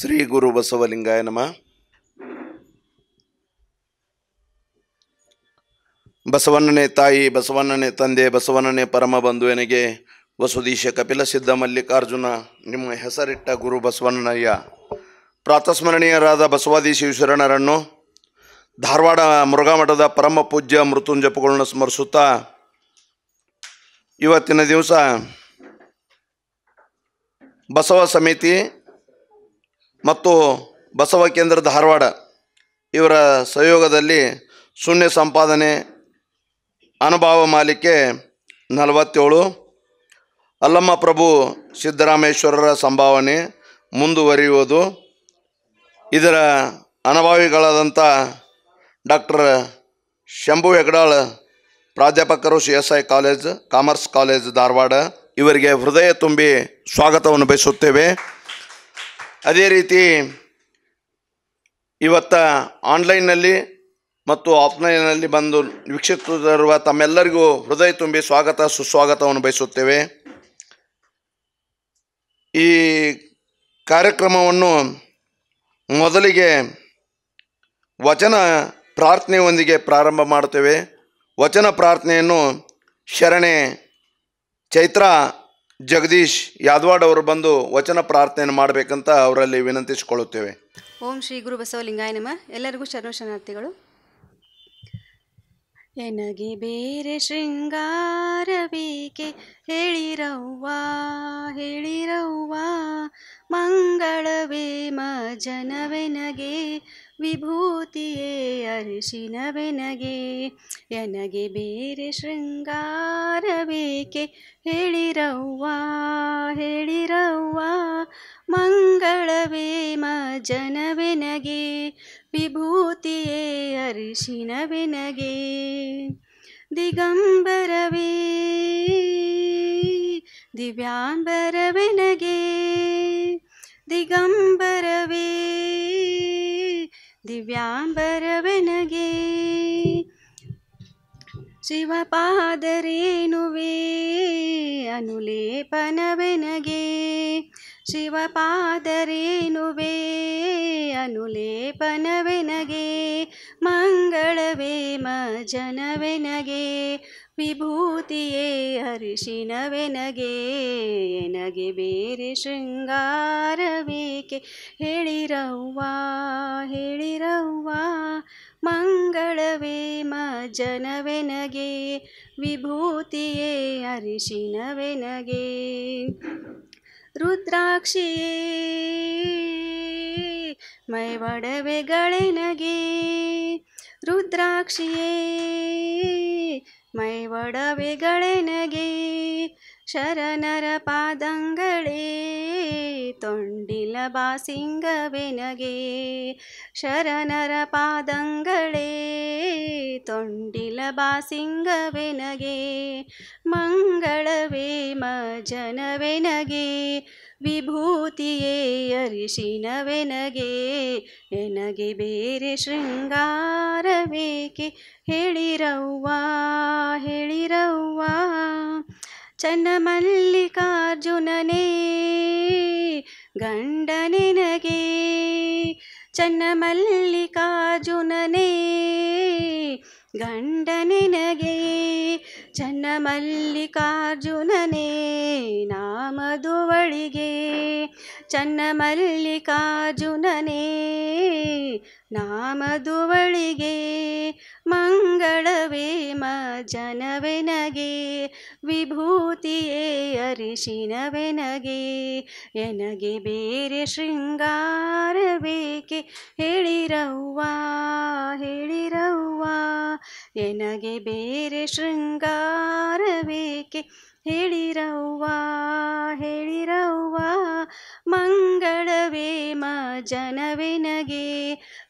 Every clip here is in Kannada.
ಶ್ರೀ ಗುರು ಬಸವಲಿಂಗಾಯ ನಮಃ. ಬಸವಣ್ಣನೇ ತಾಯಿ, ಬಸವಣ್ಣನೇ ತಂದೆ, ಬಸವಣ್ಣನೇ ಪರಮ ಬಂಧುವನಿಗೆ ವಸುದೀಶ ಕಪಿಲ ಸಿದ್ಧ ಮಲ್ಲಿಕಾರ್ಜುನ ನಿಮ್ಮ ಹೆಸರಿಟ್ಟ ಗುರು ಬಸವಣ್ಣನಯ್ಯ. ಪ್ರಾತಸ್ಮರಣೀಯರಾದ ಬಸವಾದಿ ಶಿವಶರಣರನ್ನು, ಧಾರವಾಡ ಮುರುಘಾಮಠದ ಪರಮ ಪೂಜ್ಯ ಮೃತ್ಯುಂಜಪಗಳನ್ನು ಸ್ಮರಿಸುತ್ತಾ ಇವತ್ತಿನ ದಿವಸ ಬಸವ ಸಮಿತಿ ಮತ್ತು ಬಸವ ಕೇಂದ್ರ ಧಾರವಾಡ ಇವರ ಸಹಯೋಗದಲ್ಲಿ ಶೂನ್ಯ ಸಂಪಾದನೆ ಅನುಭವ ಮಾಲಿಕೆ 47 ಅಲ್ಲಮ್ಮ ಪ್ರಭು ಸಿದ್ದರಾಮೇಶ್ವರರ ಸಂಭಾವನೆ ಮುಂದುವರಿಯುವುದು. ಇದರ ಅನುಭವಿಗಳಾದಂಥ ಡಾಕ್ಟರ್ ಶಂಭು ಹೆಗಡಾಳ್, ಪ್ರಾಧ್ಯಾಪಕರು CSI college, commerce college Dharwad, ಇವರಿಗೆ ಹೃದಯ ತುಂಬಿ ಸ್ವಾಗತವನ್ನು ಬಯಸುತ್ತೇವೆ. ಅದೇ ರೀತಿ ಇವತ್ತು ಆನ್ಲೈನ್ನಲ್ಲಿ ಮತ್ತು ಆಫ್ಲೈನ್ನಲ್ಲಿ ಬಂದು ವೀಕ್ಷಿಸುತ್ತಿರುವ ತಮ್ಮೆಲ್ಲರಿಗೂ ಹೃದಯ ತುಂಬಿ ಸ್ವಾಗತ ಸುಸ್ವಾಗತವನ್ನು ಬಯಸುತ್ತೇವೆ. ಈ ಕಾರ್ಯಕ್ರಮವನ್ನು ಮೊದಲಿಗೆ ವಚನ ಪ್ರಾರ್ಥನೆಯೊಂದಿಗೆ ಪ್ರಾರಂಭ ಮಾಡುತ್ತೇವೆ. ವಚನ ಪ್ರಾರ್ಥನೆಯನ್ನು ಶರಣೆ ಚೈತ್ರ ಜಗದೀಶ್ ಯಾದವಾಡ್ ಅವರು ಬಂದು ವಚನ ಪ್ರಾರ್ಥನೆಯನ್ನು ಮಾಡಬೇಕಂತ ಅವರಲ್ಲಿ ವಿನಂತಿಸಿಕೊಳ್ಳುತ್ತೇವೆ. ಓಂ ಶ್ರೀ ಗುರು ಬಸವಲಿಂಗಾಯ ನಮಃ. ಎಲ್ಲರಿಗೂ ಶರಣಾರ್ಥಿಗಳು. ಎನಗೆ ಬೇರೆ ಶೃಂಗಾರಬೇಕೆ ಹೇಳಿರವ್ವ ಹೇಳಿರವ್ವ, ಮಂಗಳವೇ ಜನವೆನಗೆ ವಿಭೂತಿಯೇ ಅರಿಶಿನವೆನಗೆ. ಎನಗೆ ಬೇರೆ ಶೃಂಗಾರಬೇಕೆ ಹೇಳಿರವ್ವ ಹೇಳಿರವ್ವ, ಮಂಗಳವೇ ಜನವೆನಗೆ ವಿಭೂತಿಯೇ ಅರಿಶಿನವೆನಗೆ. ದಿಗಂಬರವೇ ದಿವ್ಯಾಂಬರವೆನಗೆ, ದಿಗಂಬರವೇ ದಿವ್ಯಾಂಬರವೆನಗೆ. ಶಿವಪಾದರೇನುವೆ ಅನುಲೇಪನವೆನಗೆ, ಶಿವಪಾದರೇನುವೆ ಅನುಲೇಪನವೆನಗೆ. ಮಂಗಳವೇ ಜನವೆನಗೆ ವಿಭೂತಿಯೇ ಅರಿಶಿನವೆನಗೆ. ಎನಗೆ ಬೇರೆ ಶೃಂಗಾರಬೇಕೆ ಹೇಳಿರವ್ವ ಹೇಳಿರವ್ವ, ಮಂಗಳವೇ ಜನವೆನಗೆ ವಿಭೂತಿಯೇ ಅರಿಶಿನವೆನಗೆ. ರುದ್ರಾಕ್ಷಿಯೇ ಮೈ ಒಡವೆಗಳೆನಗೆ, ರುದ್ರಾಕ್ಷಿಯೇ ಮೈ ಒಡವೆಗಳೆನಗೆ. ಶರಣರ ಪಾದಂಗಳೇ ತೊಂಡಿಲ ಬಾಸಿಂಗವೆನಗೆ, ಶರಣರ ಪಾದಂಗಳೇ ತೊಂಡಿಲ ಬಾಸಿಂಗವೆನಗೆ. ಮಂಗಳವೇ ಜನವೆನಗೆ ವಿಭೂತಿಯೇ ಅರಿಶಿನವೆನಗೆ. ಎನಗೆ ಬೇರೆ ಶೃಂಗಾರಬೇಕೆ ಹೇಳಿರವ್ವ ಹೇಳಿರವ್ವ, ಚನ್ನಮಲ್ಲಿಕಾರ್ಜುನನೇ ಗಂಡನೆನಗೆ, ಚನ್ನಮಲ್ಲಿಕಾರ್ಜುನನೇ ಗಂಡನೆನಗೆ. ಚನ್ನಮಲ್ಲಿಕಾರ್ಜುನನೇ ನಾಮದುವಳಿಗೆ, ಚನ್ನಮಲ್ಲಿಕಾರ್ಜುನನೇ ನಾಮದುವಳಿಗೆ. ಮಂಗಳವೇ ಜನವೆನಗೆ ವಿಭೂತಿಯೇ ಅರಿಶಿನವೆನಗೆ. ಎನಗೆ ಬೇರೆ ಶೃಂಗಾರಬೇಕೆ ಹೇಳಿರವ್ವ ಹೇಳಿರವ್ವ, ಎನಗೆ ಬೇರೆ ಶೃಂಗಾರಬೇಕೆ ಹೇಳಿರವ್ವ ಹೇಳಿರವ್ವ. ಮಂಗಳವೇ ಜನವೆನಗೆ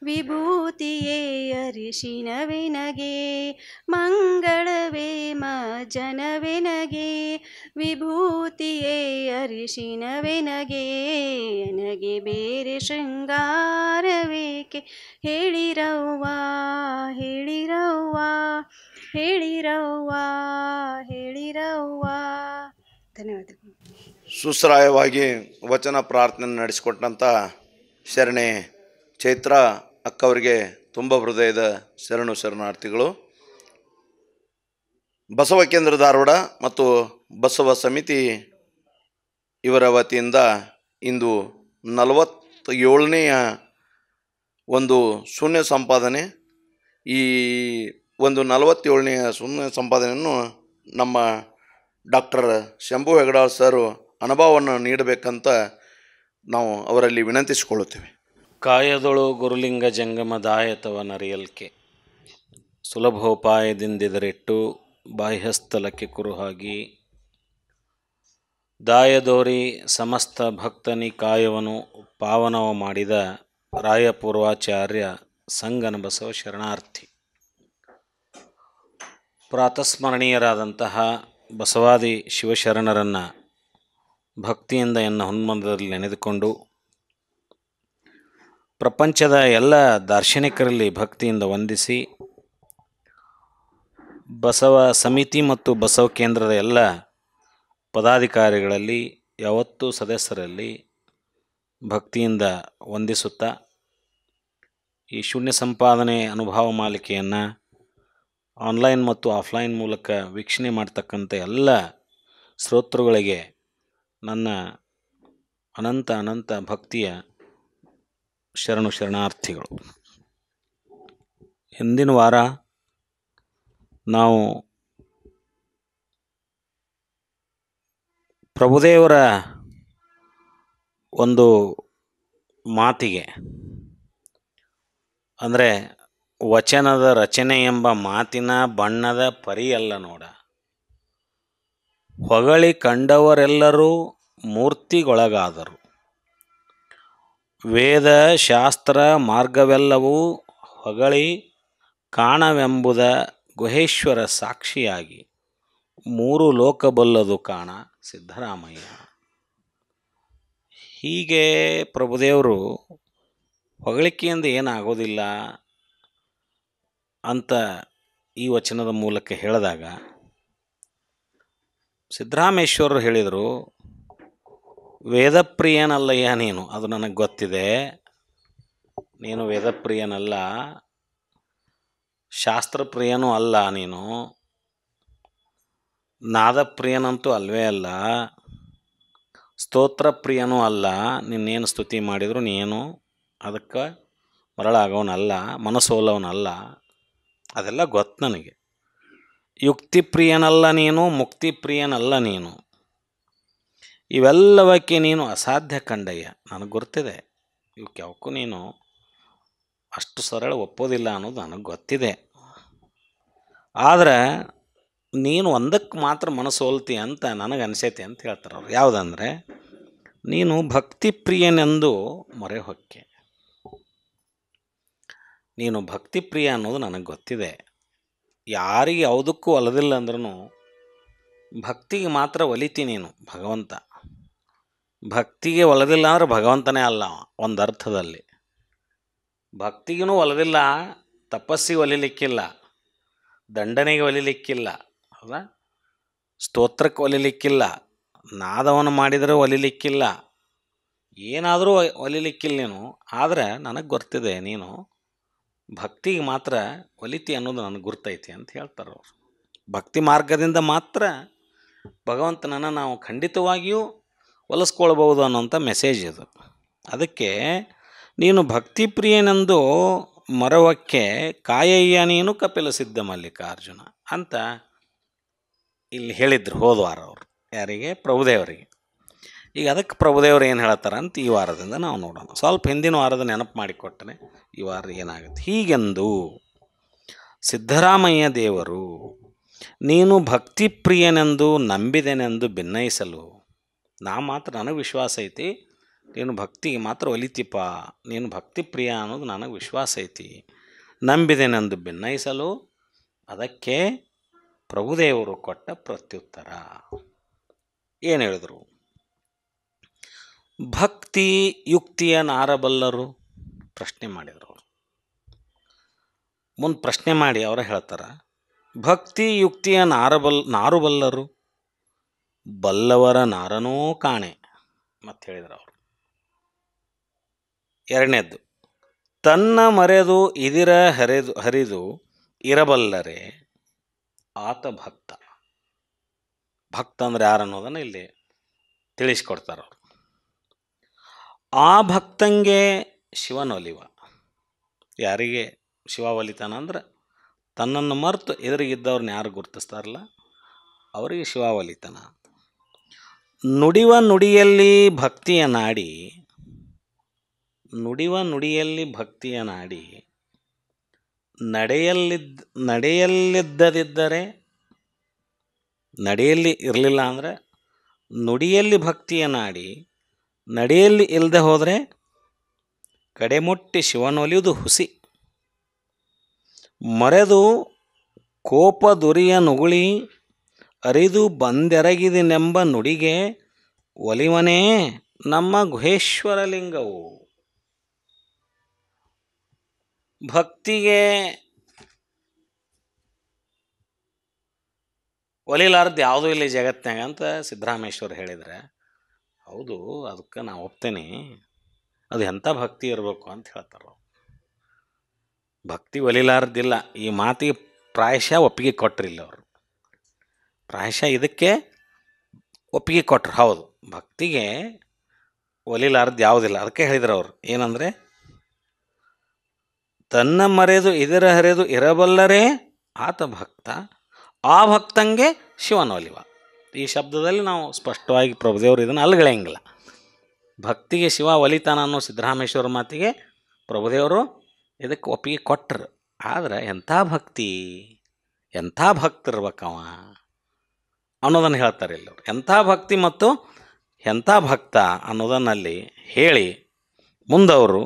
ವಿಭೂತಿಯೇ ಅರಿಶಿನವೆನಗೆ. ಮಂಗಳವೇ ಜನವೆನಗೆ ವಿಭೂತಿಯೇ ಅರಿಶಿನವೆನಗೆ. ಎನಗೆ ಬೇರೆ ಶೃಂಗಾರಬೇಕೆ ಹೇಳಿರವ್ವ ಹೇಳಿರವ್ವ ಹೇಳಿರವ್ವ ಹೇಳಿರವ್ವ. ಧನ್ಯವಾದಗಳು. ಸುಶ್ರಾಯವಾಗಿ ವಚನ ಪ್ರಾರ್ಥನೆ ನಡೆಸಿಕೊಟ್ಟಂಥ ಶರಣೆ ಚೈತ್ರ ಅಕ್ಕವರಿಗೆ ತುಂಬ ಹೃದಯದ ಶರಣಾರ್ಥಿಗಳು. ಬಸವ ಕೇಂದ್ರ ಧಾರವಾಡ ಮತ್ತು ಬಸವ ಸಮಿತಿ ಇವರ ವತಿಯಿಂದ ಇಂದು 47ನೇಯ ಒಂದು ಶೂನ್ಯ ಸಂಪಾದನೆ. ಈ ಒಂದು 47ನೇಯ ಶೂನ್ಯ ಸಂಪಾದನೆಯನ್ನು ನಮ್ಮ ಡಾಕ್ಟರ್ ಶಂಭು ಹೆಗಡಾಳ್ ಸರ್ ಅನುಭವವನ್ನು ನೀಡಬೇಕಂತ ನಾವು ಅವರಲ್ಲಿ ವಿನಂತಿಸಿಕೊಳ್ಳುತ್ತೇವೆ. ಕಾಯದೊಳು ಗುರುಲಿಂಗ ಜಂಗಮ ದಾಯತವ ನರಿಯಲ್ಕೆ ಸುಲಭೋಪಾಯದಿಂದಿದರಿಟ್ಟು ಬಾಹ್ಯಸ್ಥಲಕ್ಕೆ ಕುರುಹಾಗಿ ದಾಯದೋರಿ ಸಮಸ್ತ ಭಕ್ತನಿ ಕಾಯವನು ಪಾವನವ ಮಾಡಿದ ರಾಯಪೂರ್ವಾಚಾರ್ಯ ಸಂಗನ ಬಸವ ಶರಣಾರ್ಥಿ. ಪ್ರಾತಸ್ಮರಣೀಯರಾದಂತಹ ಬಸವಾದಿ ಶಿವಶರಣರನ್ನು ಭಕ್ತಿಯಿಂದ ಹೊನ್ಮನದಲ್ಲಿ ನೆನೆದುಕೊಂಡು ಪ್ರಪಂಚದ ಎಲ್ಲ ದಾರ್ಶನಿಕರಲ್ಲಿ ಭಕ್ತಿಯಿಂದ ವಂದಿಸಿ ಬಸವ ಸಮಿತಿ ಮತ್ತು ಬಸವ ಕೇಂದ್ರದ ಎಲ್ಲ ಪದಾಧಿಕಾರಿಗಳಲ್ಲಿ ಯಾವತ್ತೂ ಸದಸ್ಯರಲ್ಲಿ ಭಕ್ತಿಯಿಂದ ವಂದಿಸುತ್ತಾ ಈ ಶೂನ್ಯ ಸಂಪಾದನೆ ಅನುಭವ ಮಾಲಿಕೆಯನ್ನು ಆನ್ಲೈನ್ ಮತ್ತು ಆಫ್ಲೈನ್ ಮೂಲಕ ವೀಕ್ಷಣೆ ಮಾಡ್ತಕ್ಕಂಥ ಎಲ್ಲ ಶ್ರೋತೃಗಳಿಗೆ ನನ್ನ ಅನಂತ ಭಕ್ತಿಯ ಶರಣಾರ್ಥಿಗಳು. ಹಿಂದಿನ ವಾರ ನಾವು ಪ್ರಭುದೇವರ ಒಂದು ಮಾತಿಗೆ, ಅಂದರೆ ವಚನದ ರಚನೆ ಎಂಬ ಮಾತಿನ ಬಣ್ಣದ ಪರಿಯಲ್ಲ ನೋಡ, ಹೊಗಳಿ ಕಂಡವರೆಲ್ಲರೂ ಮೂರ್ತಿಗೊಳಗಾದರು. ವೇದ ಶಾಸ್ತ್ರ ಮಾರ್ಗವೆಲ್ಲವೂ ಹೊಗಳಿ ಕಾಣವೆಂಬುದ ಗುಹೇಶ್ವರ ಸಾಕ್ಷಿಯಾಗಿ ಮೂರು ಲೋಕ ಬಲ್ಲದು ಕಾಣ ಸಿದ್ದರಾಮಯ್ಯ. ಹೀಗೆ ಪ್ರಭುದೇವರು ಹೊಗಳಿಕೆಯಿಂದ ಏನಾಗೋದಿಲ್ಲ ಅಂತ ಈ ವಚನದ ಮೂಲಕ ಹೇಳಿದಾಗ ಸಿದ್ದರಾಮೇಶ್ವರರು ಹೇಳಿದರು, ವೇದಪ್ರಿಯನಲ್ಲಯ್ಯ ನೀನು, ಅದು ನನಗೆ ಗೊತ್ತಿದೆ, ನೀನು ವೇದಪ್ರಿಯನಲ್ಲ, ಶಾಸ್ತ್ರಪ್ರಿಯನೂ ಅಲ್ಲ, ನೀನು ನಾದಪ್ರಿಯನಂತೂ ಅಲ್ವೇ ಅಲ್ಲ, ಸ್ತೋತ್ರಪ್ರಿಯನೂ ಅಲ್ಲ, ನಿನ್ನೇನು ಸ್ತುತಿ ಮಾಡಿದ್ರು ನೀನು ಅದಕ್ಕೆ ಮರಳಾಗೋನಲ್ಲ, ಮನಸ್ಸೋಲವನಲ್ಲ, ಅದೆಲ್ಲ ಗೊತ್ತು ನನಗೆ. ಯುಕ್ತಿಪ್ರಿಯನಲ್ಲ ನೀನು, ಮುಕ್ತಿಪ್ರಿಯನಲ್ಲ ನೀನು, ಇವೆಲ್ಲವಕ್ಕೆ ನೀನು ಅಸಾಧ್ಯ ಕಂಡಯ್ಯ, ನನಗೆ ಗೊತ್ತಿದೆ. ಇವಕ್ಕೆ ಯಾವಕ್ಕೂ ನೀನು ಅಷ್ಟು ಸರಳ ಒಪ್ಪೋದಿಲ್ಲ ಅನ್ನೋದು ನನಗೆ ಗೊತ್ತಿದೆ. ಆದರೆ ನೀನು ಒಂದಕ್ಕೆ ಮಾತ್ರ ಮನಸ್ಸೋಲ್ತಿ ಅಂತ ನನಗೆ ಅನಿಸೈತಿ ಅಂತ ಹೇಳ್ತಾರೆ ಅವ್ರು. ಯಾವುದಂದರೆ, ನೀನು ಭಕ್ತಿಪ್ರಿಯನೆಂದು ಮೊರೆ ಹೊಕ್ಕೆ. ನೀನು ಭಕ್ತಿಪ್ರಿಯ ಅನ್ನೋದು ನನಗೆ ಗೊತ್ತಿದೆ. ಯಾರಿಗೆ ಯಾವುದಕ್ಕೂ ಒಲದಿಲ್ಲ ಅಂದ್ರೂ ಭಕ್ತಿಗೆ ಮಾತ್ರ ಒಲಿತಿ ನೀನು. ಭಗವಂತ ಭಕ್ತಿಗೆ ಒಲದಿಲ್ಲ ಅಂದ್ರೆ ಭಗವಂತನೇ ಅಲ್ಲ ಒಂದು ಅರ್ಥದಲ್ಲಿ. ಭಕ್ತಿಗೂ ಒಲದಿಲ್ಲ, ತಪಸ್ಸಿಗೆ ಒಲಿಲಿಕ್ಕಿಲ್ಲ, ದಂಡನೆಗೆ ಒಲಿಲಿಕ್ಕಿಲ್ಲ, ಹೌದಾ, ಸ್ತೋತ್ರಕ್ಕೆ ಒಲಿಲಿಕ್ಕಿಲ್ಲ, ನಾದವನ್ನು ಮಾಡಿದರೆ ಒಲಿಲಿಕ್ಕಿಲ್ಲ, ಏನಾದರೂ ಒಲಿಲಿಕ್ಕಿಲ್ಲ ನೀನು. ಆದರೆ ನನಗೆ ಗೊತ್ತಿದೆ ನೀನು ಭಕ್ತಿಗೆ ಮಾತ್ರ ಒಲಿತಿ ಅನ್ನೋದು ನನಗೆ ಗುರ್ತೈತಿ ಅಂತ ಹೇಳ್ತಾರೆ ಅವರು. ಭಕ್ತಿ ಮಾರ್ಗದಿಂದ ಮಾತ್ರ ಭಗವಂತನನ್ನು ನಾವು ಖಂಡಿತವಾಗಿಯೂ ಒಲಿಸ್ಕೊಳ್ಬೋದು ಅನ್ನೋಂಥ ಮೆಸೇಜ್ ಇದು. ಅದಕ್ಕೆ ನೀನು ಭಕ್ತಿಪ್ರಿಯನೆಂದು ಮರವಕ್ಕೆ ಕಾಯಯ್ಯ ನೀನು ಕಪಿಲ ಸಿದ್ಧ ಮಲ್ಲಿಕಾರ್ಜುನ ಅಂತ ಇಲ್ಲಿ ಹೇಳಿದ್ರು ಹೋದ ವಾರ ಅವರು. ಯಾರಿಗೆ? ಪ್ರಭುದೇವರಿಗೆ. ಈಗ ಅದಕ್ಕೆ ಪ್ರಭುದೇವರು ಏನು ಹೇಳ್ತಾರೆ ಅಂತ ಈ ವಾರದಿಂದ ನಾವು ನೋಡೋಣ. ಸ್ವಲ್ಪ ಹಿಂದಿನ ವಾರದ ನೆನಪು ಮಾಡಿಕೊಟ್ಟನೆ ಈ ವಾರ ಏನಾಗುತ್ತೆ. ಹೀಗೆಂದು ಸಿದ್ದರಾಮಯ್ಯ ದೇವರು ನೀನು ಭಕ್ತಿಪ್ರಿಯನೆಂದು ನಂಬಿದೆನೆಂದು ಭಿನ್ನಯಿಸಲು, ನಾ ಮಾತ್ರ ನನಗೆ ವಿಶ್ವಾಸ ಐತಿ, ನೀನು ಭಕ್ತಿಗೆ ಮಾತ್ರ ಒಲಿತಿಪ್ಪ, ನೀನು ಭಕ್ತಿಪ್ರಿಯ ಅನ್ನೋದು ನನಗೆ ವಿಶ್ವಾಸ ಐತಿ, ನಂಬಿದೆನೆಂದು ಭಿನ್ನಯಿಸಲು ಅದಕ್ಕೆ ಪ್ರಭುದೇವರು ಕೊಟ್ಟ ಪ್ರತ್ಯುತ್ತರ ಏನು ಹೇಳಿದರು? ಭಕ್ತಿ ಯುಕ್ತಿಯ ನಾರಬಲ್ಲರು ಪ್ರಶ್ನೆ ಮಾಡಿದರು ಅವರು. ಮುಂದೆ ಪ್ರಶ್ನೆ ಮಾಡಿ ಅವರ ಹೇಳ್ತಾರೆ, ಭಕ್ತಿ ಯುಕ್ತಿಯ ನಾರುಬಲ್ಲರು ಬಲ್ಲವರ ನಾರನೂ ಕಾಣೆ ಮತ್ತೆ ಹೇಳಿದ್ರು ಅವರು. ಎರಡನೇದ್ದು, ತನ್ನ ಮರೆದು ಇದಿರ ಹರಿದು ಇರಬಲ್ಲರೆ ಆತ ಭಕ್ತ. ಭಕ್ತ ಅಂದ್ರೆ ಯಾರು ಅನ್ನೋದನ್ನು ಇಲ್ಲಿ ತಿಳಿಸ್ಕೊಡ್ತಾರೆ ಅವರು. ಆ ಭಕ್ತಂಗೆ ಶಿವನೊಲಿವ. ಯಾರಿಗೆ ಶಿವ ಒಲಿತಾನ ಅಂದ್ರೆ ತನ್ನನ್ನು ಮರೆತು ಎದುರಿಗಿದ್ದವ್ರನ್ನ ಯಾರು ಗುರುತಿಸ್ತಾರಲ್ಲ ಅವರಿಗೆ ಶಿವ ಒಲಿತಾನ. ನುಡಿವ ನುಡಿಯಲ್ಲಿ ಭಕ್ತಿಯ ನಾಡಿ, ನುಡಿವ ನುಡಿಯಲ್ಲಿ ಭಕ್ತಿಯ ನಾಡಿ ನಡೆಯಲ್ಲಿದ್ದದಿದ್ದರೆ, ನಡೆಯಲ್ಲಿ ಇರಲಿಲ್ಲ ಅಂದರೆ ನುಡಿಯಲ್ಲಿ ಭಕ್ತಿಯ ನಾಡಿ ನಡೆಯಲ್ಲಿ ಇಲ್ಲದೆ ಹೋದರೆ ಕಡೆಮುಟ್ಟಿ ಶಿವನೊಲಿಯುವುದು ಹುಸಿ. ಮರೆದು ಕೋಪ ದುರಿಯ ನುಗುಳಿ ಅರಿದು ಬಂದೆರಗಿದೆನೆಂಬ ನುಡಿಗೆ ಒಲಿವನೇ ನಮ್ಮ ಗುಹೇಶ್ವರ ಲಿಂಗವು. ಭಕ್ತಿಗೆ ಒಲಿಲಾರ್ದು ಯಾವುದೂ ಇಲ್ಲ ಜಗತ್ತಿನಾಗ ಅಂತ ಸಿದ್ದರಾಮೇಶ್ವರ ಹೇಳಿದರೆ, ಹೌದು ಅದಕ್ಕೆ ನಾ ಒಪ್ತೇನೆ, ಅದು ಎಂಥ ಭಕ್ತಿ ಇರಬೇಕು ಅಂತ ಹೇಳ್ತಾರೆ. ಭಕ್ತಿ ಒಲಿಲಾರ್ದಿಲ್ಲ ಈ ಮಾತಿಗೆ ಪ್ರಾಯಶಃ ಒಪ್ಪಿಗೆ ಕೊಟ್ಟರಿಲ್ಲ ಅವರು. ಪ್ರಾಯಶಃ ಇದಕ್ಕೆ ಒಪ್ಪಿಗೆ ಕೊಟ್ಟರು. ಹೌದು ಭಕ್ತಿಗೆ ಒಲಿಲಾರ್ದು ಯಾವುದಿಲ್ಲ. ಅದಕ್ಕೆ ಹೇಳಿದ್ರು ಅವರು ಏನಂದರೆ, ತನ್ನ ಮರೆದು ಇದರ ಹರಿದು ಇರಬಲ್ಲರೇ ಆತ ಭಕ್ತ, ಆ ಭಕ್ತಂಗೆ ಶಿವನೊಲಿವ. ಈ ಶಬ್ದದಲ್ಲಿ ನಾವು ಸ್ಪಷ್ಟವಾಗಿ ಪ್ರಭುದೇವರು ಇದನ್ನು ಅಲ್ಗಳೆಯಂಗಿಲ್ಲ. ಭಕ್ತಿಗೆ ಶಿವ ಒಲಿತಾನ ಅನ್ನೋ ಸಿದ್ದರಾಮೇಶ್ವರ ಮಾತಿಗೆ ಪ್ರಭುದೇವರು ಇದಕ್ಕೆ ಒಪ್ಪಿಗೆ ಕೊಟ್ಟರು. ಆದರೆ ಎಂಥ ಭಕ್ತಿ, ಎಂಥ ಭಕ್ತಿರ್ಬೇಕವ ಅನ್ನೋದನ್ನು ಹೇಳ್ತಾರೆ ಇಲ್ಲಿ ಅವರು. ಎಂಥ ಭಕ್ತಿ ಮತ್ತು ಎಂಥ ಭಕ್ತ ಅನ್ನೋದನ್ನಲ್ಲಿ ಹೇಳಿ ಮುಂದವರು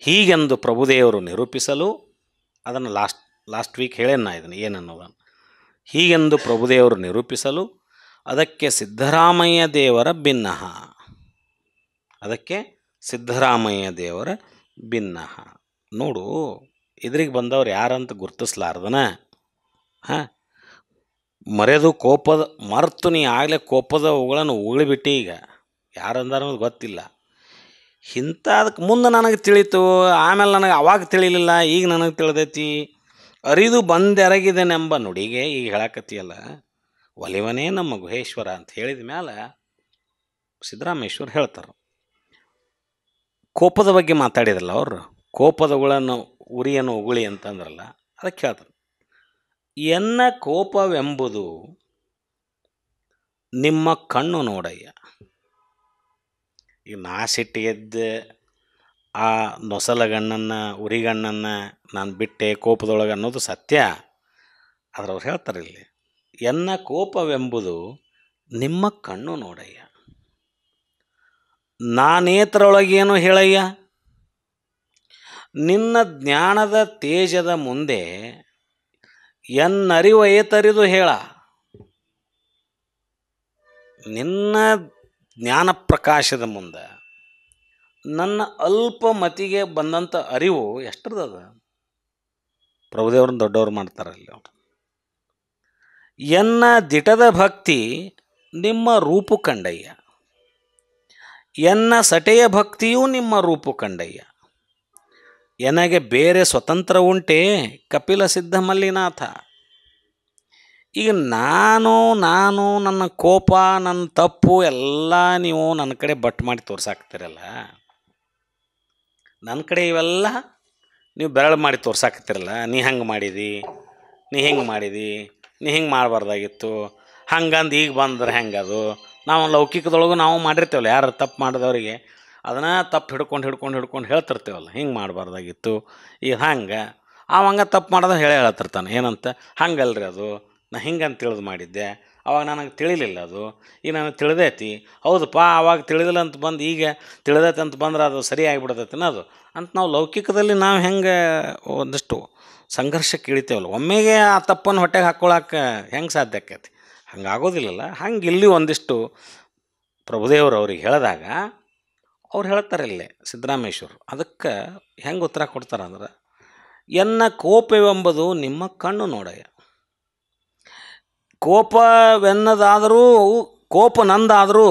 ಹೀಗೆಂದು ಪ್ರಭುದೇವರು ನಿರೂಪಿಸಲು, ಅದನ್ನು ಲಾಸ್ಟ್ ವೀಕ್ ಹೇಳೇನ ಇದನ್ನು ಏನನ್ನೋದನ್ನು. ಹೀಗೆಂದು ಪ್ರಭುದೇವರು ನಿರೂಪಿಸಲು ಅದಕ್ಕೆ ಸಿದ್ದರಾಮಯ್ಯ ದೇವರ ಭಿನ್ನಃ, ಅದಕ್ಕೆ ಸಿದ್ದರಾಮಯ್ಯ ದೇವರ ಭಿನ್ನಃ. ನೋಡು ಇದ್ರಿಗೆ ಬಂದವ್ರು ಯಾರಂತ ಗುರುತಿಸ್ಲಾರ್ದನ ಮರೆದು ಕೋಪದ ಮರೆತು ನೀ ಆಗಲೇ ಕೋಪದ ಅವುಗಳನ್ನು ಉಗುಳಿಬಿಟ್ಟು ಈಗ ಯಾರಂದಾರ ಗೊತ್ತಿಲ್ಲ. ಇಂಥದಕ್ಕೆ ಮುಂದೆ ನನಗೆ ತಿಳಿತು, ಆಮೇಲೆ ನನಗೆ ಅವಾಗ ತಿಳಿಲಿಲ್ಲ, ಈಗ ನನಗೆ ತಿಳಿದೈತಿ. ಅರಿದು ಬಂದೆರಗಿದೆನೆಂಬ ನುಡಿಗೆ ಈಗ ಹೇಳಕತ್ತೀಯಲ್ಲ, ಒಲಿವನೇ ನಮ್ಮ ಗುಹೇಶ್ವರ ಅಂತ ಹೇಳಿದ ಮೇಲೆ ಸಿದ್ದರಾಮೇಶ್ವರ ಹೇಳ್ತಾರೆ. ಕೋಪದ ಬಗ್ಗೆ ಮಾತಾಡಿದ್ರಲ್ಲ ಅವರು, ಕೋಪದಗಳನ್ನು ಉರಿಯನ್ನು ಉಗುಳಿ ಅಂತಂದ್ರಲ್ಲ, ಅದಕ್ಕೆ ಹೇಳ್ತಾರೆ, ಎನ್ನ ಕೋಪವೆಂಬುದು ನಿಮ್ಮ ಕಣ್ಣು ನೋಡಯ್ಯ. ಈಗ ನಾಸಿಟ್ಟಿಗೆದ್ದು ಆ ನೊಸಲಗಣ್ಣನ್ನು ಉರಿಗಣ್ಣನ್ನು ನಾನು ಬಿಟ್ಟೆ ಕೋಪದೊಳಗೆ ಅನ್ನೋದು ಸತ್ಯ. ಆದ್ರೆ ಅವ್ರು ಹೇಳ್ತಾರೆ ಇಲ್ಲಿ, ಎನ್ನ ಕೋಪವೆಂಬುದು ನಿಮ್ಮ ಕಣ್ಣು ನೋಡಯ್ಯ, ನಾನೇತರೊಳಗೇನು ಹೇಳಯ್ಯ, ನಿನ್ನ ಜ್ಞಾನದ ತೇಜದ ಮುಂದೆ ಎನ್ನರಿವ ಏತರಿದು ಹೇಳ. ನಿನ್ನ ಜ್ಞಾನ ಪ್ರಕಾಶದ ಮುಂದೆ ನನ್ನ ಅಲ್ಪ ಮತಿಗೆ ಬಂದಂಥ ಅರಿವು ಎಷ್ಟರದ. ಪ್ರಭುದೇವ್ರನ್ನ ದೊಡ್ಡವ್ರು ಮಾಡ್ತಾರಲ್ಲಿ ಅವರು. ಎನ್ನ ದಿಟದ ಭಕ್ತಿ ನಿಮ್ಮ ರೂಪು ಕಂಡಯ್ಯ, ಎನ್ನ ಸಟೆಯ ಭಕ್ತಿಯೂ ನಿಮ್ಮ ರೂಪು ಕಂಡಯ್ಯ, ಎನಗೆ ಬೇರೆ ಸ್ವತಂತ್ರ ಉಂಟೆ ಕಪಿಲ ಸಿದ್ಧ ಮಲ್ಲಿನಾಥ. ಈಗ ನಾನು ನನ್ನ ಕೋಪ ನನ್ನ ತಪ್ಪು ಎಲ್ಲ ನೀವು ನನ್ನ ಕಡೆ ಬಟ್ ಮಾಡಿ ತೋರ್ಸಾಕ್ತಿರಲ್ಲ, ನನ್ನ ಕಡೆ ಇವೆಲ್ಲ ನೀವು ಬೆರಳು ಮಾಡಿ ತೋರ್ಸಾಕ್ತಿರಲ್ಲ. ನೀ ಹಂಗೆ ಮಾಡಿದಿ, ನೀ ಹಿಂಗೆ ಮಾಡಿದಿ, ನೀ ಹಿಂಗೆ ಮಾಡಬಾರ್ದಾಗಿತ್ತು, ಹಂಗಂದು ಈಗ ಬಂದ್ರೆ ಹೆಂಗದು. ನಾವು ಲೌಕಿಕದೊಳಗೂ ನಾವು ಮಾಡಿರ್ತೇವಲ್ಲ, ಯಾರು ತಪ್ಪು ಮಾಡಿದವರಿಗೆ ಅದನ್ನು ತಪ್ಪು ಹಿಡ್ಕೊಂಡು ಹೇಳ್ತಿರ್ತೇವಲ್ಲ, ಹಿಂಗೆ ಮಾಡಬಾರ್ದಾಗಿತ್ತು, ಈಗ ಹಂಗೆ ಅವಂಗೆ ತಪ್ಪು ಮಾಡೋದು ಹೇಳ್ತಿರ್ತಾನೆ. ಏನಂತ, ಹಂಗಲ್ರಿ ಅದು ನಾ ಹಿಂಗಂತ ತಿಳಿದು ಮಾಡಿದ್ದೆ, ಅವಾಗ ನನಗೆ ತಿಳಿಲಿಲ್ಲ, ಅದು ಈಗ ನನಗೆ ತಿಳಿದೈತಿ. ಹೌದಪ್ಪ ಅವಾಗ ತಿಳಿದಿಲ್ಲ ಅಂತ ಬಂದು ಈಗ ತಿಳಿದೈತೆ ಅಂತ ಬಂದ್ರೆ ಅದು ಸರಿ ಆಗಿಬಿಡ್ತೈತಿನ ಅದು ಅಂತ ನಾವು ಲೌಕಿಕದಲ್ಲಿ ನಾವು ಹೆಂಗೆ ಒಂದಿಷ್ಟು ಸಂಘರ್ಷಕ್ಕೆ ಇಳಿತೇವಲ್ಲ, ಒಮ್ಮೆಗೆ ಆ ತಪ್ಪನ್ನು ಹೊಟ್ಟೆಗೆ ಹಾಕ್ಕೊಳಕ್ಕೆ ಹೆಂಗೆ ಸಾಧ್ಯ ಆಕೈತಿ. ಹಂಗಾಗೋದಿಲ್ಲಲ್ಲ. ಹಂಗೆ ಇಲ್ಲಿ ಒಂದಿಷ್ಟು ಪ್ರಭುದೇವರು ಅವ್ರಿಗೆ ಹೇಳಿದಾಗ ಅವ್ರು ಹೇಳ್ತಾರೆ ಇಲ್ಲೇ ಸಿದ್ದರಾಮೇಶ್ವರು. ಅದಕ್ಕೆ ಹೆಂಗೆ ಉತ್ತರ ಕೊಡ್ತಾರೆ ಅಂದ್ರೆ, ಎನ್ನ ಕೋಪವೆಂಬುದು ನಿಮ್ಮ ಕಣ್ಣು ನೋಡಯ್ಯ. ಕೋಪ ನಂದಾದರೂ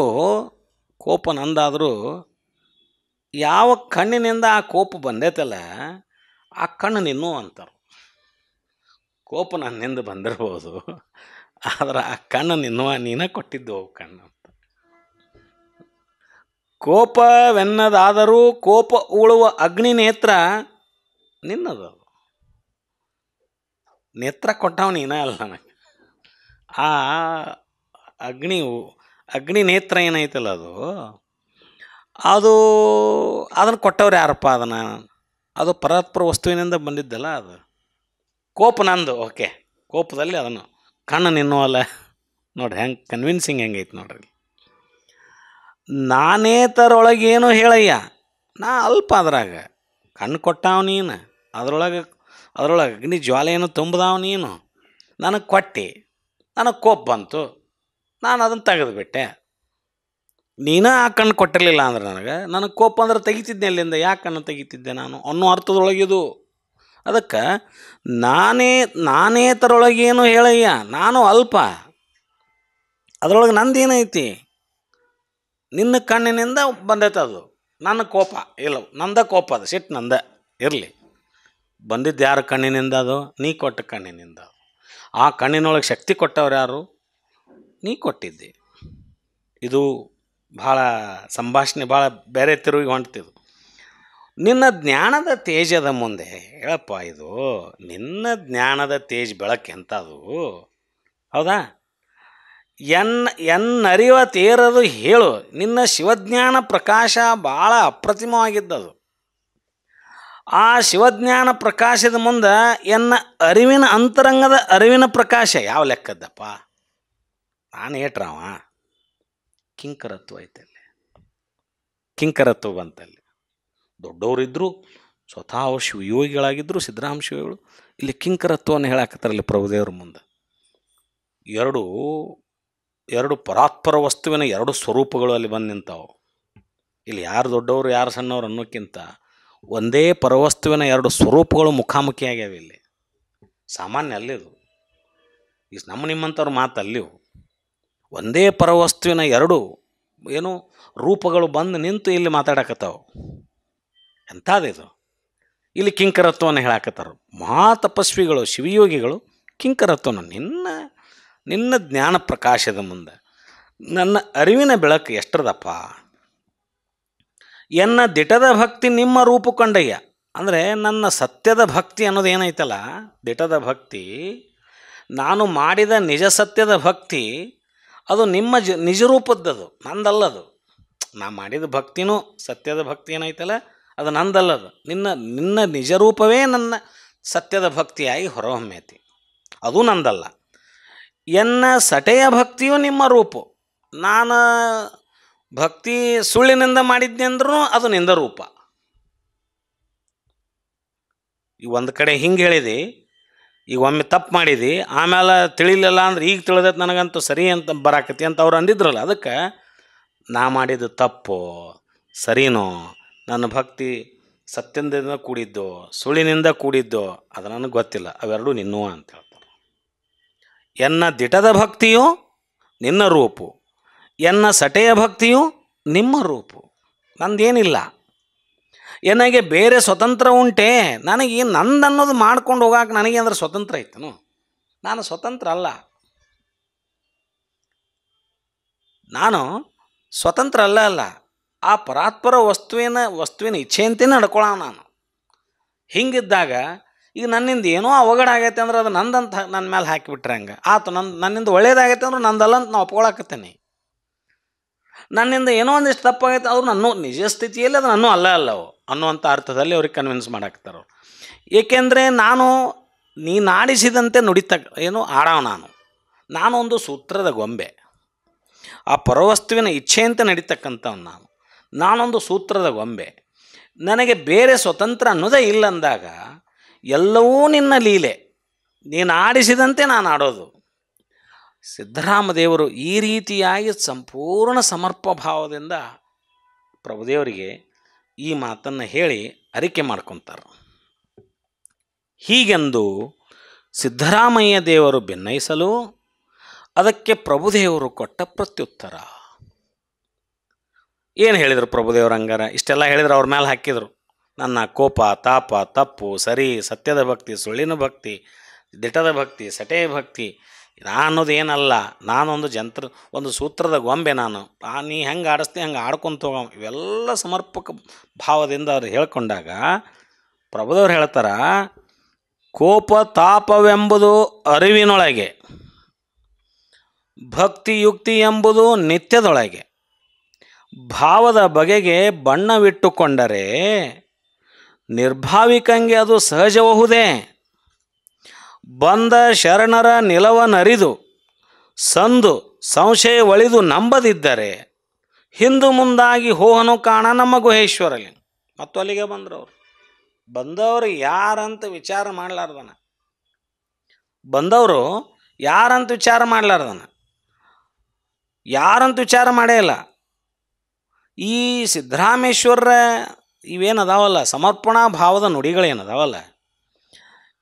ಯಾವ ಕಣ್ಣಿನಿಂದ ಆ ಕೋಪ ಬಂದೈತಲ್ಲ ಆ ಕಣ್ಣು ನಿನ್ನು ಅಂತಾರೆ. ಕೋಪ ನನ್ನಿಂದ ಬಂದಿರ್ಬೋದು, ಆದ್ರೆ ಆ ಕಣ್ಣು ನಿನ್ನುವ ನೀನ ಕೊಟ್ಟಿದ್ದು ಕಣ್ಣು ಅಂತ. ಕೋಪವೆನ್ನದಾದರೂ ಕೋಪ ಉಳುವ ಅಗ್ನಿ ನೇತ್ರ ನಿನ್ನದು. ನೇತ್ರ ಕೊಟ್ಟವ ನೀನ ಅಲ್ಲ ನನಗೆ. ಆ ಅಗ್ನಿ ನೇತ್ರ ಏನೈತಲ್ಲ ಅದು ಅದನ್ನು ಕೊಟ್ಟವ್ರು ಯಾರಪ್ಪ? ಅದು ಪರಾತ್ಪರ ವಸ್ತುವಿನಿಂದ ಬಂದಿದ್ದಲ್ಲ. ಅದು ಕೋಪ ನಂದು, ಓಕೆ, ಕೋಪದಲ್ಲಿ ಅದನ್ನು ಕಣ್ಣು ನಿನ್ನುವಲ್ಲ. ನೋಡ್ರಿ ಹೆಂಗೆ ಕನ್ವಿನ್ಸಿಂಗ್ ಹೆಂಗೈತೆ ನೋಡ್ರಿ. ನಾನೇತರೊಳಗೇನು ಹೇಳಯ್ಯ, ನಾ ಅಲ್ಪ ಅದ್ರಾಗ. ಕಣ್ಣು ಕೊಟ್ಟಾವ ನೀನು, ಅದ್ರೊಳಗೆ ಅಗ್ನಿ ಜ್ವಾಲೆಯನ್ನು ತುಂಬಿದಾವ ನೀನು. ನನಗೆ ಕೊಟ್ಟು ನನಗೆ ಕೋಪ ಬಂತು, ನಾನು ಅದನ್ನು ತೆಗೆದುಬಿಟ್ಟೆ. ನೀನು ಆ ಕಣ್ಣು ಕೊಟ್ಟಿರಲಿಲ್ಲ ಅಂದ್ರೆ ನನಗೆ ಕೋಪ ಅಂದ್ರೆ ತೆಗಿತಿದ್ದೆ ಅಲ್ಲಿಂದ. ಯಾಕೆ ಕಣ್ಣು ತೆಗಿತಿದ್ದೆ ನಾನು ಅನ್ನೋ ಅರ್ಥದೊಳಗಿದು. ಅದಕ್ಕೆ ನಾನೇತರೊಳಗೇನು ಹೇಳಯ್ಯ, ನಾನು ಅಲ್ಪ, ಅದರೊಳಗೆ ನಂದೇನೈತಿ? ನಿನ್ನ ಕಣ್ಣಿನಿಂದ ಬಂದೈತೆ ಅದು. ನನ್ನ ಕೋಪ ಇಲ್ಲ, ನಂದ ಕೋಪ, ಅದು ಸಿಟ್ಟು ನಂದ ಇರಲಿ. ಬಂದಿದ್ದು ಯಾರ ಕಣ್ಣಿನಿಂದ? ಅದು ನೀ ಕೊಟ್ಟ ಕಣ್ಣಿನಿಂದ. ಆ ಕಣ್ಣಿನೊಳಗೆ ಶಕ್ತಿ ಕೊಟ್ಟವ್ರು ಯಾರು? ನೀ ಕೊಟ್ಟಿದ್ದಿ. ಇದು ಭಾಳ ಸಂಭಾಷಣೆ ಭಾಳ ಬೇರೆ ತಿರುಗಿ ಹೊಂಟ್ತಿದ್ದು. ನಿನ್ನ ಜ್ಞಾನದ ತೇಜದ ಮುಂದೆ ಹೇಳಪ್ಪ, ಇದು ನಿನ್ನ ಜ್ಞಾನದ ತೇಜ್ ಬೆಳಕು ಎಂಥದು? ಹೌದಾ? ಎನ್ನರಿವ ತೇರದು ಹೇಳು. ನಿನ್ನ ಶಿವಜ್ಞಾನ ಪ್ರಕಾಶ ಭಾಳ ಅಪ್ರತಿಮವಾಗಿದ್ದದು. ಆ ಶಿವಜ್ಞಾನ ಪ್ರಕಾಶದ ಮುಂದೆ ಎನ್ನ ಅರಿವಿನ ಅಂತರಂಗದ ಅರಿವಿನ ಪ್ರಕಾಶ ಯಾವ ಲೆಕ್ಕದ್ದಪ್ಪ? ನಾನು ಏಟ್ರವ ಕಿಂಕರತ್ವ ಐತಲ್ಲಿ, ಕಿಂಕರತ್ವ ಬಂತಲ್ಲಿ. ದೊಡ್ಡವರಿದ್ದರು, ಸ್ವತಃ ಅವ್ರು ಶಿವಯೋಗಿಗಳಾಗಿದ್ದರು, ಸಿದ್ದರಾಮ ಶಿವಗಳು. ಇಲ್ಲಿ ಕಿಂಕರತ್ವವನ್ನು ಹೇಳಾಕತ್ತಾರಲ್ಲಿ ಪ್ರಭುದೇವ್ರ ಮುಂದೆ. ಎರಡು ಪರಾತ್ಪರ ವಸ್ತುವಿನ ಎರಡು ಸ್ವರೂಪಗಳು ಅಲ್ಲಿ ಬಂದು ನಿಂತಾವು. ಇಲ್ಲಿ ಯಾರು ದೊಡ್ಡವರು ಯಾರು ಸಣ್ಣವರು ಅನ್ನೋಕ್ಕಿಂತ ಒಂದೇ ಪರವಸ್ತುವಿನ ಎರಡು ಸ್ವರೂಪಗಳು ಮುಖಾಮುಖಿ ಆಗ್ಯಾವ ಇಲ್ಲಿ. ಸಾಮಾನ್ಯ ಅಲ್ಲಿದು, ಈ ನಿಮ್ಮಂಥವ್ರ ಮಾತು ಅಲ್ಲಿವು. ಒಂದೇ ಪರವಸ್ತುವಿನ ಎರಡು ಏನು ರೂಪಗಳು ಬಂದು ನಿಂತು ಇಲ್ಲಿ ಮಾತಾಡಕತ್ತಾವು. ಎಂಥದಿದು? ಇಲ್ಲಿ ಕಿಂಕರತ್ವವನ್ನು ಹೇಳಾಕತ್ತಾರ ಮಹಾತಪಸ್ವಿಗಳು, ಶಿವಯೋಗಿಗಳು. ಕಿಂಕರತ್ವನ ನಿನ್ನ ಜ್ಞಾನ ಪ್ರಕಾಶದ ಮುಂದೆ ನನ್ನ ಅರಿವಿನ ಬೆಳಕು ಎಷ್ಟರದಪ್ಪ? ಎನ್ನ ದಿಟದ ಭಕ್ತಿ ನಿಮ್ಮ ರೂಪು ಕಂಡಯ್ಯ. ಅಂದರೆ ನನ್ನ ಸತ್ಯದ ಭಕ್ತಿ ಅನ್ನೋದು ಏನೈತಲ್ಲ, ದಿಟದ ಭಕ್ತಿ, ನಾನು ಮಾಡಿದ ನಿಜ ಸತ್ಯದ ಭಕ್ತಿ, ಅದು ನಿಮ್ಮ ನಿಜ ರೂಪದ್ದದು, ನಂದಲ್ಲದು. ನಾ ಮಾಡಿದ ಭಕ್ತಿನೂ ಸತ್ಯದ ಭಕ್ತಿ ಏನೈತಲ್ಲ ಅದು ನಂದಲ್ಲದು. ನಿನ್ನ ನಿಜ ರೂಪವೇ ನನ್ನ ಸತ್ಯದ ಭಕ್ತಿಯಾಗಿ ಹೊರಹೊಮ್ಮೈತಿ, ಅದು ನಂದಲ್ಲ. ಎನ್ನ ಸಟೆಯ ಭಕ್ತಿಯು ನಿಮ್ಮ ರೂಪು. ನಾನು ಭಕ್ತಿ ಸುಳ್ಳಿನಿಂದ ಮಾಡಿದ್ದೆ ಅಂದ್ರೂ ಅದು ನಿಂದ ರೂಪ. ಈಗ ಒಂದು ಕಡೆ ಹಿಂಗೆ ಹೇಳಿದೆ, ಈಗ ಒಮ್ಮೆ ತಪ್ಪು ಮಾಡಿದಿ, ಆಮೇಲೆ ತಿಳಿಲಿಲ್ಲ ಅಂದ್ರೆ ಈಗ ತಿಳಿದೈತೆ ನನಗಂತೂ ಸರಿ ಅಂತ ಬರಾಕತಿ ಅಂತ ಅವ್ರು ಅಂದಿದ್ರಲ್ಲ. ಅದಕ್ಕೆ ನಾ ಮಾಡಿದ್ದು ತಪ್ಪು ಸರಿನೋ, ನನ್ನ ಭಕ್ತಿ ಸತ್ಯದಿಂದ ಕೂಡಿದ್ದು ಸುಳ್ಳಿನಿಂದ ಕೂಡಿದ್ದು ಅದು ನನಗೆ ಗೊತ್ತಿಲ್ಲ, ಅವೆರಡೂ ನಿನ್ನುವ ಅಂತ ಹೇಳ್ತಾರೆ. ಎನ್ನ ದಿಟದ ಭಕ್ತಿಯು ನಿನ್ನ ರೂಪು, ಎನ್ನ ಸಟೆಯ ಭಕ್ತಿಯು ನಿಮ್ಮ ರೂಪು. ನಂದೇನಿಲ್ಲ, ನನಗೆ ಬೇರೆ ಸ್ವತಂತ್ರ ಉಂಟೆ? ನನಗೆ ನಂದನ್ನೋದು ಮಾಡ್ಕೊಂಡು ಹೋಗಾಕ ನನಗೆ ಅಂದ್ರೆ ಸ್ವತಂತ್ರ ಐತನು? ನಾನು ಸ್ವತಂತ್ರ ಅಲ್ಲ, ನಾನು ಸ್ವತಂತ್ರ ಅಲ್ಲ. ಆ ಪರಾತ್ಪರ ವಸ್ತುವಿನ ಇಚ್ಛೆಯಂತೆಯೇ ನಡ್ಕೊಳ್ಳೋ ನಾನು. ಹಿಂಗಿದ್ದಾಗ ಈಗ ನನ್ನಿಂದ ಏನೋ ಅವಘಡ ಆಗೈತೆ ಅಂದ್ರೆ ಅದು ನಂದಂತ ನನ್ನ ಮೇಲೆ ಹಾಕಿಬಿಟ್ರೆ ಹಂಗೆ ಆತು. ನನ್ನಿಂದ ಒಳ್ಳೇದಾಗೈತೆ ಅಂದ್ರೆ ನಂದಲ್ಲ ಅಂತ ನಾನು ಒಪ್ಕೊಳಕತ್ತೇನೆ. ನನ್ನಿಂದ ಏನೋ ಒಂದಿಷ್ಟು ತಪ್ಪಾಗೈತೆ ಅವ್ರು ನನ್ನ ನಿಜ ಸ್ಥಿತಿಯಲ್ಲಿ ಅದು ನನ್ನೂ ಅಲ್ಲವು ಅನ್ನುವಂಥ ಅರ್ಥದಲ್ಲಿ ಅವ್ರಿಗೆ ಕನ್ವಿನ್ಸ್ ಮಾಡಾಕ್ತಾರೆ. ಏಕೆಂದರೆ ನೀನಾಡಿಸಿದಂತೆ ಆಡವ ನಾನು ಒಂದು ಸೂತ್ರದ ಗೊಂಬೆ. ಆ ಪರವಸ್ತುವಿನ ಇಚ್ಛೆಯಂತೆ ನಡೀತಕ್ಕಂಥವ್ನು ನಾನೊಂದು ಸೂತ್ರದ ಗೊಂಬೆ. ನನಗೆ ಬೇರೆ ಸ್ವತಂತ್ರ ಅನ್ನೋದೇ ಇಲ್ಲ ಅಂದಾಗ ಎಲ್ಲವೂ ನಿನ್ನ ಲೀಲೆ, ನೀನು ಆಡಿಸಿದಂತೆ ನಾನು ಆಡೋದು. ಸಿದ್ದರಾಮದೇವರು ಈ ರೀತಿಯಾಗಿ ಸಂಪೂರ್ಣ ಸಮರ್ಪ ಭಾವದಿಂದ ಪ್ರಭುದೇವರಿಗೆ ಈ ಮಾತನ್ನು ಹೇಳಿ ಅರಿಕೆ ಮಾಡ್ಕೊತಾರೆ. ಹೀಗೆಂದು ಸಿದ್ದರಾಮಯ್ಯ ದೇವರು ಭಿನ್ನಯಿಸಲು ಅದಕ್ಕೆ ಪ್ರಭುದೇವರು ಕೊಟ್ಟ ಪ್ರತ್ಯುತ್ತರ. ಏನು ಹೇಳಿದರು ಪ್ರಭುದೇವ್ರ ಹಂಗಾರ? ಇಷ್ಟೆಲ್ಲ ಹೇಳಿದ್ರು, ಅವ್ರ ಮೇಲೆ ಹಾಕಿದರು. ನನ್ನ ಕೋಪ, ತಾಪ, ತಪ್ಪು, ಸರಿ, ಸತ್ಯದ ಭಕ್ತಿ, ಸುಳ್ಳಿನ ಭಕ್ತಿ, ದಿಟದ ಭಕ್ತಿ, ಸಟೆಯ ಭಕ್ತಿ, ನಾನು ಅನ್ನೋದು ಏನಲ್ಲ, ನಾನೊಂದು ಒಂದು ಸೂತ್ರದ ಗೊಂಬೆ ನಾನು, ನೀ ಹೆಂಗೆ ಆಡಿಸ್ತೀನಿ ಹಂಗೆ ಆಡ್ಕೊಂತ ಹೋಗೋ, ಇವೆಲ್ಲ ಸಮರ್ಪಕ ಭಾವದಿಂದ ಅವ್ರು ಹೇಳ್ಕೊಂಡಾಗ ಪ್ರಭುದೇವ್ರು ಹೇಳ್ತಾರ, ಕೋಪ ತಾಪವೆಂಬುದು ಅರಿವಿನೊಳಗೆ, ಭಕ್ತಿಯುಕ್ತಿ ಎಂಬುದು ನಿತ್ಯದೊಳಗೆ, ಭಾವದ ಬಗೆಗೆ ಬಣ್ಣವಿಟ್ಟುಕೊಂಡರೆ ನಿರ್ಭಾವಿಕಂಗೆ ಅದು ಸಹಜಬಹುದೇ. ಬಂದ ಶರಣರ ನಿಲವನರಿದು ಸಂದು ಸಂಶಯ ಒಳಿದು ನಂಬದಿದ್ದರೆ ಹಿಂದು ಮುಂದಾಗಿ ಹೋಹನು ಕಾಣ ನಮ್ಮ ಗುಹೇಶ್ವರಲ್ಲಿ. ಮತ್ತು ಅಲ್ಲಿಗೆ ಬಂದರು. ಬಂದವರು ಯಾರಂತ ವಿಚಾರ ಮಾಡಲಾರ್ದನ, ಬಂದವರು ಯಾರಂತ ವಿಚಾರ ಮಾಡಲಾರ್ದನ, ಯಾರಂತ ವಿಚಾರ ಮಾಡೇ ಇಲ್ಲ. ಈ ಸಿದ್ದರಾಮೇಶ್ವರ ಇವೇನದಾವಲ್ಲ, ಸಮರ್ಪಣಾ ಭಾವದ ನುಡಿಗಳೇನದಾವಲ್ಲ,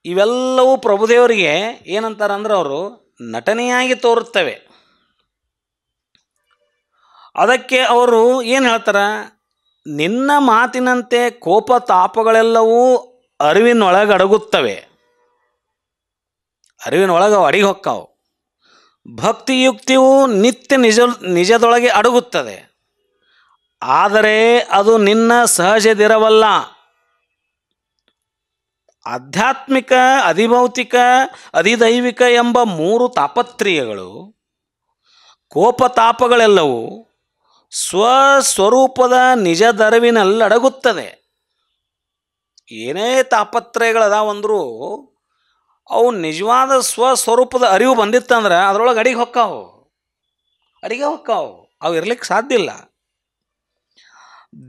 ಇವೆಲ್ಲವೂ ಪ್ರಭುದೇವರಿಗೆ ಏನಂತಾರಂದ್ರೆ ಅವರು ನಟನೆಯಾಗಿ ತೋರುತ್ತವೆ. ಅದಕ್ಕೆ ಅವರು ಏನು ಹೇಳ್ತಾರ, ನಿನ್ನ ಮಾತಿನಂತೆ ಕೋಪ ತಾಪಗಳೆಲ್ಲವೂ ಅರಿವಿನೊಳಗೆ ಅಡಗುತ್ತವೆ, ಅರಿವಿನೊಳಗೆ ಅಡಿಗೆ ಹೊಕ್ಕಾವು. ಭಕ್ತಿಯುಕ್ತಿಯು ನಿತ್ಯ ನಿಜದೊಳಗೆ ಅಡಗುತ್ತದೆ, ಆದರೆ ಅದು ನಿನ್ನ ಸಹಜದಿರವಲ್ಲ. ಆಧ್ಯಾತ್ಮಿಕ, ಅಧಿಭೌತಿಕ, ಅಧಿದೈವಿಕ ಎಂಬ 3 ತಾಪತ್ರಿಯಗಳು, ಕೋಪತಾಪಗಳೆಲ್ಲವೂ ಸ್ವಸ್ವರೂಪದ ನಿಜದರಿವಿನಲ್ಲಡಗುತ್ತದೆ. ಏನೇ ತಾಪತ್ರಯಗಳದಾವಂದರೂ ಅವು ನಿಜವಾದ ಸ್ವಸ್ವರೂಪದ ಅರಿವು ಬಂದಿತ್ತಂದ್ರೆ ಅದರೊಳಗೆ ಅಡಿಗೆ ಹೊಕ್ಕಾವು, ಅವು ಇರ್ಲಿಕ್ಕೆ ಸಾಧ್ಯ ಇಲ್ಲ.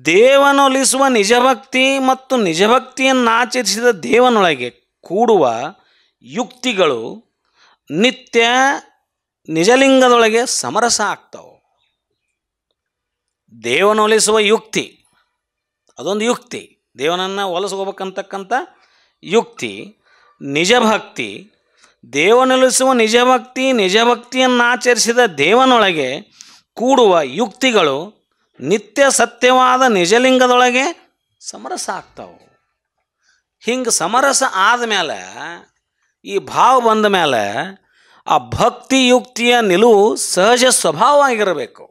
ದೇವನೊಲಿಸುವ ನಿಜಭಕ್ತಿ ಮತ್ತು ನಿಜಭಕ್ತಿಯನ್ನಾಚರಿಸಿದ ದೇವನೊಳಗೆ ಕೂಡುವ ಯುಕ್ತಿಗಳು ನಿತ್ಯ ನಿಜಲಿಂಗದೊಳಗೆ ಸಮರಸ ಆಗ್ತಾವೆ. ದೇವನೊಲಿಸುವ ಯುಕ್ತಿ ಅದೊಂದು ಯುಕ್ತಿ, ದೇವನನ್ನು ಒಲಿಸ್ಕೋಬೇಕಂತಕ್ಕಂಥ ಯುಕ್ತಿ. ನಿಜಭಕ್ತಿ, ದೇವನೊಲಿಸುವ ನಿಜಭಕ್ತಿ, ನಿಜಭಕ್ತಿಯನ್ನಾಚರಿಸಿದ ದೇವನೊಳಗೆ ಕೂಡುವ ಯುಕ್ತಿಗಳು ನಿತ್ಯ ಸತ್ಯವಾದ ನಿಜಲಿಂಗದೊಳಗೆ ಸಮರಸ ಆಗ್ತಾವೆ. ಹಿಂಗೆ ಸಮರಸ ಆದಮೇಲೆ, ಈ ಭಾವ ಬಂದ ಮೇಲೆ ಆ ಭಕ್ತಿ ಯುಕ್ತಿಯ ನಿಲುವು ಸಹಜ ಸ್ವಭಾವ ಆಗಿರಬೇಕು.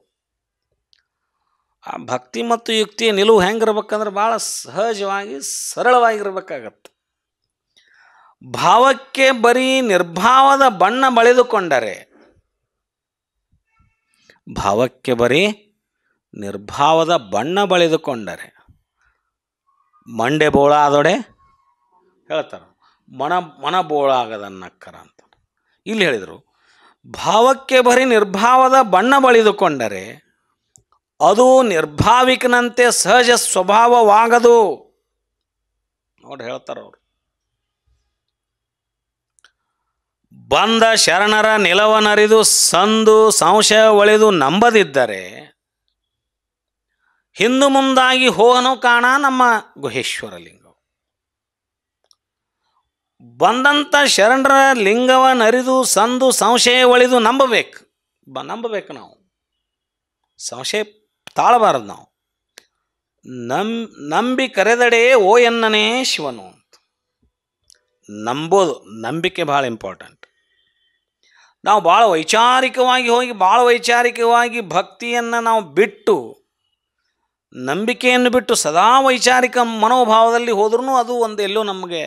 ಆ ಭಕ್ತಿ ಮತ್ತು ಯುಕ್ತಿಯ ನಿಲುವು ಹೆಂಗಿರ್ಬೇಕಂದ್ರೆ ಭಾಳ ಸಹಜವಾಗಿ ಸರಳವಾಗಿರ್ಬೇಕಾಗತ್ತೆ. ಭಾವಕ್ಕೆ ಬರೀ ನಿರ್ಭಾವದ ಬಣ್ಣ ಬಳಿದುಕೊಂಡರೆ, ಭಾವಕ್ಕೆ ಬರೀ ನಿರ್ಭಾವದ ಬಣ್ಣ ಬಳಿದುಕೊಂಡರೆ ಮಂಡೆ ಬೋಳ ಆದೊಡೆ ಹೇಳ್ತಾರೆ, ಮನ ಬೋಳ ಆಗದನ್ನಕ್ಕರ ಅಂತ ಇಲ್ಲಿ ಹೇಳಿದರು. ಭಾವಕ್ಕೆ ಬರೀ ನಿರ್ಭಾವದ ಬಣ್ಣ ಬಳಿದುಕೊಂಡರೆ ಅದು ನಿರ್ಭಾವಿಕನಂತೆ ಸಹಜ ಸ್ವಭಾವವಾಗದು. ನೋಡಿ ಹೇಳ್ತಾರೆ ಅವರು. ಬಂದ ಶರಣರ ನಿಲವನರಿದು ಸಂದು ಸಂಶಯ ಒಳೆದು ನಂಬದಿದ್ದರೆ ಹಿಂದು ಮುಂದಾಗಿ ಹೋಗನು ಕಾಣ ನಮ್ಮ ಗುಹೇಶ್ವರ ಲಿಂಗ. ಬಂದಂಥ ಶರಣರ ಲಿಂಗವನ್ನರಿದು ಸಂದು ಸಂಶಯ ಒಳೆದು ನಂಬಬೇಕು. ನಾವು ಸಂಶಯ ತಾಳಬಾರದು. ನಾವು ನಂಬಿ ಕರೆದಡೆ ಓ ಎನ್ನನೇ ಶಿವನು ಅಂತ ನಂಬೋದು. ನಂಬಿಕೆ ಭಾಳ ಇಂಪಾರ್ಟೆಂಟ್. ನಾವು ಭಾಳ ವೈಚಾರಿಕವಾಗಿ ಭಕ್ತಿಯನ್ನು ನಾವು ಬಿಟ್ಟು, ನಂಬಿಕೆಯನ್ನು ಬಿಟ್ಟು ಸದಾ ವೈಚಾರಿಕ ಮನೋಭಾವದಲ್ಲಿ ಹೋದ್ರೂ ಅದು ಒಂದು ಎಲ್ಲೋ ನಮಗೆ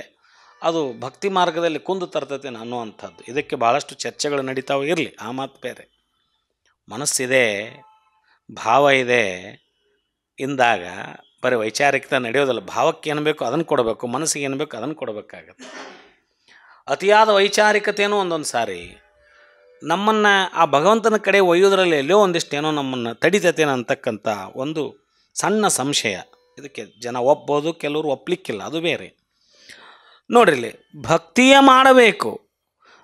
ಅದು ಭಕ್ತಿ ಮಾರ್ಗದಲ್ಲಿ ಕುಂದು ತರ್ತೈತೆ ಅನ್ನುವಂಥದ್ದು. ಇದಕ್ಕೆ ಭಾಳಷ್ಟು ಚರ್ಚೆಗಳು ನಡೀತಾವೆ. ಇರಲಿ, ಆ ಮಾತು ಬೇರೆ. ಮನಸ್ಸಿದೆ, ಭಾವ ಇದೆ ಇಂದಾಗ ಬರೀ ವೈಚಾರಿಕತೆ ನಡೆಯೋದಲ್ಲ. ಭಾವಕ್ಕೆ ಏನು ಬೇಕು ಅದನ್ನು ಕೊಡಬೇಕು, ಮನಸ್ಸಿಗೆ ಏನು ಬೇಕು ಅದನ್ನು ಕೊಡಬೇಕಾಗತ್ತೆ. ಅತಿಯಾದ ವೈಚಾರಿಕತೆಯೂ ಒಂದೊಂದು ಸಾರಿ ನಮ್ಮನ್ನು ಆ ಭಗವಂತನ ಕಡೆ ಒಯ್ಯೋದ್ರಲ್ಲಿ ಎಲ್ಲೋ ಒಂದಿಷ್ಟೇನೋ ನಮ್ಮನ್ನು ತಡಿತೈತೇನೋ ಅಂತಕ್ಕಂಥ ಒಂದು ಸಣ್ಣ ಸಂಶಯ. ಇದಕ್ಕೆ ಜನ ಒಪ್ಬೋದು, ಕೆಲವರು ಒಪ್ಪಲಿಕ್ಕಿಲ್ಲ, ಅದು ಬೇರೆ. ನೋಡ್ರಿಲ್ಲಿ, ಭಕ್ತಿಯ ಮಾಡಬೇಕು,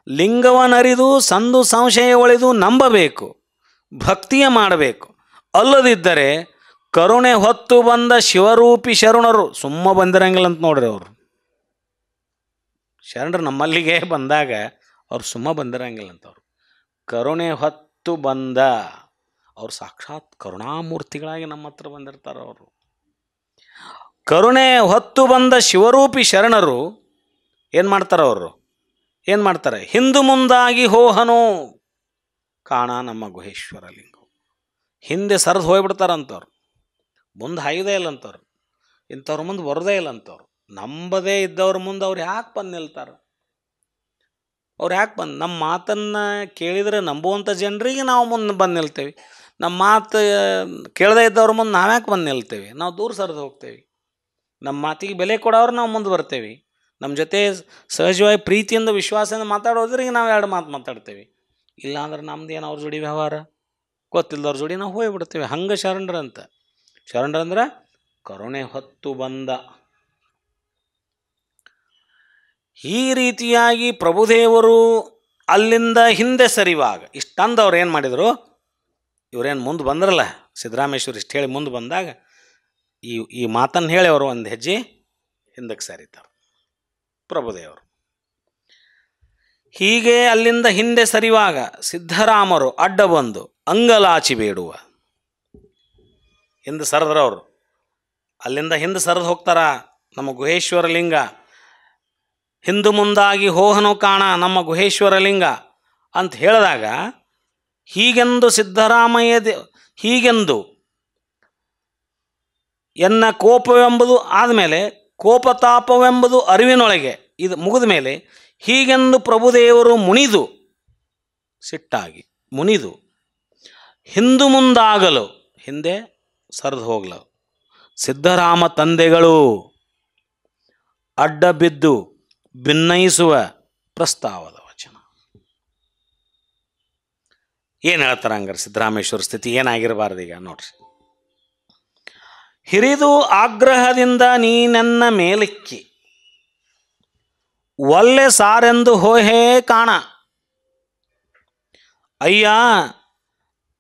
ಲಿಂಗವನ್ನರಿದು ಸಂದು ಸಂಶಯ ಒಳೆದು ನಂಬಬೇಕು, ಭಕ್ತಿಯ ಮಾಡಬೇಕು. ಅಲ್ಲದಿದ್ದರೆ ಕರುಣೆ ಹೊತ್ತು ಬಂದ ಶಿವರೂಪಿ ಶರಣರು ಸುಮ್ಮ ಬಂದಿರಂಗಿಲ್ಲ ಅಂತ ನೋಡ್ರಿ. ಅವರು ಶರಣರು ನಮ್ಮಲ್ಲಿಗೆ ಬಂದಾಗ ಅವ್ರು ಸುಮ್ಮ ಬಂದಿರಂಗಿಲ್ಲ ಅಂತ. ಅವರು ಕರುಣೆ ಹೊತ್ತು ಬಂದ, ಅವ್ರು ಸಾಕ್ಷಾತ್ ಕರುಣಾಮೂರ್ತಿಗಳಾಗಿ ನಮ್ಮ ಹತ್ರ ಬಂದಿರ್ತಾರೆ. ಅವರು ಕರುಣೆ ಹೊತ್ತು ಬಂದ ಶಿವರೂಪಿ ಶರಣರು ಏನು ಮಾಡ್ತಾರೆ? ಅವರು ಏನು ಮಾಡ್ತಾರೆ? ಹಿಂದು ಮುಂದಾಗಿ ಹೋಹನು ಕಾಣ ನಮ್ಮ ಗುಹೇಶ್ವರ ಲಿಂಗ. ಹಿಂದೆ ಸರಿದು ಹೋಗ್ಬಿಡ್ತಾರಂತವ್ರು, ಮುಂದೆ ಹಾಯ್ದೇ ಇಲ್ಲ ಅಂತವ್ರು, ಇಂಥವ್ರ ಮುಂದೆ ಬರೋದೇ ಇಲ್ಲ ಅಂತವ್ರು. ನಂಬದೇ ಇದ್ದವ್ರ ಮುಂದೆ ಅವ್ರು ಯಾಕೆ ಬಂದು ನಿಲ್ತಾರೆ? ಅವ್ರು ಯಾಕೆ ಬಂದು ನಮ್ಮ ಮಾತನ್ನು ಕೇಳಿದರೆ ನಂಬುವಂಥ ಜನರಿಗೆ ನಾವು ಮುಂದೆ ಬಂದು ನಿಲ್ತೇವೆ. ನಮ್ಮ ಮಾತು ಕೇಳದೇ ಇದ್ದವ್ರ ಮುಂದೆ ನಾವ್ಯಾಕೆ ಬಂದು ನಿಲ್ತೇವೆ? ನಾವು ದೂರ ಸರಿದು ಹೋಗ್ತೇವೆ. ನಮ್ಮ ಮಾತಿಗೆ ಬೆಲೆ ಕೊಡೋರು ನಾವು ಮುಂದೆ ಬರ್ತೇವೆ. ನಮ್ಮ ಜೊತೆ ಸಹಜವಾಗಿ ಪ್ರೀತಿಯಿಂದ ವಿಶ್ವಾಸದಿಂದ ಮಾತಾಡೋದ್ರಿಗೆ ನಾವು ಎರಡು ಮಾತು ಮಾತಾಡ್ತೇವೆ. ಇಲ್ಲಾಂದ್ರೆ ನಮ್ದು ಏನು ಅವ್ರ ಜೋಡಿ ವ್ಯವಹಾರ ಗೊತ್ತಿಲ್ಲದವ್ರ ಜೋಡಿ ನಾವು ಹೋಗ್ಬಿಡ್ತೇವೆ. ಹಂಗೆ ಶರಣರಂತ. ಶರಣರಂದ್ರೆ ಕರುಣೆ ಹೊತ್ತು ಬಂದ. ಈ ರೀತಿಯಾಗಿ ಪ್ರಭುದೇವರು ಅಲ್ಲಿಂದ ಹಿಂದೆ ಸರಿವಾಗ ಇಷ್ಟಂದವ್ರು ಏನು ಮಾಡಿದರು? ಇವರೇನು ಮುಂದೆ ಬಂದ್ರಲ್ಲ, ಸಿದ್ದರಾಮೇಶ್ವರ ಇಷ್ಟು ಹೇಳಿ ಮುಂದೆ ಬಂದಾಗ ಈ ಮಾತನ್ನು ಹೇಳಿ ಅವರು ಒಂದು ಹೆಜ್ಜೆ ಹಿಂದಕ್ಕೆ ಸರಿತಾರೆ ಪ್ರಭುದೇವರು. ಹೀಗೆ ಅಲ್ಲಿಂದ ಹಿಂದೆ ಸರಿವಾಗ ಸಿದ್ಧರಾಮರು ಅಡ್ಡ ಬಂದು ಅಂಗಲಾಚಿ ಬೇಡುವ. ಹಿಂದೆ ಸರಿದ್ರವರು ಅಲ್ಲಿಂದ ಹಿಂದೆ ಸರಿದು ಹೋಗ್ತಾರ. ನಮ್ಮ ಗುಹೇಶ್ವರ ಲಿಂಗ ಹಿಂದು ಮುಂದಾಗಿ ಹೋಹನು ಕಾಣ ನಮ್ಮ ಗುಹೇಶ್ವರ ಲಿಂಗ ಅಂತ ಹೇಳಿದಾಗ ಹೀಗೆಂದು ಸಿದ್ದರಾಮಯ್ಯ ಹೀಗೆಂದು ಎನ್ನ ಕೋಪವೆಂಬುದು ಆದಮೇಲೆ ಕೋಪತಾಪವೆಂಬುದು ಅರಿವಿನೊಳಗೆ ಇದು ಮುಗಿದ ಮೇಲೆ ಹೀಗೆಂದು ಪ್ರಭುದೇವರು ಮುನಿದು ಸಿಟ್ಟಾಗಿ ಮುನಿದು ಹಿಂದು ಮುಂದಾಗಲು ಹಿಂದೆ ಸರಿದು ಹೋಗಲು ಸಿದ್ದರಾಮ ತಂದೆಗಳು ಅಡ್ಡ ಬಿದ್ದು ಭಿನ್ನಯಿಸುವ ಪ್ರಸ್ತಾವದ ವಚನ. ಏನು ಹೇಳ್ತಾರೆ ಹಂಗಾರೆ? ಸಿದ್ದರಾಮೇಶ್ವರ ಸ್ಥಿತಿ ಏನಾಗಿರಬಾರ್ದು ಈಗ ನೋಡ್ರಿ. ಹಿರಿದು ಆಗ್ರಹದಿಂದ ನೀ ನನ್ನ ಮೇಲಿಕ್ಕಿ ಒಲ್ಲೆ ಸಾರೆಂದು ಹೋಹೇ ಕಾಣ. ಅಯ್ಯ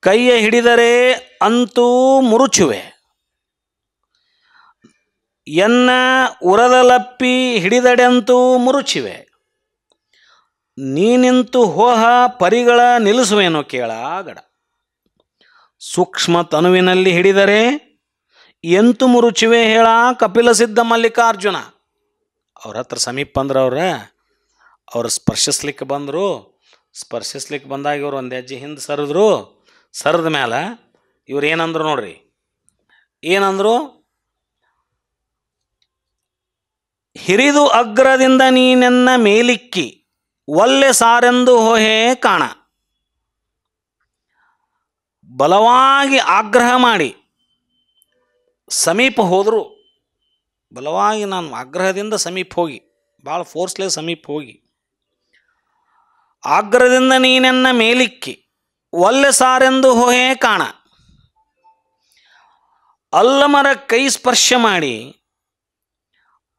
ಕೈಯ ಹಿಡಿದರೆ ಅಂತೂ ಮುರುಚುವೆ, ಎನ್ನ ಉರದಲಪ್ಪಿ ಹಿಡಿದಡೆಂತೂ ಮುರುಚಿವೆ. ನೀನಿಂತು ಹೋಹ ಪರಿಗಳ ನಿಲ್ಲಿಸುವೇನು ಕೇಳಾಗಡ. ಸೂಕ್ಷ್ಮ ತನುವಿನಲ್ಲಿ ಹಿಡಿದರೆ ಎಂತು ಮುರುಚಿವೆ ಹೇಳ ಕಪಿಲ ಸಿದ್ಧ ಮಲ್ಲಿಕಾರ್ಜುನ. ಅವ್ರ ಹತ್ರ ಸಮೀಪ ಬಂದ್ರೆ ಅವ್ರು ಸ್ಪರ್ಶಿಸ್ಲಿಕ್ಕೆ ಬಂದರು. ಸ್ಪರ್ಶಿಸ್ಲಿಕ್ಕೆ ಬಂದಾಗ ಇವ್ರು ಒಂದು ಹೆಜ್ಜೆ ಹಿಂದೆ ಸರಿದ್ರು. ಸರಿದ ಮೇಲೆ ಇವ್ರು ಏನಂದ್ರು ನೋಡ್ರಿ, ಏನಂದ್ರು? ಹಿರಿದು ಅಗ್ರದಿಂದ ನೀನೆನ್ನ ಮೇಲಿಕ್ಕಿ ಒಲ್ಲೆ ಸಾರೆಂದು ಹೋಹೇ ಕಾಣ. ಬಲವಾಗಿ ಆಗ್ರಹ ಮಾಡಿ ಸಮೀಪ ಹೋದರು. ಬಲವಾಗಿ ನಾನು ಆಗ್ರಹದಿಂದ ಸಮೀಪ ಹೋಗಿ, ಭಾಳ ಫೋರ್ಸ್ಲೆಸ್ ಸಮೀಪ ಹೋಗಿ ಆಗ್ರಹದಿಂದ ನೀನೆನ್ನ ಮೇಲಿಕ್ಕಿ ಒಲ್ಲೆ ಸಾರೆಂದು ಹೋಹೇ ಕಾಣ. ಅಲ್ಲಮರ ಕೈ ಸ್ಪರ್ಶ ಮಾಡಿ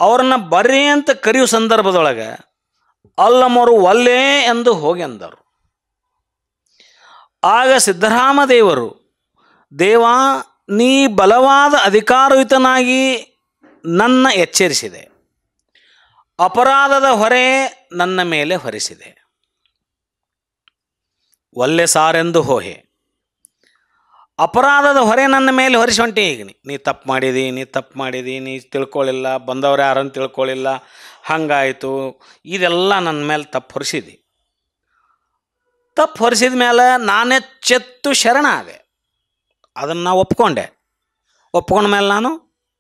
ಅವ್ರನ್ನ ಬರ್ರಿ ಅಂತ ಕರೆಯುವ ಸಂದರ್ಭದೊಳಗೆ ಅಲ್ಲಮರು ಒಲ್ಲೆ ಎಂದು ಹೋಗಿ ಅಂದರು. ಆಗ ಸಿದ್ದರಾಮದೇವರು, ದೇವ ನೀ ಬಲವಾದ ಅಧಿಕಾರಯುತನಾಗಿ ನನ್ನ ಎಚ್ಚರಿಸಿದೆ, ಅಪರಾಧದ ಹೊರೆ ನನ್ನ ಮೇಲೆ ಹೊರಿಸಿದೆ. ಒಲ್ಲೆ ಸಾರೆಂದು ಹೋಹೆ, ಅಪರಾಧದ ಹೊರೆ ನನ್ನ ಮೇಲೆ ಹೊರಿಸಿ ಹೊಂಟಿ. ಈಗ ನೀ ತಪ್ಪು ಮಾಡಿದಿ, ನೀ ತಿಳ್ಕೊಳ್ಳಿಲ್ಲ, ಬಂದವರು ಯಾರನ್ನು ತಿಳ್ಕೊಳ್ಳಿಲ್ಲ, ಹಂಗಾಯಿತು, ಇದೆಲ್ಲ ನನ್ನ ಮೇಲೆ ತಪ್ಪು ಹೊರಿಸಿದಿ. ತಪ್ಪು ಹೊರಿಸಿದ ಮೇಲೆ ನಾನೆಚ್ಚೆತ್ತು ಶರಣಾದೆ. ಅದನ್ನು ನಾವು ಒಪ್ಕೊಂಡ ಮೇಲೆ ನಾನು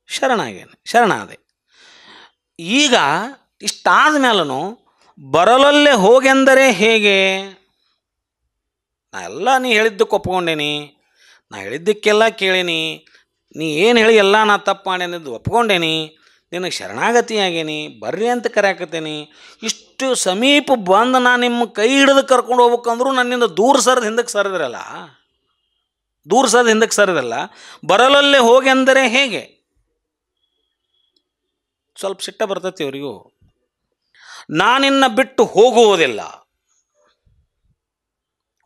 ಶರಣಾದೆ. ಈಗ ಇಷ್ಟಾದ ಮೇಲೂ ಬರಲಲ್ಲೇ ಹೋಗೆಂದರೆ ಹೇಗೆ? ನಾ ಎಲ್ಲ ನೀ ಹೇಳಿದ್ದಕ್ಕೆ ಒಪ್ಕೊಂಡೇನಿ, ನಾ ಹೇಳಿದ್ದಕ್ಕೆಲ್ಲ ಕೇಳೀನಿ, ನೀ ಏನು ಹೇಳಿ ಎಲ್ಲ ನಾ ತಪ್ಪು ಮಾಡೇನಿದ್ದು ಒಪ್ಕೊಂಡೇನಿ, ನಿನಗೆ ಶರಣಾಗತಿ ಆಗೇನಿ, ಬರ್ರಿ ಅಂತ ಕರೆಯಾಕತ್ತೇನಿ. ಇಷ್ಟು ಸಮೀಪ ಬಂದು ನಾನು ನಿಮ್ಮ ಕೈ ಹಿಡಿದು ಕರ್ಕೊಂಡು ಹೋಗ್ಬೇಕಂದ್ರೂ ನನ್ನಿಂದ ದೂರ ಸರಿದು ಹಿಂದಕ್ಕೆ ಸರಿದ್ರಲ್ಲ, ಬರಲಲ್ಲೇ ಹೋಗೆಂದರೆ ಹೇಗೆ? ಸ್ವಲ್ಪ ಸಿಟ್ಟ ಬರ್ತೈತಿ ಅವರಿಗೂ. ನಾನಿನ್ನ ಬಿಟ್ಟು ಹೋಗುವುದಿಲ್ಲ,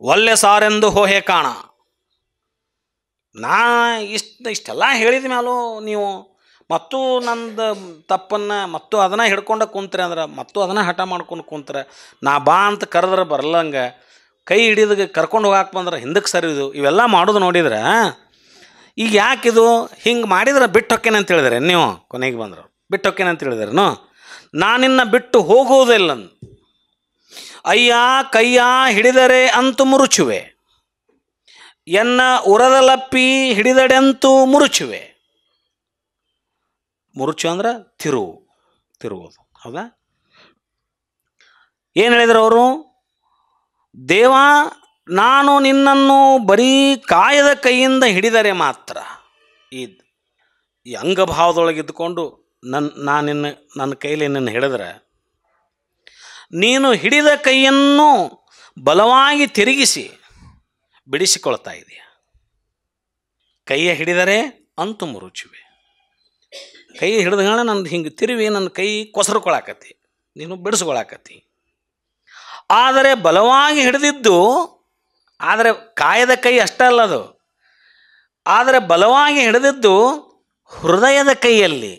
ಒಲ್ಲೆ ಸಾರೆಂದು ಹೋಹೆ ಕಾಣ. ನಾ ಇಷ್ಟೆಲ್ಲ ಹೇಳಿದ ಮೇಲೂ ನೀವು ಮತ್ತು ನಂದು ತಪ್ಪನ್ನು ಮತ್ತು ಅದನ್ನು ಹಿಡ್ಕೊಂಡು ಕುಂತ್ರೆ ಅಂದ್ರೆ ಮತ್ತು ಅದನ್ನು ಹಠ ಮಾಡ್ಕೊಂಡು ಕುಂತ್ರೆ, ನಾ ಬಾ ಅಂತ ಕರೆದ್ರೆ ಬರಲ್ಲಂಗೆ ಕೈ ಹಿಡಿದು ಕರ್ಕೊಂಡು ಹೋಗಕ್ಕೆ ಬಂದ್ರೆ ಹಿಂದಕ್ಕೆ ಸರಿದು ಇವೆಲ್ಲ ಮಾಡೋದು ನೋಡಿದ್ರೆ ಈಗ ಯಾಕಿದು ಹಿಂಗೆ ಮಾಡಿದ್ರೆ ಬಿಟ್ಟು ಹೊಕ್ಕೇನೆ ಅಂತ ಹೇಳಿದ್ರೆ ನೀವು ಕೊನೆಗೆ ಬಂದರು ಬಿಟ್ಟು ಹೊಕ್ಕೇನೆ ಅಂತ ಹೇಳಿದ್ರೇನು ನಾನಿನ್ನ ಬಿಟ್ಟು ಹೋಗುವುದಿಲ್ಲ ಅಯ್ಯ ಕೈಯ ಹಿಡಿದರೆ ಅಂತು ಮುರುಚುವೆ ಎನ್ನ ಉರದಲಪ್ಪಿ ಹಿಡಿದಡೆಂತೂ ಮುರುಚುವೆ. ಮುರುಚು ಅಂದ್ರೆ ತಿರುವುದು ಹೌದಾ. ಏನು ಹೇಳಿದ್ರು ಅವರು? ದೇವ ನಾನು ನಿನ್ನನ್ನು ಬರೀ ಕಾಯದ ಕೈಯಿಂದ ಹಿಡಿದರೆ ಮಾತ್ರ ಈ ಅಂಗಭಾವದೊಳಗಿದ್ದುಕೊಂಡು ನನ್ನ ಕೈಲಿ ನಿನ್ನ ಹಿಡಿದ್ರೆ ನೀನು ಹಿಡಿದ ಕೈಯನ್ನು ಬಲವಾಗಿ ತಿರುಗಿಸಿ ಬಿಡಿಸಿಕೊಳ್ತಾ ಇದೆಯಾ. ಕೈಯ ಹಿಡಿದರೆ ಅಂತು ಮುರುಚುವೆ. ಕೈ ಹಿಡಿದಗಾಣ ನನ್ನ ಹಿಂಗೆ ತಿರುವಿ ನನ್ನ ಕೈ ಕೊಸರ್ಕೊಳಕತ್ತಿ, ನೀನು ಬಿಡಿಸ್ಕೊಳಕತ್ತಿ. ಆದರೆ ಬಲವಾಗಿ ಹಿಡಿದಿದ್ದು, ಆದರೆ ಕಾಯದ ಕೈ ಅಷ್ಟೇ ಅಲ್ಲ ಅದು, ಆದರೆ ಬಲವಾಗಿ ಹಿಡಿದಿದ್ದು ಹೃದಯದ ಕೈಯಲ್ಲಿ.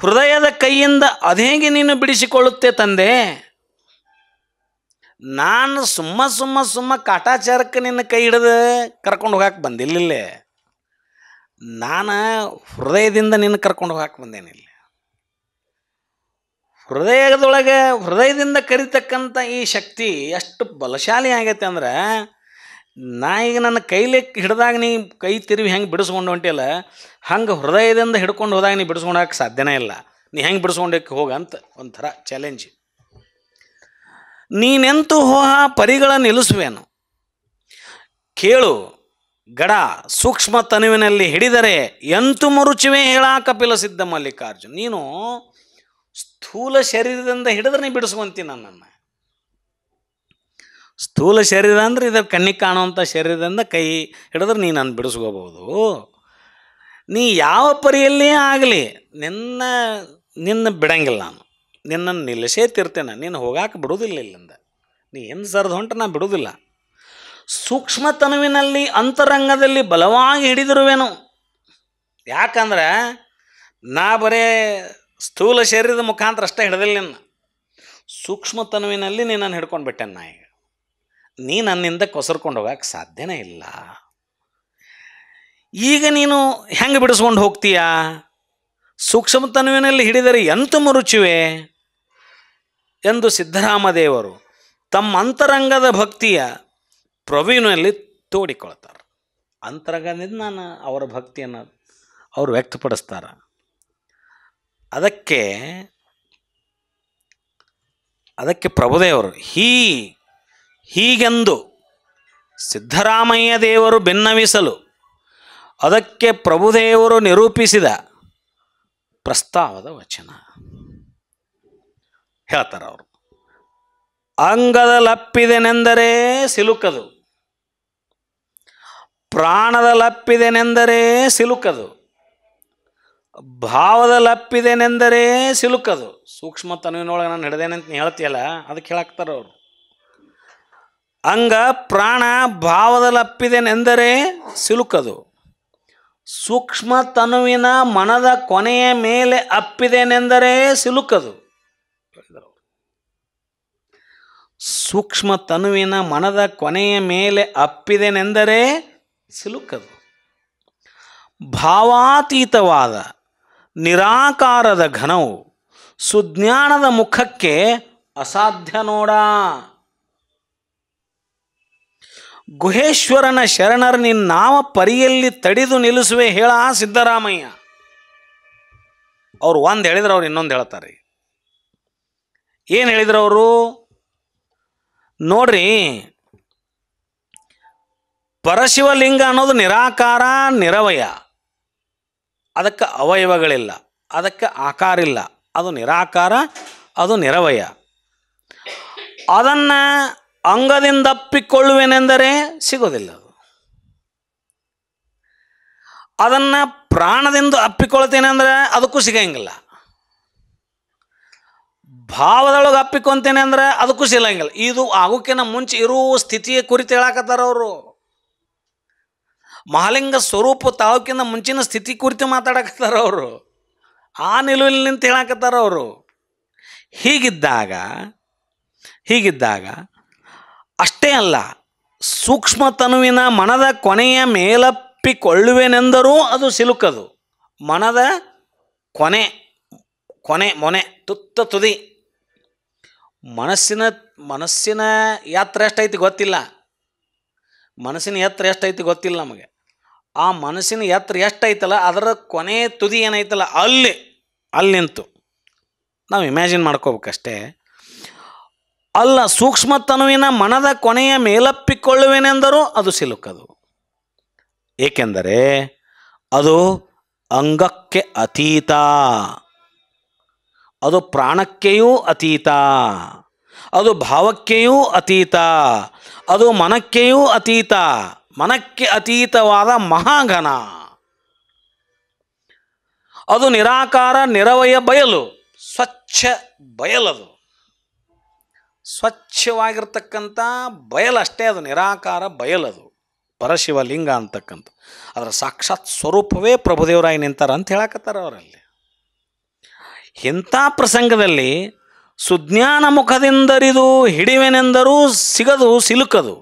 ಹೃದಯದ ಕೈಯಿಂದ ಅದೇಗೆ ನೀನು ಬಿಡಿಸಿಕೊಳ್ಳುತ್ತೆ ತಂದೆ? ನಾನು ಸುಮ್ಮ ಕಾಟಾಚಾರಕ್ಕೆ ನಿನ್ನ ಕೈ ಹಿಡಿದು ಕರ್ಕೊಂಡು ಹೋಗಕ್ಕೆ ಬಂದಿಲ್ಲ. ನಾನು ಹೃದಯದಿಂದ ನಿನ್ನ ಕರ್ಕೊಂಡು ಹೋಗಕ್ಕೆ ಬಂದೇನಿಲ್ಲ. ಹೃದಯದಿಂದ ಕರಿತಕ್ಕಂಥ ಈ ಶಕ್ತಿ ಎಷ್ಟು ಬಲಶಾಲಿ ಆಗೈತೆ ಅಂದ್ರೆ, ನಾ ಈಗ ನನ್ನ ಕೈಲಿ ಹಿಡಿದಾಗ ನೀ ಕೈ ತಿರುವಿ ಹೆಂಗೆ ಬಿಡಿಸ್ಕೊಂಡು ಹೊಂಟಿಲ್ಲ, ಹಂಗೆ ಹೃದಯದಿಂದ ಹಿಡ್ಕೊಂಡು ಹೋದಾಗ ನೀ ಬಿಡಿಸ್ಕೊಂಡು ಹೋಗಕ್ಕೆ ಸಾಧ್ಯನೇ ಇಲ್ಲ. ನೀ ಹೆಂಗೆ ಬಿಡಿಸ್ಕೊಂಡಕ್ಕೆ ಹೋಗಂತ ಒಂಥರ ಚಾಲೆಂಜ್. ನೀನೆಂತೂ ಹೋಹ ಪರಿಗಳ ನಿಲ್ಲಿಸುವೇನು ಕೇಳು ಗಡ ಸೂಕ್ಷ್ಮ ತನುವಿನಲ್ಲಿ ಹಿಡಿದರೆ ಎಂತು ಮುರುಚುವೆ ಹೇಳ ಕಪಿಲ ಸಿದ್ಧ ಮಲ್ಲಿಕಾರ್ಜುನ್. ನೀನು ಸ್ಥೂಲ ಶರೀರದಿಂದ ಹಿಡಿದ್ರೆ ನೀ ಬಿಡಿಸುವಂತಿ ನನ್ನನ್ನು. ಸ್ಥೂಲ ಶರೀರ ಅಂದ್ರೆ ಇದು ಕಣ್ಣಿಗೆ ಕಾಣುವಂಥ ಶರೀರದಿಂದ ಕೈ ಹಿಡಿದ್ರೆ ನೀ ನಾನು ಬಿಡಿಸ್ಕೋಬಹುದು. ನೀ ಯಾವ ಪರಿಯಲ್ಲೇ ಆಗಲಿ ನಿನ್ನ ಬಿಡಂಗಿಲ್ಲ. ನಾನು ನಿನ್ನನ್ನು ನಿಲ್ಲಿಸೇ ತಿರ್ತೇನೆ. ನೀನು ಹೋಗಾಕೆ ಬಿಡೋದಿಲ್ಲ. ಇಲ್ಲಿಂದ ನೀ ಏನು ಸರ್ದು ಹೊಂಟ ನಾ ಬಿಡೋದಿಲ್ಲ. ಸೂಕ್ಷ್ಮ ತನುವಿನಲ್ಲಿ ಅಂತರಂಗದಲ್ಲಿ ಬಲವಾಗಿ ಹಿಡಿದಿರುವೆನು. ಯಾಕಂದ್ರೆ ನಾ ಬರೇ ಸ್ಥೂಲ ಶರೀರದ ಮುಖಾಂತರ ಅಷ್ಟೇ ಹಿಡಿದಿಲ್ಲ. ನಿನ್ನ ಸೂಕ್ಷ್ಮ ತನುವಿನಲ್ಲಿ ನೀನನ್ನು ಹಿಡ್ಕೊಂಡು ಬಿಟ್ಟೆ. ನಾ ಈಗ ನೀ ನನ್ನಿಂದ ಕೊಸರ್ಕೊಂಡು ಹೋಗಕ್ಕೆ ಸಾಧ್ಯನೇ ಇಲ್ಲ. ಈಗ ನೀನು ಹೆಂಗೆ ಬಿಡಿಸ್ಕೊಂಡು ಹೋಗ್ತೀಯಾ? ಸೂಕ್ಷ್ಮ ತನುವಿನಲ್ಲಿ ಹಿಡಿದರೆ ಎಂತು ಮುರುಚುವೆ ಎಂದು ಸಿದ್ದರಾಮದೇವರು ತಮ್ಮ ಅಂತರಂಗದ ಭಕ್ತಿಯ ಪ್ರವೀಣಲ್ಲಿ ತೋಡಿಕೊಳ್ತಾರೆ. ಅಂತರಂಗದಿಂದ ನಾನು ಅವರ ಭಕ್ತಿಯನ್ನು ಅವರು ವ್ಯಕ್ತಪಡಿಸ್ತಾರೆ. ಅದಕ್ಕೆ ಪ್ರಭುದೇವರು ಹೀಗೆಂದು ಸಿದ್ದರಾಮಯ್ಯ ದೇವರು ಭಿನ್ನವಿಸಲು ಅದಕ್ಕೆ ಪ್ರಭುದೇವರು ನಿರೂಪಿಸಿದ ಪ್ರಸ್ತಾವದ ವಚನ ಹೇಳ್ತಾರೆ ಅವರು. ಅಂಗದಲಪ್ಪಿದೆನೆಂದರೆ ಸಿಲುಕದು, ಪ್ರಾಣದಲಪ್ಪಿದೆನೆಂದರೆ ಸಿಲುಕದು, ಭಾವದಲಪ್ಪಿದೆನೆಂದರೆ ಸಿಲುಕದು. ಸೂಕ್ಷ್ಮ ತನುವಿನೊಳಗೆ ನಾನು ಹಿಡ್ದೇನೆ ಅಂತ ಹೇಳ್ತೀಯಲ್ಲ, ಅದಕ್ಕೆ ಹೇಳಾಕ್ತಾರೆ ಅವರು. ಅಂಗ ಪ್ರಾಣ ಭಾವದಲಪ್ಪಿದೆನೆಂದರೆ ಸಿಲುಕದು, ಸೂಕ್ಷ್ಮ ತನುವಿನ ಮನದ ಕೊನೆಯ ಮೇಲೆ ಅಪ್ಪಿದೆನೆಂದರೆ ಸಿಲುಕದು. ಸೂಕ್ಷ್ಮ ತನುವಿನ ಮನದ ಕೊನೆಯ ಮೇಲೆ ಅಪ್ಪಿದೆನೆಂದರೆ ಸಿಲುಕದು. ಭಾವಾತೀತವಾದ ನಿರಾಕಾರದ ಘನವು ಸುಜ್ಞಾನದ ಮುಖಕ್ಕೆ ಅಸಾಧ್ಯ ನೋಡ. ಗುಹೇಶ್ವರನ ಶರಣರ ನಿನ್ನಾವ ಪರಿಯಲ್ಲಿ ತಡಿದು ನಿಲ್ಲಿಸುವೆ ಹೇಳ ಸಿದ್ದರಾಮಯ್ಯ. ಅವ್ರು ಒಂದು ಹೇಳಿದ್ರೆ ಅವ್ರು ಇನ್ನೊಂದು ಹೇಳ್ತಾರೆ. ಏನು ಹೇಳಿದ್ರು ಅವರು ನೋಡ್ರಿ, ಪರಶಿವಲಿಂಗ ಅನ್ನೋದು ನಿರಾಕಾರ ನಿರವಯ. ಅದಕ್ಕೆ ಅವಯವಗಳಿಲ್ಲ, ಅದಕ್ಕೆ ಆಕಾರ ಇಲ್ಲ. ಅದು ನಿರಾಕಾರ, ಅದು ನಿರವಯ. ಅದನ್ನು ಅಂಗದಿಂದ ಅಪ್ಪಿಕೊಳ್ಳುವೆನೆಂದರೆ ಸಿಗೋದಿಲ್ಲ. ಅದನ್ನು ಪ್ರಾಣದಿಂದ ಅಪ್ಪಿಕೊಳ್ತೇನೆ ಅಂದರೆ ಅದಕ್ಕೂ ಸಿಗಂಗಿಲ್ಲ. ಭಾವದೊಳಗೆ ಅಪ್ಪಿಕೊಂತೇನೆ ಅಂದರೆ ಅದಕ್ಕೂ ಸಿಗಂಗಿಲ್ಲ. ಇದು ಆಗೋಕ್ಕಿಂತ ಮುಂಚೆ ಇರುವ ಸ್ಥಿತಿಯ ಕುರಿತು ಹೇಳಕತ್ತಾರ ಅವರು. ಮಹಾಲಿಂಗ ಸ್ವರೂಪ ತಾಳೋಕ್ಕಿಂತ ಮುಂಚಿನ ಸ್ಥಿತಿ ಕುರಿತು ಮಾತಾಡಕತ್ತಾರ ಅವರು. ಆ ನಿಲುವಿನಲ್ಲಿ ನಿಂತು ಹೇಳಕತ್ತಾರ ಅವರು. ಹೀಗಿದ್ದಾಗ ಅಷ್ಟೇ ಅಲ್ಲ, ಸೂಕ್ಷ್ಮತನುವಿನ ಮನದ ಕೊನೆಯ ಮೇಲಪ್ಪಿಕೊಳ್ಳುವೆನೆಂದರೂ ಅದು ಸಿಲುಕದು. ಮನದ ಮೊನೆ ತುದಿ. ಮನಸ್ಸಿನ ಎತ್ತರ ಎಷ್ಟೈತಿ ಗೊತ್ತಿಲ್ಲ, ಮನಸ್ಸಿನ ಎತ್ತರ ಎಷ್ಟೈತಿ ಗೊತ್ತಿಲ್ಲ ನಮಗೆ. ಆ ಮನಸ್ಸಿನ ಎತ್ತರ ಎಷ್ಟೈತಲ್ಲ ಅದರ ಕೊನೆ ತುದಿ ಏನೈತಲ್ಲ ಅಲ್ಲಿ ನಿಂತು ನಾವು ಇಮ್ಯಾಜಿನ್ ಮಾಡ್ಕೋಬೇಕಷ್ಟೇ. ಅಲ್ಲ, ಸೂಕ್ಷ್ಮತನುವಿನ ಮನದ ಕೊನೆಯ ಮೇಲಪ್ಪಿಕೊಳ್ಳುವೆನೆಂದರೂ ಅದು ಸಿಲುಕದು. ಏಕೆಂದರೆ ಅದು ಅಂಗಕ್ಕೆ ಅತೀತ, ಅದು ಪ್ರಾಣಕ್ಕೆಯೂ ಅತೀತ, ಅದು ಭಾವಕ್ಕೆಯೂ ಅತೀತ, ಅದು ಮನಕ್ಕೆಯೂ ಅತೀತ. ಮನಕ್ಕೆ ಅತೀತವಾದ ಮಹಾಘನ, ಅದು ನಿರಾಕಾರ ನಿರವಯ ಬಯಲು, ಸ್ವಚ್ಛ ಬಯಲದು, ಸ್ವಚ್ಛವಾಗಿರ್ತಕ್ಕಂಥ ಬಯಲಷ್ಟೇ, ಅದು ನಿರಾಕಾರ ಬಯಲದು, ಪರಶಿವಲಿಂಗ ಅಂತಕ್ಕಂಥ ಅದರ ಸಾಕ್ಷಾತ್ ಸ್ವರೂಪವೇ ಪ್ರಭುದೇವರಾಯ ನಿಂತಾರ ಅಂತ ಹೇಳಕತ್ತಾರ ಅವರಲ್ಲಿ. ಇಂಥ ಪ್ರಸಂಗದಲ್ಲಿ ಸುಜ್ಞಾನ ಮುಖದಿಂದರಿದು ಹಿಡಿವೆನೆಂದರೂ ಸಿಲುಕದು.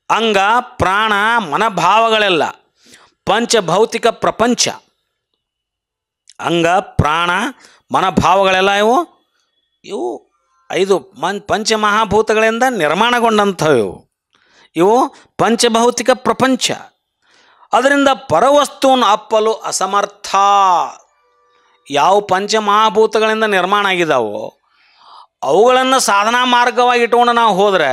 ಅಂಗ ಪ್ರಾಣ ಮನಭಾವಗಳೆಲ್ಲ ಪಂಚಭೌತಿಕ ಪ್ರಪಂಚ. ಅಂಗ ಪ್ರಾಣ ಮನಭಾವಗಳೆಲ್ಲ ಇವು 5 ಪಂಚಮಹಾಭೂತಗಳಿಂದ ನಿರ್ಮಾಣಗೊಂಡಂಥವು. ಇವು ಪಂಚಭೌತಿಕ ಪ್ರಪಂಚ. ಅದರಿಂದ ಪರವಸ್ತುವನ್ನು ಅಪ್ಪಲು ಅಸಮರ್ಥ. ಯಾವ ಪಂಚಮಹಾಭೂತಗಳಿಂದ ನಿರ್ಮಾಣ ಆಗಿದ್ದಾವೋ ಅವುಗಳನ್ನು ಸಾಧನಾ ಮಾರ್ಗವಾಗಿ ಇಟ್ಕೊಂಡು ನಾವು ಹೋದರೆ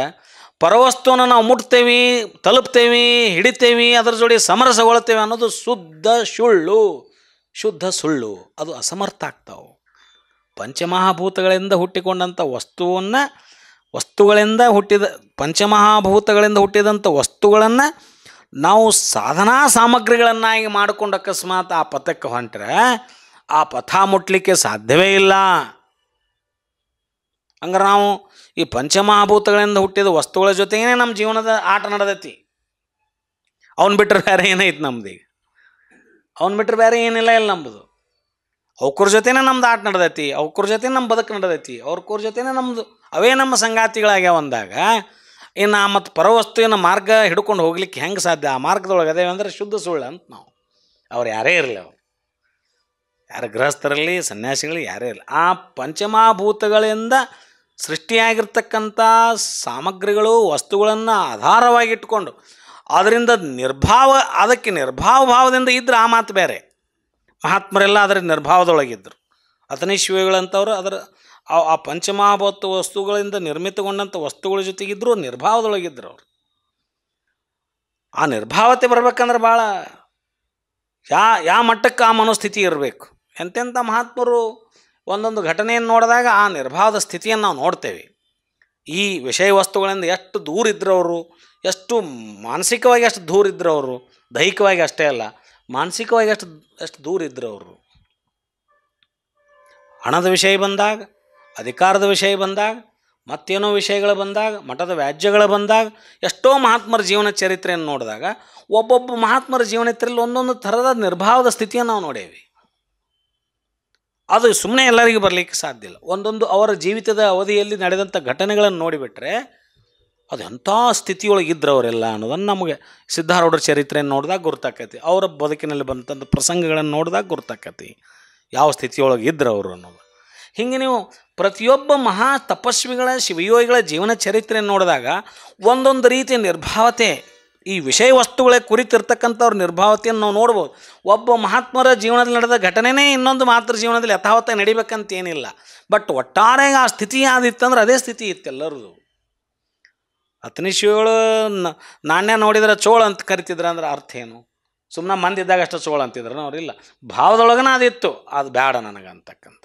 ಪರವಸ್ತುವನ್ನು ನಾವು ಮುಟ್ತೇವೆ, ತಲುಪ್ತೇವೆ, ಹಿಡಿತೇವೆ, ಅದರ ಜೋಡಿ ಸಮರಸಗೊಳ್ತೇವೆ ಅನ್ನೋದು ಶುದ್ಧ ಸುಳ್ಳು. ಅದು ಅಸಮರ್ಥ ಆಗ್ತಾವೆ. ಪಂಚಮಹಾಭೂತಗಳಿಂದ ಹುಟ್ಟಿಕೊಂಡಂಥ ಪಂಚಮಹಾಭೂತಗಳಿಂದ ಹುಟ್ಟಿದಂಥ ವಸ್ತುಗಳನ್ನು ನಾವು ಸಾಧನಾ ಸಾಮಗ್ರಿಗಳನ್ನಾಗಿ ಮಾಡಿಕೊಂಡು ಅಕಸ್ಮಾತ್ ಆ ಪಥಕ್ಕೆ ಹೊಂಟ್ರೆ ಆ ಪಥ ಮುಟ್ಲಿಕ್ಕೆ ಸಾಧ್ಯವೇ ಇಲ್ಲ. ಹಂಗಾರೆ ನಾವು ಈ ಪಂಚಮಹಾಭೂತಗಳಿಂದ ಹುಟ್ಟಿದ ವಸ್ತುಗಳ ಜೊತೆಗೇ ನಮ್ಮ ಜೀವನದ ಆಟ ನಡೆದೈತಿ. ಅವನು ಬಿಟ್ಟರೆ ಬೇರೆ ಏನೈತಿ ನಮ್ದು? ಅವನು ಬಿಟ್ಟರೆ ಬೇರೆ ಏನಿಲ್ಲ ನಮ್ಮದು. ಅವ್ರ ಜೊತೆನೇ ನಮ್ದು ಆಟ ನಡೆದೈತಿ, ಅವ್ರ ಜೊತೆ ನಮ್ಮ ಬದುಕು ನಡೆದೈತಿ, ಅವ್ರ ಜೊತೆನೇ ನಮ್ಮದು ಅವೇ ನಮ್ಮ ಸಂಗಾತಿಗಳಾಗ್ಯಾವ ಅಂದಾಗ ಇನ್ನು ಮತ್ತು ಪರವಸ್ತುವಿನ ಮಾರ್ಗ ಹಿಡ್ಕೊಂಡು ಹೋಗ್ಲಿಕ್ಕೆ ಹೆಂಗೆ ಸಾಧ್ಯ? ಆ ಮಾರ್ಗದೊಳಗೆ ಅದೇವೆ ಅಂದರೆ ಶುದ್ಧ ಸುಳ್ಳು ಅಂತ ನಾವು. ಅವ್ರು ಯಾರೇ ಇರಲಿ, ಯಾರು ಗೃಹಸ್ಥರಲ್ಲಿ ಸನ್ಯಾಸಿಗಳು ಯಾರೇ ಇರಲಿ, ಆ ಪಂಚಮಹಾಭೂತಗಳಿಂದ ಸೃಷ್ಟಿಯಾಗಿರ್ತಕ್ಕಂಥ ಸಾಮಗ್ರಿಗಳು ವಸ್ತುಗಳನ್ನು ಆಧಾರವಾಗಿಟ್ಕೊಂಡು ಅದರಿಂದ ಅದಕ್ಕೆ ನಿರ್ಭಾವ ಭಾವದಿಂದ ಇದ್ದರೆ ಆ ಮಾತು ಬೇರೆ. ಮಹಾತ್ಮರೆಲ್ಲ ಅದರ ನಿರ್ಭಾವದೊಳಗಿದ್ದರು. ಅಥನೀಶ್ವರಿಗಳಂಥವ್ರು ಆ ಪಂಚಮಹಾಭೂತ ವಸ್ತುಗಳಿಂದ ನಿರ್ಮಿತಗೊಂಡಂಥ ವಸ್ತುಗಳ ಜೊತೆಗಿದ್ದರು, ನಿರ್ಭಾವದೊಳಗಿದ್ದರು ಅವರು. ಆ ನಿರ್ಭಾವತೆ ಬರ್ಬೇಕಂದ್ರೆ ಭಾಳ ಯಾವ ಮಟ್ಟಕ್ಕೆ ಆ ಮನೋಸ್ಥಿತಿ ಇರಬೇಕು. ಎಂತೆಂಥ ಮಹಾತ್ಮರು ಒಂದೊಂದು ಘಟನೆಯನ್ನು ನೋಡಿದಾಗ ಆ ನಿರ್ಭಾವದ ಸ್ಥಿತಿಯನ್ನು ನಾವು ನೋಡ್ತೇವೆ. ಈ ವಿಷಯ ವಸ್ತುಗಳಿಂದ ಎಷ್ಟು ದೂರ ಇದ್ರವರು, ಎಷ್ಟು ಮಾನಸಿಕವಾಗಿ ಅಷ್ಟು ದೂರ ಇದ್ರವರು, ದೈಹಿಕವಾಗಿ ಅಷ್ಟೇ ಅಲ್ಲ ಮಾನಸಿಕವಾಗಿ ಎಷ್ಟು ದೂರ ಇದ್ರವರು. ಹಣದ ವಿಷಯ ಬಂದಾಗ, ಅಧಿಕಾರದ ವಿಷಯ ಬಂದಾಗ, ಮತ್ತೇನೋ ವಿಷಯಗಳು ಬಂದಾಗ, ಮಠದ ವ್ಯಾಜ್ಯಗಳು ಬಂದಾಗ, ಎಷ್ಟೋ ಮಹಾತ್ಮರ ಜೀವನ ಚರಿತ್ರೆಯನ್ನು ನೋಡಿದಾಗ ಒಬ್ಬೊಬ್ಬ ಮಹಾತ್ಮರ ಜೀವನ ಚರಿತ್ರೆಯಲ್ಲಿ ಒಂದೊಂದು ಥರದ ನಿರ್ಭಾವದ ಸ್ಥಿತಿಯನ್ನು ನಾವು ನೋಡೇವಿ. ಅದು ಸುಮ್ಮನೆ ಎಲ್ಲರಿಗೂ ಬರಲಿಕ್ಕೆ ಸಾಧ್ಯ ಇಲ್ಲ. ಒಂದೊಂದು ಅವರ ಜೀವಿತದ ಅವಧಿಯಲ್ಲಿ ನಡೆದಂಥ ಘಟನೆಗಳನ್ನು ನೋಡಿಬಿಟ್ರೆ ಅದು ಎಂಥ ಸ್ಥಿತಿಯೊಳಗಿದ್ರು ಅವರೆಲ್ಲ ಅನ್ನೋದನ್ನು ನಮಗೆ ಸಿದ್ಧಾರೂಢರ ಚರಿತ್ರೆಯನ್ನು ನೋಡಿದಾಗ ಗುರ್ತಾಕೈತಿ. ಅವರ ಬದುಕಿನಲ್ಲಿ ಬಂದಂಥ ಪ್ರಸಂಗಗಳನ್ನು ನೋಡಿದಾಗ ಗುರ್ತಾಕೈತಿ ಯಾವ ಸ್ಥಿತಿಯೊಳಗೆ ಇದ್ರು ಅವರು ಅನ್ನೋದು. ಹೀಗೆ ನೀವು ಪ್ರತಿಯೊಬ್ಬ ಮಹಾ ತಪಸ್ವಿಗಳ ಶಿವಯೋಗಿಗಳ ಜೀವನ ಚರಿತ್ರೆಯನ್ನು ನೋಡಿದಾಗ ಒಂದೊಂದು ರೀತಿಯ ನಿರ್ಭಾವತೆ, ಈ ವಿಷಯ ವಸ್ತುಗಳ ಕುರಿತಿರ್ತಕ್ಕಂಥವ್ರ ನಿರ್ಭಾವತೆಯನ್ನು ನಾವು ನೋಡ್ಬೋದು. ಒಬ್ಬ ಮಹಾತ್ಮರ ಜೀವನದಲ್ಲಿ ನಡೆದ ಘಟನೆನೇ ಇನ್ನೊಂದು ಮಹಾತ್ಮರ ಜೀವನದಲ್ಲಿ ಯಥಾವತ್ತಾಗಿ ನಡಿಬೇಕಂತ ಏನಿಲ್ಲ. ಬಟ್ ಒಟ್ಟಾರೆ ಆ ಸ್ಥಿತಿ ಯಾವ್ದಿತ್ತಂದ್ರೆ ಅದೇ ಸ್ಥಿತಿ ಇತ್ತು ಎಲ್ಲರದು. ಅಥನೀಶ್ವರಿಗಳು ನಾಣ್ಯ ನೋಡಿದ್ರೆ ಚೋಳ ಅಂತ ಕರಿತಿದ್ರು ಅಂದ್ರೆ ಅರ್ಥ ಏನು? ಸುಮ್ಮನೆ ಮಂದಿದ್ದಾಗ ಅಷ್ಟು ಚೋಳ ಅಂತಿದ್ರು ಅವರಿಲ್ಲ. ಭಾವದೊಳಗನ ಅದಿತ್ತು, ಅದು ಬೇಡ ನನಗೆ ಅಂತಕ್ಕಂಥ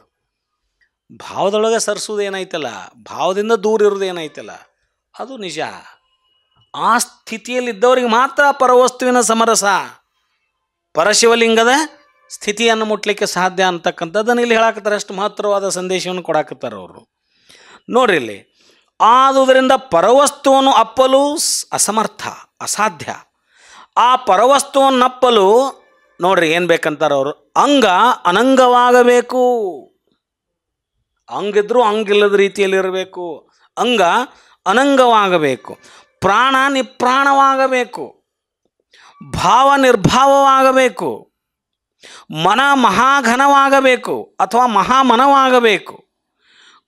ಭಾವದೊಳಗೆ ಸರಿಸೋದು ಏನೈತಲ್ಲ, ಭಾವದಿಂದ ದೂರ ಇರೋದು ಏನೈತಲ್ಲ ಅದು ನಿಜ. ಆ ಸ್ಥಿತಿಯಲ್ಲಿದ್ದವರಿಗೆ ಮಾತ್ರ ಪರವಸ್ತುವಿನ ಸಮರಸ, ಪರಶಿವಲಿಂಗದ ಸ್ಥಿತಿಯನ್ನು ಮುಟ್ಲಿಕ್ಕೆ ಸಾಧ್ಯ ಅಂತಕ್ಕಂಥದ್ದನ್ನು ಇಲ್ಲಿ ಹೇಳಾಕತ್ತಾರೆ. ಅಷ್ಟು ಮಹತ್ತರವಾದ ಸಂದೇಶವನ್ನು ಕೊಡಾಕತ್ತಾರೆ ಅವರು. ನೋಡ್ರಿ ಇಲ್ಲಿ, ಆದುದರಿಂದ ಪರವಸ್ತುವನ್ನು ಅಪ್ಪಲು ಅಸಮರ್ಥ, ಅಸಾಧ್ಯ. ಆ ಪರವಸ್ತುವನ್ನು ಅಪ್ಪಲು ನೋಡ್ರಿ ಏನು ಬೇಕಂತಾರೆ ಅವರು, ಅಂಗ ಅನಂಗವಾಗಬೇಕು. ಅಂಗಿದ್ರೂ ಅಂಗಿಲ್ಲದ ರೀತಿಯಲ್ಲಿರಬೇಕು. ಅಂಗ ಅನಂಗವಾಗಬೇಕು, ಪ್ರಾಣ ನಿಪ್ರಾಣವಾಗಬೇಕು, ಭಾವ ನಿರ್ಭಾವವಾಗಬೇಕು, ಮನ ಮಹಾಘನವಾಗಬೇಕು ಅಥವಾ ಮಹಾಮನವಾಗಬೇಕು.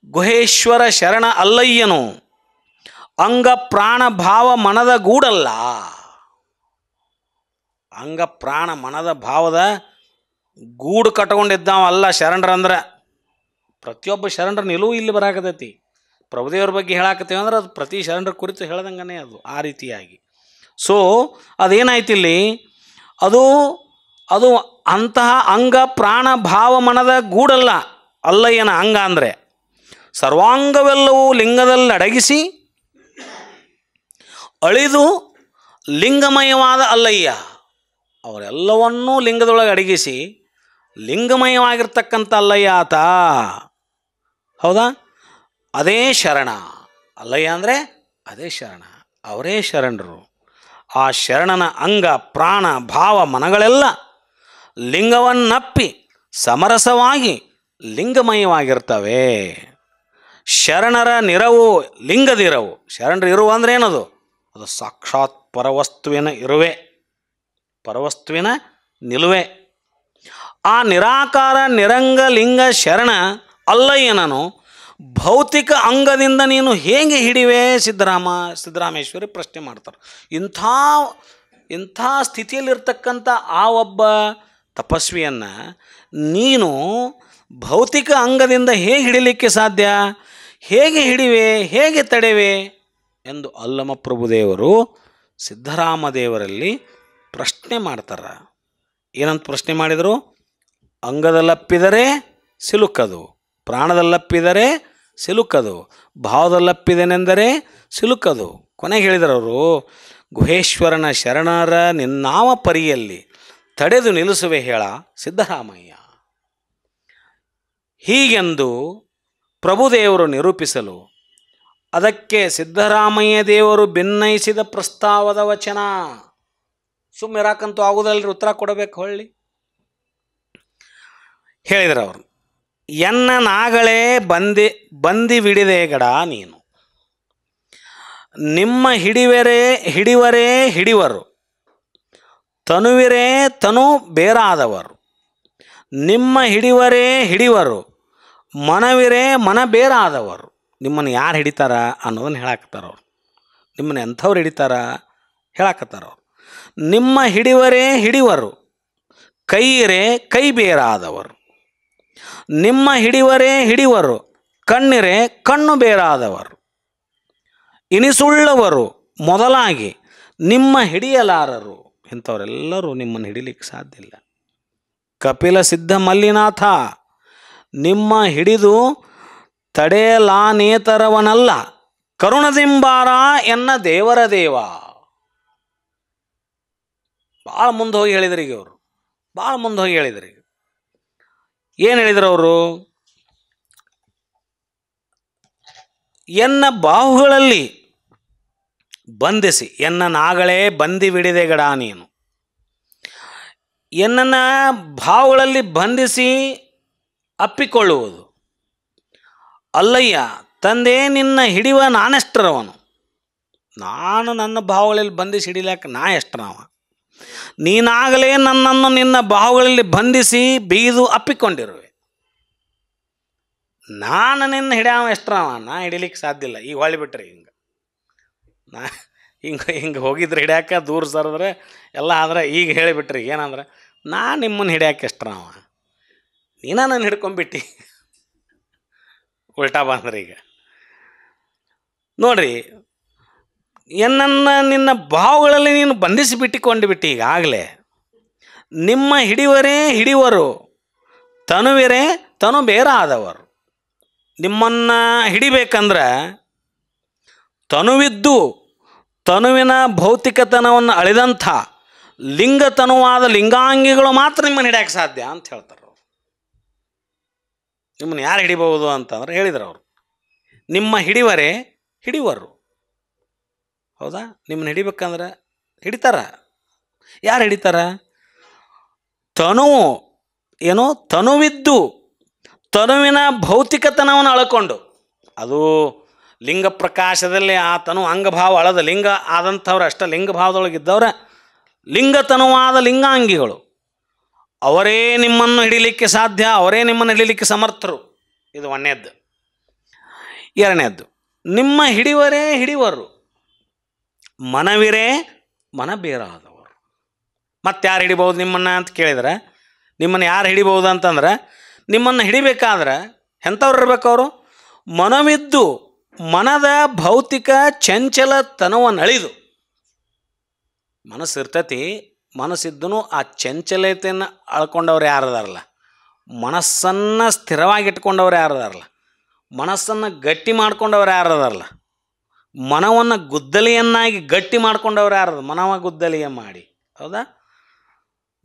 ಗುಹೇಶ್ವರ ಶರಣ ಅಲ್ಲಯ್ಯನು ಅಂಗ ಪ್ರಾಣ ಭಾವ ಮನದ ಗೂಡಲ್ಲ. ಅಂಗ ಪ್ರಾಣ ಮನದ ಭಾವದ ಗೂಡು ಕಟ್ಕೊಂಡಿದ್ದಾವ ಅಲ್ಲ ಶರಣರಂದ್ರೆ. ಪ್ರತಿಯೊಬ್ಬ ಶರಣರ ನಿಲುವು ಇಲ್ಲಿ ಬರಾಕತೈತಿ. ಪ್ರಭುದೇವ್ರ ಬಗ್ಗೆ ಹೇಳಾಕತ್ತೀವಿ ಅಂದ್ರೆ ಅದು ಪ್ರತಿ ಶರಣರ ಕುರಿತು ಹೇಳ್ದಂಗನೇ ಅದು ಆ ರೀತಿಯಾಗಿ. ಸೊ ಅದೇನಾಯ್ತು ಇಲ್ಲಿ, ಅದು ಅದು ಅಂತಹ ಅಂಗ ಪ್ರಾಣ ಭಾವ ಮನದ ಗೂಡಲ್ಲ ಅಲ್ಲಯ್ಯನ ಅಂಗ ಅಂದರೆ. ಸರ್ವಾಂಗವೆಲ್ಲವೂ ಲಿಂಗದಲ್ಲಿ ಅಡಗಿಸಿ ಅಳಿದು ಲಿಂಗಮಯವಾದ ಅಲ್ಲಯ್ಯ. ಅವರೆಲ್ಲವನ್ನೂ ಲಿಂಗದೊಳಗೆ ಅಡಗಿಸಿ ಲಿಂಗಮಯವಾಗಿರ್ತಕ್ಕಂಥ ಅಲ್ಲಯ್ಯ ಆತ. ಹೌದಾ? ಅದೇ ಶರಣ. ಅಲ್ಲಯ್ಯ ಅಂದರೆ ಅದೇ ಶರಣ, ಅವರೇ ಶರಣರು. ಆ ಶರಣನ ಅಂಗ ಪ್ರಾಣ ಭಾವ ಮನಗಳೆಲ್ಲ ಲಿಂಗವನ್ನಪ್ಪಿ ಸಮರಸವಾಗಿ ಲಿಂಗಮಯವಾಗಿರ್ತವೆ. ಶರಣರ ನಿರವು ಲಿಂಗದಿರವು. ಶರಣರ ಇರುವು ಅಂದರೆ ಏನದು? ಅದು ಸಾಕ್ಷಾತ್ ಪರವಸ್ತುವಿನ ಇರುವೆ, ಪರವಸ್ತುವಿನ ನಿಲುವೆ. ಆ ನಿರಾಕಾರ ನಿರಂಗ ಲಿಂಗ ಶರಣ ಅಲ್ಲಯ್ಯನನು ಭೌತಿಕ ಅಂಗದಿಂದ ನೀನು ಹೇಗೆ ಹಿಡಿವೆ ಸಿದ್ದರಾಮೇಶ್ವರಿ ಪ್ರಶ್ನೆ ಮಾಡ್ತಾರೆ. ಇಂಥ ಸ್ಥಿತಿಯಲ್ಲಿರ್ತಕ್ಕಂಥ ಆ ಒಬ್ಬ ತಪಸ್ವಿಯನ್ನು ನೀನು ಭೌತಿಕ ಅಂಗದಿಂದ ಹೇಗೆ ಹಿಡಿಲಿಕ್ಕೆ ಸಾಧ್ಯ? ಹೇಗೆ ಹಿಡಿವೆ, ಹೇಗೆ ತಡೆವೆ ಎಂದು ಅಲ್ಲಮ ಪ್ರಭುದೇವರು ಸಿದ್ದರಾಮದೇವರಲ್ಲಿ ಪ್ರಶ್ನೆ ಮಾಡ್ತಾರೆ. ಏನಂತ ಪ್ರಶ್ನೆ ಮಾಡಿದರು? ಅಂಗದಲ್ಲಪ್ಪಿದರೆ ಸಿಲುಕದು, ಪ್ರಾಣದಲ್ಲಪ್ಪಿದರೆ ಸಿಲುಕದು, ಭಾವದಲ್ಲಪ್ಪಿದೆನೆಂದರೆ ಸಿಲುಕದು. ಕೊನೆಗೆ ಹೇಳಿದರು ಅವರು, ಗುಹೇಶ್ವರನ ಶರಣರ ನಿನ್ನಾವ ಪರಿಯಲ್ಲಿ ತಡೆದು ನಿಲ್ಲಿಸುವೆ ಹೇಳ ಸಿದ್ದರಾಮಯ್ಯ. ಹೀಗೆಂದು ಪ್ರಭುದೇವರು ನಿರೂಪಿಸಲು ಅದಕ್ಕೆ ಸಿದ್ದರಾಮಯ್ಯ ದೇವರು ಭಿನ್ನಯಿಸಿದ ಪ್ರಸ್ತಾವದ ವಚನ. ಸುಮ್ಮಿರಾಕಂತೂ ಆಗುದಲ್ರಿ, ಉತ್ತರ ಕೊಡಬೇಕು. ಹೊಳ್ಳಿ ಹೇಳಿದ್ರು ಅವರು, ಎನ್ನ ನಾಗಳೇ ಬಂದಿ ಗಡ ನೀನು, ನಿಮ್ಮ ಹಿಡಿವರೇ ಹಿಡಿವರು, ತನುವಿರೇ ತನು ಬೇರಾದವರು, ನಿಮ್ಮ ಹಿಡಿವರೇ ಹಿಡಿವರು, ಮನವಿರೇ ಮನ ಬೇರಾದವರು. ನಿಮ್ಮನ್ನು ಯಾರು ಹಿಡಿತಾರ ಅನ್ನೋದನ್ನು ಹೇಳಾಕತ್ತಾರ ಅವರು. ನಿಮ್ಮನ್ನು ಎಂಥವ್ರು ಹಿಡಿತಾರ ಹೇಳಾಕತ್ತಾರ ಅವರು. ನಿಮ್ಮ ಹಿಡಿವರೇ ಹಿಡಿವರು, ಕೈಯಿರೇ ಕೈ ಬೇರಾದವರು, ನಿಮ್ಮ ಹಿಡಿವರೇ ಹಿಡಿವರು, ಕಣ್ಣಿರೇ ಕಣ್ಣು ಬೇರಾದವರು, ಇನಿಸುಳ್ಳವರು ಮೊದಲಾಗಿ ನಿಮ್ಮ ಹಿಡಿಯಲಾರರು. ಇಂಥವರೆಲ್ಲರೂ ನಿಮ್ಮನ್ನು ಹಿಡಿಲಿಕ್ಕೆ ಸಾಧ್ಯ ಇಲ್ಲ. ಕಪಿಲ ಸಿದ್ಧ ಮಲ್ಲಿನಾಥ, ನಿಮ್ಮ ಹಿಡಿದು ತಡೆಯಲಾನೇತರವನಲ್ಲ, ಕರುಣದಿಂಬಾರ ಎನ್ನ ದೇವರ ದೇವ. ಭಾಳ ಮುಂದೆ ಹೋಗಿ ಹೇಳಿದ್ರಿ ಈಗ ಅವರು, ಭಾಳ ಮುಂದೆ ಹೋಗಿ ಹೇಳಿದ್ರಿ. ಏನು ಹೇಳಿದ್ರು ಅವರು? ಎನ್ನ ಬಾಹುಗಳಲ್ಲಿ ಬಂಧಿಸಿ, ಎನ್ನ ನಾಗಳೇ ಬಂದಿವಿಡಿದೆಗಡ ನೀನು, ಎನ್ನನ್ನು ಬಾಹುಗಳಲ್ಲಿ ಬಂಧಿಸಿ ಅಪ್ಪಿಕೊಳ್ಳುವುದು. ಅಲ್ಲಯ್ಯ ತಂದೆ, ನಿನ್ನ ಹಿಡಿಯುವ ನಾನೆಷ್ಟರವನು? ನಾನು ನನ್ನ ಬಾಹುಗಳಲ್ಲಿ ಬಂಧಿಸಿ ಹಿಡಿಲಾಕ ನಾ ಎಷ್ಟರವ? ನೀನಾಗಲೇ ನನ್ನನ್ನು ನಿನ್ನ ಬಾಹುಗಳಲ್ಲಿ ಬಂಧಿಸಿ ಬೀದು ಅಪ್ಪಿಕೊಂಡಿರುವೆ. ನಾನು ನಿನ್ನ ಹಿಡಿಯವ ಎಷ್ಟರವ? ನಾ ಹಿಡಿಲಿಕ್ಕೆ ಸಾಧ್ಯ ಇಲ್ಲ. ಈಗ ಹೊಳಿಬಿಟ್ರಿ ನಾ ಹಿಂಗೆ ಹೋಗಿದ್ರೆ ಹಿಡ್ಯಾಕ ದೂರ ಸರಿದ್ರೆ ಎಲ್ಲ ಆದ್ರೆ ಈಗ ಹೇಳಿಬಿಟ್ರಿ ಏನಂದ್ರೆ, ನಾ ನಿಮ್ಮನ್ನು ಹಿಡ್ಯಾಕೆ ಎಷ್ಟರವ? ನೀನ ನಾನು ಹಿಡ್ಕೊಂಬಿಟ್ಟು ಉಲ್ಟಾ ಬಂದ್ರೆ. ಈಗ ನೋಡ್ರಿ, ಎನ್ನನ್ನು ನಿನ್ನ ಬಾವುಗಳಲ್ಲಿ ನೀನು ಬಂಧಿಸಿ ಬಿಟ್ಟಿಕೊಂಡು ಈಗಾಗಲೇ. ನಿಮ್ಮ ಹಿಡಿವರೇ ಹಿಡಿವರು, ತನುವಿರೇ ತನು ಬೇರಾದವರು. ನಿಮ್ಮನ್ನು ಹಿಡಿಬೇಕಂದ್ರೆ ತನುವಿದ್ದು ತನುವಿನ ಭೌತಿಕತನವನ್ನು ಅಳಿದಂಥ ಲಿಂಗತನುವಾದ ಲಿಂಗಾಂಗಿಗಳು ಮಾತ್ರ ನಿಮ್ಮನ್ನು ಹಿಡಿಯಕ್ಕೆ ಸಾಧ್ಯ ಅಂತ ಹೇಳ್ತಾರೆ ಅವರು. ನಿಮ್ಮನ್ನು ಯಾರು ಹಿಡಿಬಹುದು ಅಂತಂದ್ರೆ ಹೇಳಿದ್ರು ಅವರು, ನಿಮ್ಮ ಹಿಡಿವರೇ ಹಿಡಿವರು. ಹೌದಾ? ನಿಮ್ಮನ್ನು ಹಿಡಿಬೇಕಂದ್ರೆ ಹಿಡಿತಾರ. ಯಾರು ಹಿಡಿತಾರ? ತನುವಿದ್ದು ತನುವಿನ ಭೌತಿಕತನವನ್ನು ಅಳ್ಕೊಂಡು, ಅದು ಲಿಂಗ ಪ್ರಕಾಶದಲ್ಲಿ ಆ ತನು ಅಂಗಭಾವ ಅಳದ ಲಿಂಗ ಆದಂಥವ್ರು ಅಷ್ಟ ಲಿಂಗಭಾವದೊಳಗಿದ್ದವ್ರ ಲಿಂಗತನುವಾದ ಲಿಂಗಾಂಗಿಗಳು. ಅವರೇ ನಿಮ್ಮನ್ನು ಹಿಡಿಲಿಕ್ಕೆ ಸಾಧ್ಯ, ಅವರೇ ನಿಮ್ಮನ್ನು ಹಿಡಿಲಿಕ್ಕೆ ಸಮರ್ಥರು. ಇದು ಒಂದನೇದ್ದು. ಎರಡನೇದ್ದು, ನಿಮ್ಮ ಹಿಡಿವರೇ ಹಿಡಿವರು, ಮನವಿರೇ ಮನ ಬೇರಾದವರು. ಮತ್ತೆ ಯಾರು ಹಿಡಿಬೋದು ನಿಮ್ಮನ್ನು ಅಂತ ಕೇಳಿದ್ರೆ, ನಿಮ್ಮನ್ನು ಯಾರು ಹಿಡಿಬೋದು ಅಂತಂದ್ರೆ, ನಿಮ್ಮನ್ನು ಹಿಡಿಬೇಕಾದ್ರೆ ಎಂಥವ್ರು ಇರ್ಬೇಕು? ಅವರು ಮನವಿದ್ದು ಮನದ ಭೌತಿಕ ಚಂಚಲತನವನ್ನು ಅಳಿದು, ಮನಸ್ಸು ಇರ್ತೈತಿ, ಮನಸ್ಸಿದ್ದೂ ಆ ಚಂಚಲತೆಯನ್ನು ಅಳ್ಕೊಂಡವ್ರು ಯಾರದಾರಲ್ಲ, ಮನಸ್ಸನ್ನು ಸ್ಥಿರವಾಗಿಟ್ಕೊಂಡವ್ರು ಯಾರದಾರಲ್ಲ, ಮನಸ್ಸನ್ನು ಗಟ್ಟಿ ಮಾಡ್ಕೊಂಡವ್ರು ಯಾರದಾರಲ್ಲ, ಮನವನ್ನು ಗುದ್ದಲಿಯನ್ನಾಗಿ ಗಟ್ಟಿ ಮಾಡ್ಕೊಂಡವ್ರು ಯಾರದ, ಮನವ ಗುದ್ದಲಿಯ ಮಾಡಿ, ಹೌದಾ?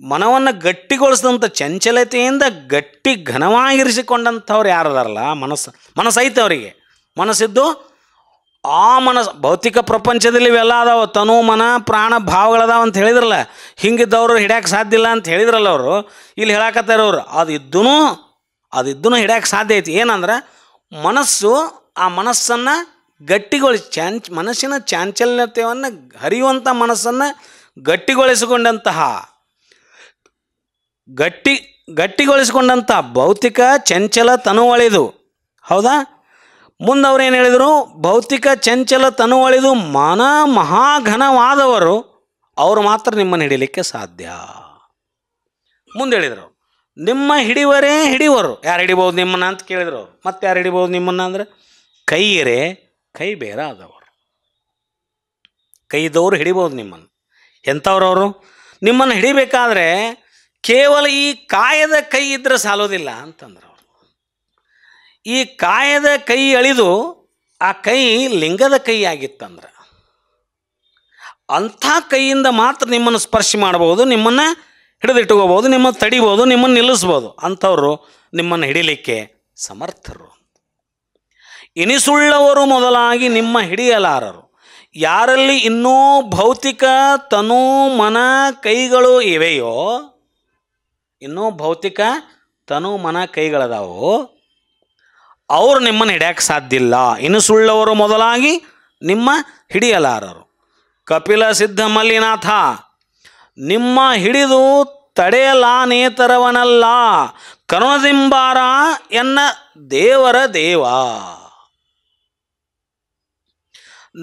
ಮನವನ್ನು ಗಟ್ಟಿಗೊಳಿಸಿದಂಥ ಚಂಚಲತೆಯಿಂದ ಗಟ್ಟಿ ಘನವಾಗಿರಿಸಿಕೊಂಡಂಥವ್ರು ಯಾರದಾರಲ್ಲ, ಮನಸ್ಸೈತೆ ಅವರಿಗೆ, ಮನಸ್ಸಿದ್ದು ಆ ಭೌತಿಕ ಪ್ರಪಂಚದಲ್ಲಿ ಇವೆಲ್ಲ ಅದಾವ, ತನು ಮನ ಪ್ರಾಣ ಭಾವಗಳದಾವ ಅಂತ ಹೇಳಿದ್ರಲ್ಲ. ಹಿಂಗಿದ್ದವರು ಹಿಡ್ಯಕ್ಕೆ ಸಾಧ್ಯ ಇಲ್ಲ ಅಂತ ಹೇಳಿದ್ರಲ್ಲ ಅವರು. ಇಲ್ಲಿ ಹೇಳಕತ್ತಾರವ್ರು ಅದಿದ್ದೂ ಹಿಡ್ಯಕ್ಕೆ ಸಾಧ್ಯ ಐತಿ. ಏನಂದ್ರೆ ಮನಸ್ಸು, ಆ ಮನಸ್ಸನ್ನು ಗಟ್ಟಿಗೊಳಿಸಿ ಮನಸ್ಸಿನ ಚಾಂಚಲ್ಯತೆಯನ್ನು ಹರಿಯುವಂಥ ಮನಸ್ಸನ್ನು ಗಟ್ಟಿಗೊಳಿಸಿಕೊಂಡಂಥ ಭೌತಿಕ ಚಂಚಲ ತನುವಳಿದು, ಹೌದಾ? ಮುಂದವ್ರು ಏನು ಹೇಳಿದರು? ಭೌತಿಕ ಚಂಚಲ ತನುವಳಿದು ಮನ ಮಹಾಘನವಾದವರು, ಅವರು ಮಾತ್ರ ನಿಮ್ಮನ್ನು ಹಿಡಿಲಿಕ್ಕೆ ಸಾಧ್ಯ. ಮುಂದೆ ಹೇಳಿದರು, ನಿಮ್ಮ ಹಿಡಿವರೇ ಹಿಡಿವರು. ಯಾರು ಹಿಡಿಬೋದು ನಿಮ್ಮನ್ನು ಅಂತ ಕೇಳಿದ್ರು ಅವರು. ಮತ್ತೆ ಯಾರು ಹಿಡಿಬೋದು ನಿಮ್ಮನ್ನು ಅಂದರೆ, ಕೈಯರೇ ಕೈ ಬೇರಾದವರು. ಕೈದವರು ಹಿಡಿಬೋದು ನಿಮ್ಮನ್ನು. ಎಂಥವ್ರವರು? ನಿಮ್ಮನ್ನು ಹಿಡಿಬೇಕಾದ್ರೆ ಕೇವಲ ಈ ಕಾಯದ ಕೈ ಇದ್ದರೆ ಸಾಲೋದಿಲ್ಲ ಅಂತಂದ್ರು ಅವರು. ಈ ಕಾಯದ ಕೈ ಅಳಿದು ಆ ಕೈ ಲಿಂಗದ ಕೈ ಆಗಿತ್ತಂದ್ರೆ, ಅಂಥ ಕೈಯಿಂದ ಮಾತ್ರ ನಿಮ್ಮನ್ನು ಸ್ಪರ್ಶ ಮಾಡ್ಬೋದು, ನಿಮ್ಮನ್ನು ಹಿಡಿದಿಟ್ಕೋಬೋದು, ನಿಮ್ಮನ್ನು ತಡಿಬೋದು, ನಿಮ್ಮನ್ನು ನಿಲ್ಲಿಸ್ಬೋದು. ಅಂಥವ್ರು ನಿಮ್ಮನ್ನು ಹಿಡಿಲಿಕ್ಕೆ ಸಮರ್ಥರು. ಎನಿಸುಳ್ಳವರು ಮೊದಲಾಗಿ ನಿಮ್ಮ ಹಿಡಿಯಲಾರರು. ಯಾರಲ್ಲಿ ಇನ್ನೂ ಭೌತಿಕ ತನು ಮನ ಕೈಗಳು ಇವೆಯೋ, ಇನ್ನೂ ಭೌತಿಕ ತನು ಮನ ಕೈಗಳದಾವು, ಅವರು ನಿಮ್ಮನ್ನು ಹಿಡಿಯಕ್ಕೆ ಸಾಧ್ಯ ಇಲ್ಲ. ಎನಿಸುಳ್ಳವರು ಮೊದಲಾಗಿ ನಿಮ್ಮ ಹಿಡಿಯಲಾರರು. ಕಪಿಲ ಸಿದ್ಧ ಮಲ್ಲಿನಾಥ, ನಿಮ್ಮ ಹಿಡಿದು ತಡೆಯಲಾನೇತರವನಲ್ಲ, ಕರುಣದಿಂಬಾರ ಎನ್ನ ದೇವರ ದೇವ.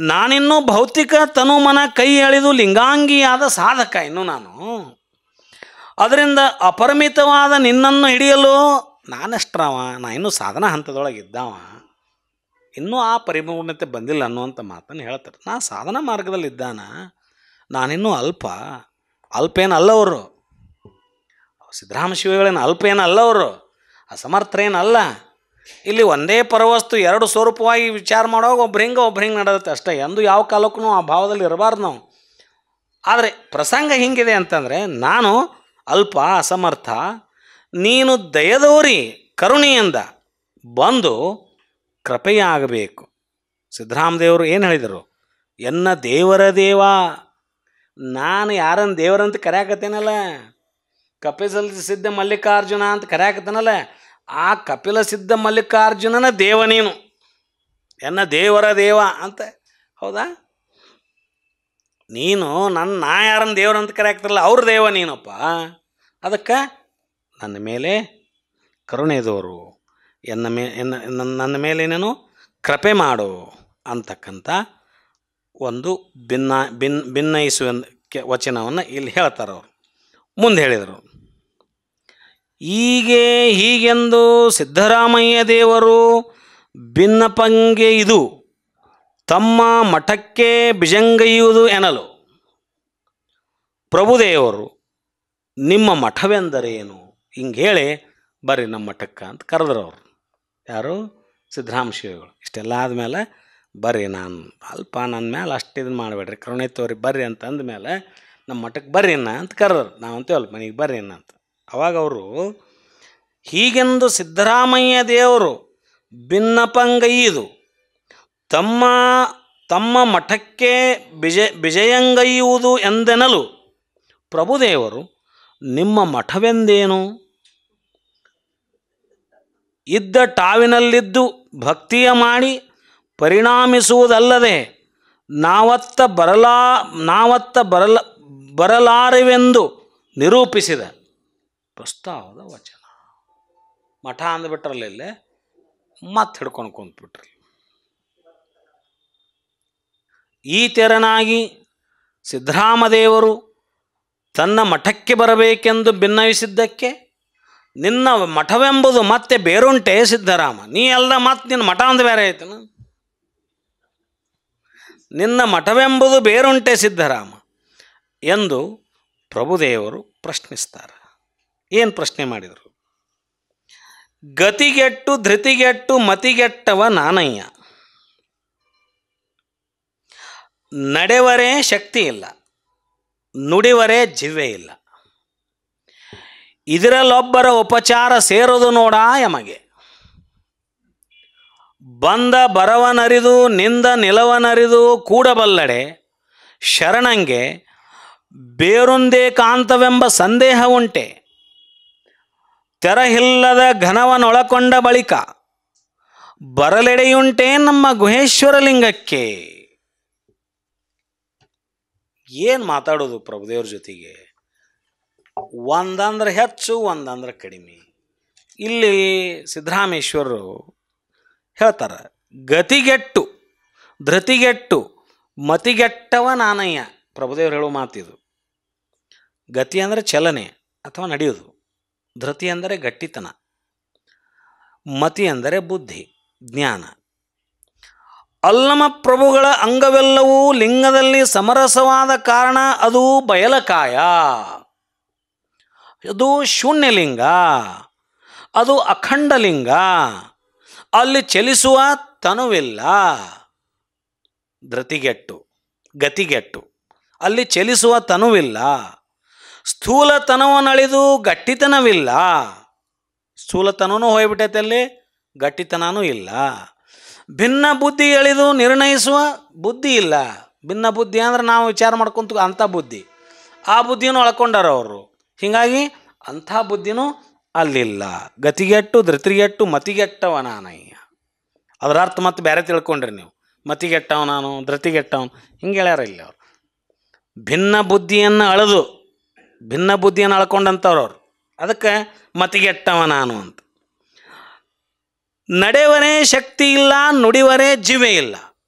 ನಾನಿನ್ನೂ ಭೌತಿಕ ತನುಮನ ಕೈ ಎಳೆದು ಲಿಂಗಾಂಗಿಯಾದ ಸಾಧಕ ಇನ್ನು ನಾನು. ಅದರಿಂದ ಅಪರಿಮಿತವಾದ ನಿನ್ನನ್ನು ಹಿಡಿಯಲು ನಾನೆಷ್ಟರವ, ನಾ ಇನ್ನೂ ಸಾಧನಾ ಹಂತದೊಳಗಿದ್ದಾವ, ಇನ್ನೂ ಆ ಪರಿಪೂರ್ಣತೆ ಬಂದಿಲ್ಲ ಅನ್ನುವಂಥ ಮಾತನ್ನು ಹೇಳ್ತಾರೆ. ನಾ ಸಾಧನಾ ಮಾರ್ಗದಲ್ಲಿದ್ದಾನ, ನಾನಿನ್ನೂ ಅಲ್ಪೇನು ಅಲ್ಲವರು. ಸಿದ್ದರಾಮ ಶಿವಗಳೇನು ಅಲ್ಪೇನು ಅಲ್ಲವರು, ಅಸಮರ್ಥರೇನಲ್ಲ. ಇಲ್ಲಿ ಒಂದೇ ಪರವಸ್ತು ಎರಡು ಸ್ವರೂಪವಾಗಿ ವಿಚಾರ ಮಾಡುವಾಗ ಒಬ್ರು ಹಿಂಗೆ ನಡೆಯುತ್ತೆ ಅಷ್ಟೇ. ಎಂದು ಯಾವ ಕಾಲಕ್ಕೂ ಆ ಭಾವದಲ್ಲಿ ಇರಬಾರ್ದು ನಾವು. ಆದರೆ ಪ್ರಸಂಗ ಹಿಂಗಿದೆ ಅಂತಂದರೆ, ನಾನು ಅಲ್ಪ ಅಸಮರ್ಥ, ನೀನು ದಯದೋರಿ ಕರುಣೆಯಿಂದ ಬಂದು ಕೃಪೆಯಾಗಬೇಕು. ಸಿದ್ದರಾಮದೇವರು ಏನು ಹೇಳಿದರು? ಎನ್ನ ದೇವರ ದೇವ. ನಾನು ಯಾರನ್ನು ದೇವರಂತ ಕರೆಯಾಕತ್ತೇನಲ್ಲ, ಕಪಿಲ ಸಿದ್ಧ ಮಲ್ಲಿಕಾರ್ಜುನ ಅಂತ ಕರೆಯಾಕತ್ತೇನಲ್ಲ, ಆ ಕಪಿಲ ಸಿದ್ಧ ಮಲ್ಲಿಕಾರ್ಜುನನ ದೇವ ನೀನು, ಎನ್ನ ದೇವರ ದೇವ ಅಂತ. ಹೌದಾ? ನೀನು ನಾ ಯಾರನ್ನು ದೇವರಂತ ಕರೆಯಾಕ್ತಿರಲ್ಲ, ಅವ್ರ ದೇವ ನೀನಪ್ಪ. ಅದಕ್ಕೆ ನನ್ನ ಮೇಲೆ ಕರುಣೆದವರು, ನನ್ನ ಮೇಲೇನೇನು ಕೃಪೆ ಮಾಡು ಅಂತಕ್ಕಂಥ ಒಂದು ಭಿನ್ನಯಿಸುವ ವಚನವನ್ನು ಇಲ್ಲಿ ಹೇಳ್ತಾರೆ ಅವರು. ಮುಂದೆ ಹೇಳಿದರು, ಹೀಗೆಂದು ಸಿದ್ದರಾಮಯ್ಯ ದೇವರು ಭಿನ್ನಪಂಗೆ ಇದು ತಮ್ಮ ಮಠಕ್ಕೆ ಬಿಜಂಗೈಯುವುದು ಎನ್ನಲು. ಪ್ರಭುದೇವರು ನಿಮ್ಮ ಮಠವೆಂದರೇನು ಹಿಂಗೆ ಹೇಳಿ ಬರ್ರಿ ನಮ್ಮ ಮಠಕ್ಕೆ ಅಂತ ಕರೆದ್ರು ಅವರು. ಯಾರು? ಸಿದ್ದರಾಮ ಶಿವಗಳು. ಇಷ್ಟೆಲ್ಲ ಆದಮೇಲೆ ಬರ್ರಿ, ನಾನು ಅಲ್ಪ, ನನ್ನ ಮೇಲೆ ಅಷ್ಟು ಇದನ್ನು ಮಾಡಬೇಡ್ರಿ, ಕರುಣೆ ತೋರಿ ಬರ್ರಿ ಅಂತ ಅಂದಮೇಲೆ ನಮ್ಮ ಮಠಕ್ಕೆ ಬರ್ರಿ ಅನ್ನ ಅಂತ ಕರೆದ್ರು. ನಾವು ಅಂತೀವಲ್ಲ ಮನೆಗೆ ಬರ್ರಿ ಅನ್ನ ಅಂತ. ಅವಾಗ ಅವರು ಹೀಗೆಂದು ಸಿದ್ದರಾಮಯ್ಯ ದೇವರು ಭಿನ್ನಪಂಗೈದು ತಮ್ಮ ಮಠಕ್ಕೆ ಬಿಜಯಂಗೈಯುವುದು ಎಂದೆನಲು. ಪ್ರಭುದೇವರು ನಿಮ್ಮ ಮಠವೆಂದೇನು? ಇದ್ದ ಟಾವಿನಲ್ಲಿದ್ದು ಭಕ್ತಿಯ ಮಾಡಿ ಪರಿಣಾಮಿಸುವುದಲ್ಲದೆ ಬರಲಾರೆವೆಂದು ನಿರೂಪಿಸಿದ ಪ್ರಸ್ತಾವದ ವಚನ. ಮಠ ಅಂದ್ಬಿಟ್ರಲ್ಲ ಇಲ್ಲೇ ಮತ್ತೆ ಹಿಡ್ಕೊಂಡು ಕುಂತ್ಬಿಟ್ರಿ. ಈ ತೆರನಾಗಿ ಸಿದ್ದರಾಮದೇವರು ತನ್ನ ಮಠಕ್ಕೆ ಬರಬೇಕೆಂದು ಭಿನ್ನವಿಸಿದ್ದಕ್ಕೆ ನಿನ್ನ ಮಠವೆಂಬುದು ಮತ್ತೆ ಬೇರುಂಟೆ ಸಿದ್ದರಾಮ, ನೀ ಅಲ್ದ ಮತ್ತೆ ನಿನ್ನ ಮಠ ಅಂದ ಬೇರೆ ಆಯ್ತನ. ನಿನ್ನ ಮಠವೆಂಬುದು ಬೇರುಂಟೆ ಸಿದ್ದರಾಮ ಎಂದು ಪ್ರಭುದೇವರು ಪ್ರಶ್ನಿಸ್ತಾರೆ. ಏನು ಪ್ರಶ್ನೆ ಮಾಡಿದರು? ಗತಿಗೆಟ್ಟು ಧೃತಿಗೆಟ್ಟು ಮತಿಗೆಟ್ಟವ ನಾನಯ್ಯ, ನಡೆವರೇ ಶಕ್ತಿ ಇಲ್ಲ, ನುಡಿವರೇ ಜಿವ್ವೆ ಇಲ್ಲ, ಇದರಲ್ಲೊಬ್ಬರ ಉಪಚಾರ ಸೇರೋದು ನೋಡ ಯಮಗೆ. ಬಂದ ಬರವನರಿದು ನಿಂದ ನಿಲವನರಿದು ಕೂಡಬಲ್ಲಡೆ, ಶರಣಂಗೆ ಬೇರೊಂದೇ ಕಾಂತವೆಂಬ ಸಂದೇಹ ಉಂಟೆ. ತೆರಹಿಲ್ಲದ ಘನವನೊಳಕೊಂಡ ಬಳಿಕ ಬರಲೆಡೆಯುಂಟೆ ನಮ್ಮ ಗುಹೇಶ್ವರ ಲಿಂಗಕ್ಕೆ. ಏನು ಮಾತಾಡೋದು ಪ್ರಭುದೇವ್ರ ಜೊತೆಗೆ? ಒಂದಂದ್ರೆ ಹೆಚ್ಚು, ಒಂದಂದ್ರೆ ಕಡಿಮೆ. ಇಲ್ಲಿ ಸಿದ್ದರಾಮೇಶ್ವರರು ಹೇಳ್ತಾರೆ, ಗತಿಗೆಟ್ಟು ಧೃತಿಗೆಟ್ಟು ಮತಿಗೆಟ್ಟವ ನಾನಯ್ಯ. ಪ್ರಭುದೇವ್ರು ಹೇಳೋ ಮಾತಿದು. ಗತಿ ಅಂದರೆ ಚಲನೆ ಅಥವಾ ನಡೆಯೋದು, ಧೃತಿ ಅಂದರೆ ಗಟ್ಟಿತನ, ಮತಿ ಅಂದರೆ ಬುದ್ಧಿ ಜ್ಞಾನ. ಅಲ್ಲಮ ಪ್ರಭುಗಳ ಅಂಗವೆಲ್ಲವೂ ಲಿಂಗದಲ್ಲಿ ಸಮರಸವಾದ ಕಾರಣ ಅದು ಬಯಲಕಾಯ, ಅದು ಶೂನ್ಯಲಿಂಗ, ಅದು ಅಖಂಡಲಿಂಗ. ಅಲ್ಲಿ ಚಲಿಸುವ ತನುವಿಲ್ಲ. ಧೃತಿಗೆಟ್ಟು ಗತಿಗೆಟ್ಟು, ಅಲ್ಲಿ ಚಲಿಸುವ ತನುವಿಲ್ಲ. ಸ್ಥೂಲತನವನ್ನಳಿದು ಗಟ್ಟಿತನವಿಲ್ಲ. ಸ್ಥೂಲತನವೂ ಹೋಗ್ಬಿಟ್ಟೈತೆ, ಅಲ್ಲಿ ಗಟ್ಟಿತನೂ ಇಲ್ಲ. ಭಿನ್ನ ಬುದ್ಧಿ ಎಳೆದು ನಿರ್ಣಯಿಸುವ ಬುದ್ಧಿ ಇಲ್ಲ. ಭಿನ್ನ ಬುದ್ಧಿ ಅಂದ್ರೆ ನಾವು ವಿಚಾರ ಮಾಡ್ಕೊಂತ ಅಂಥ ಬುದ್ಧಿ, ಆ ಬುದ್ಧಿನೂ ಅಳ್ಕೊಂಡಾರ ಅವರು. ಹೀಗಾಗಿ ಅಂಥ ಬುದ್ಧಿನೂ ಅಲ್ಲಿಲ್ಲ. ಗತಿಗೆಟ್ಟು ಧೃತಿಗೆಟ್ಟು ಮತಿಗೆಟ್ಟವ ನಾನಯ್ಯ. ಅದರ ಅರ್ಥ ಮತ್ತೆ ಬೇರೆ ತಿಳ್ಕೊಂಡ್ರಿ ನೀವು. ಮತಿಗೆಟ್ಟವ ನಾನು, ಧೃತಿಗೆಟ್ಟವನು ಹಿಂಗೆ ಹೇಳ್ಯಾರ ಇಲ್ಲಿ ಅವರು. ಭಿನ್ನ ಬುದ್ಧಿಯನ್ನು ಅಳೆದು ಭಿನ್ನ ಬುದ್ಧಿಯನ್ನು ಅಳ್ಕೊಂಡಂಥವ್ರು ಅವರು. ಅದಕ್ಕೆ ಮತಿಗೆಟ್ಟವ ನಾನು ಅಂತ. ನಡೆವರೇ ಶಕ್ತಿ ಇಲ್ಲ, ನುಡಿವರೇ ಜೀವೆ ಇಲ್ಲ.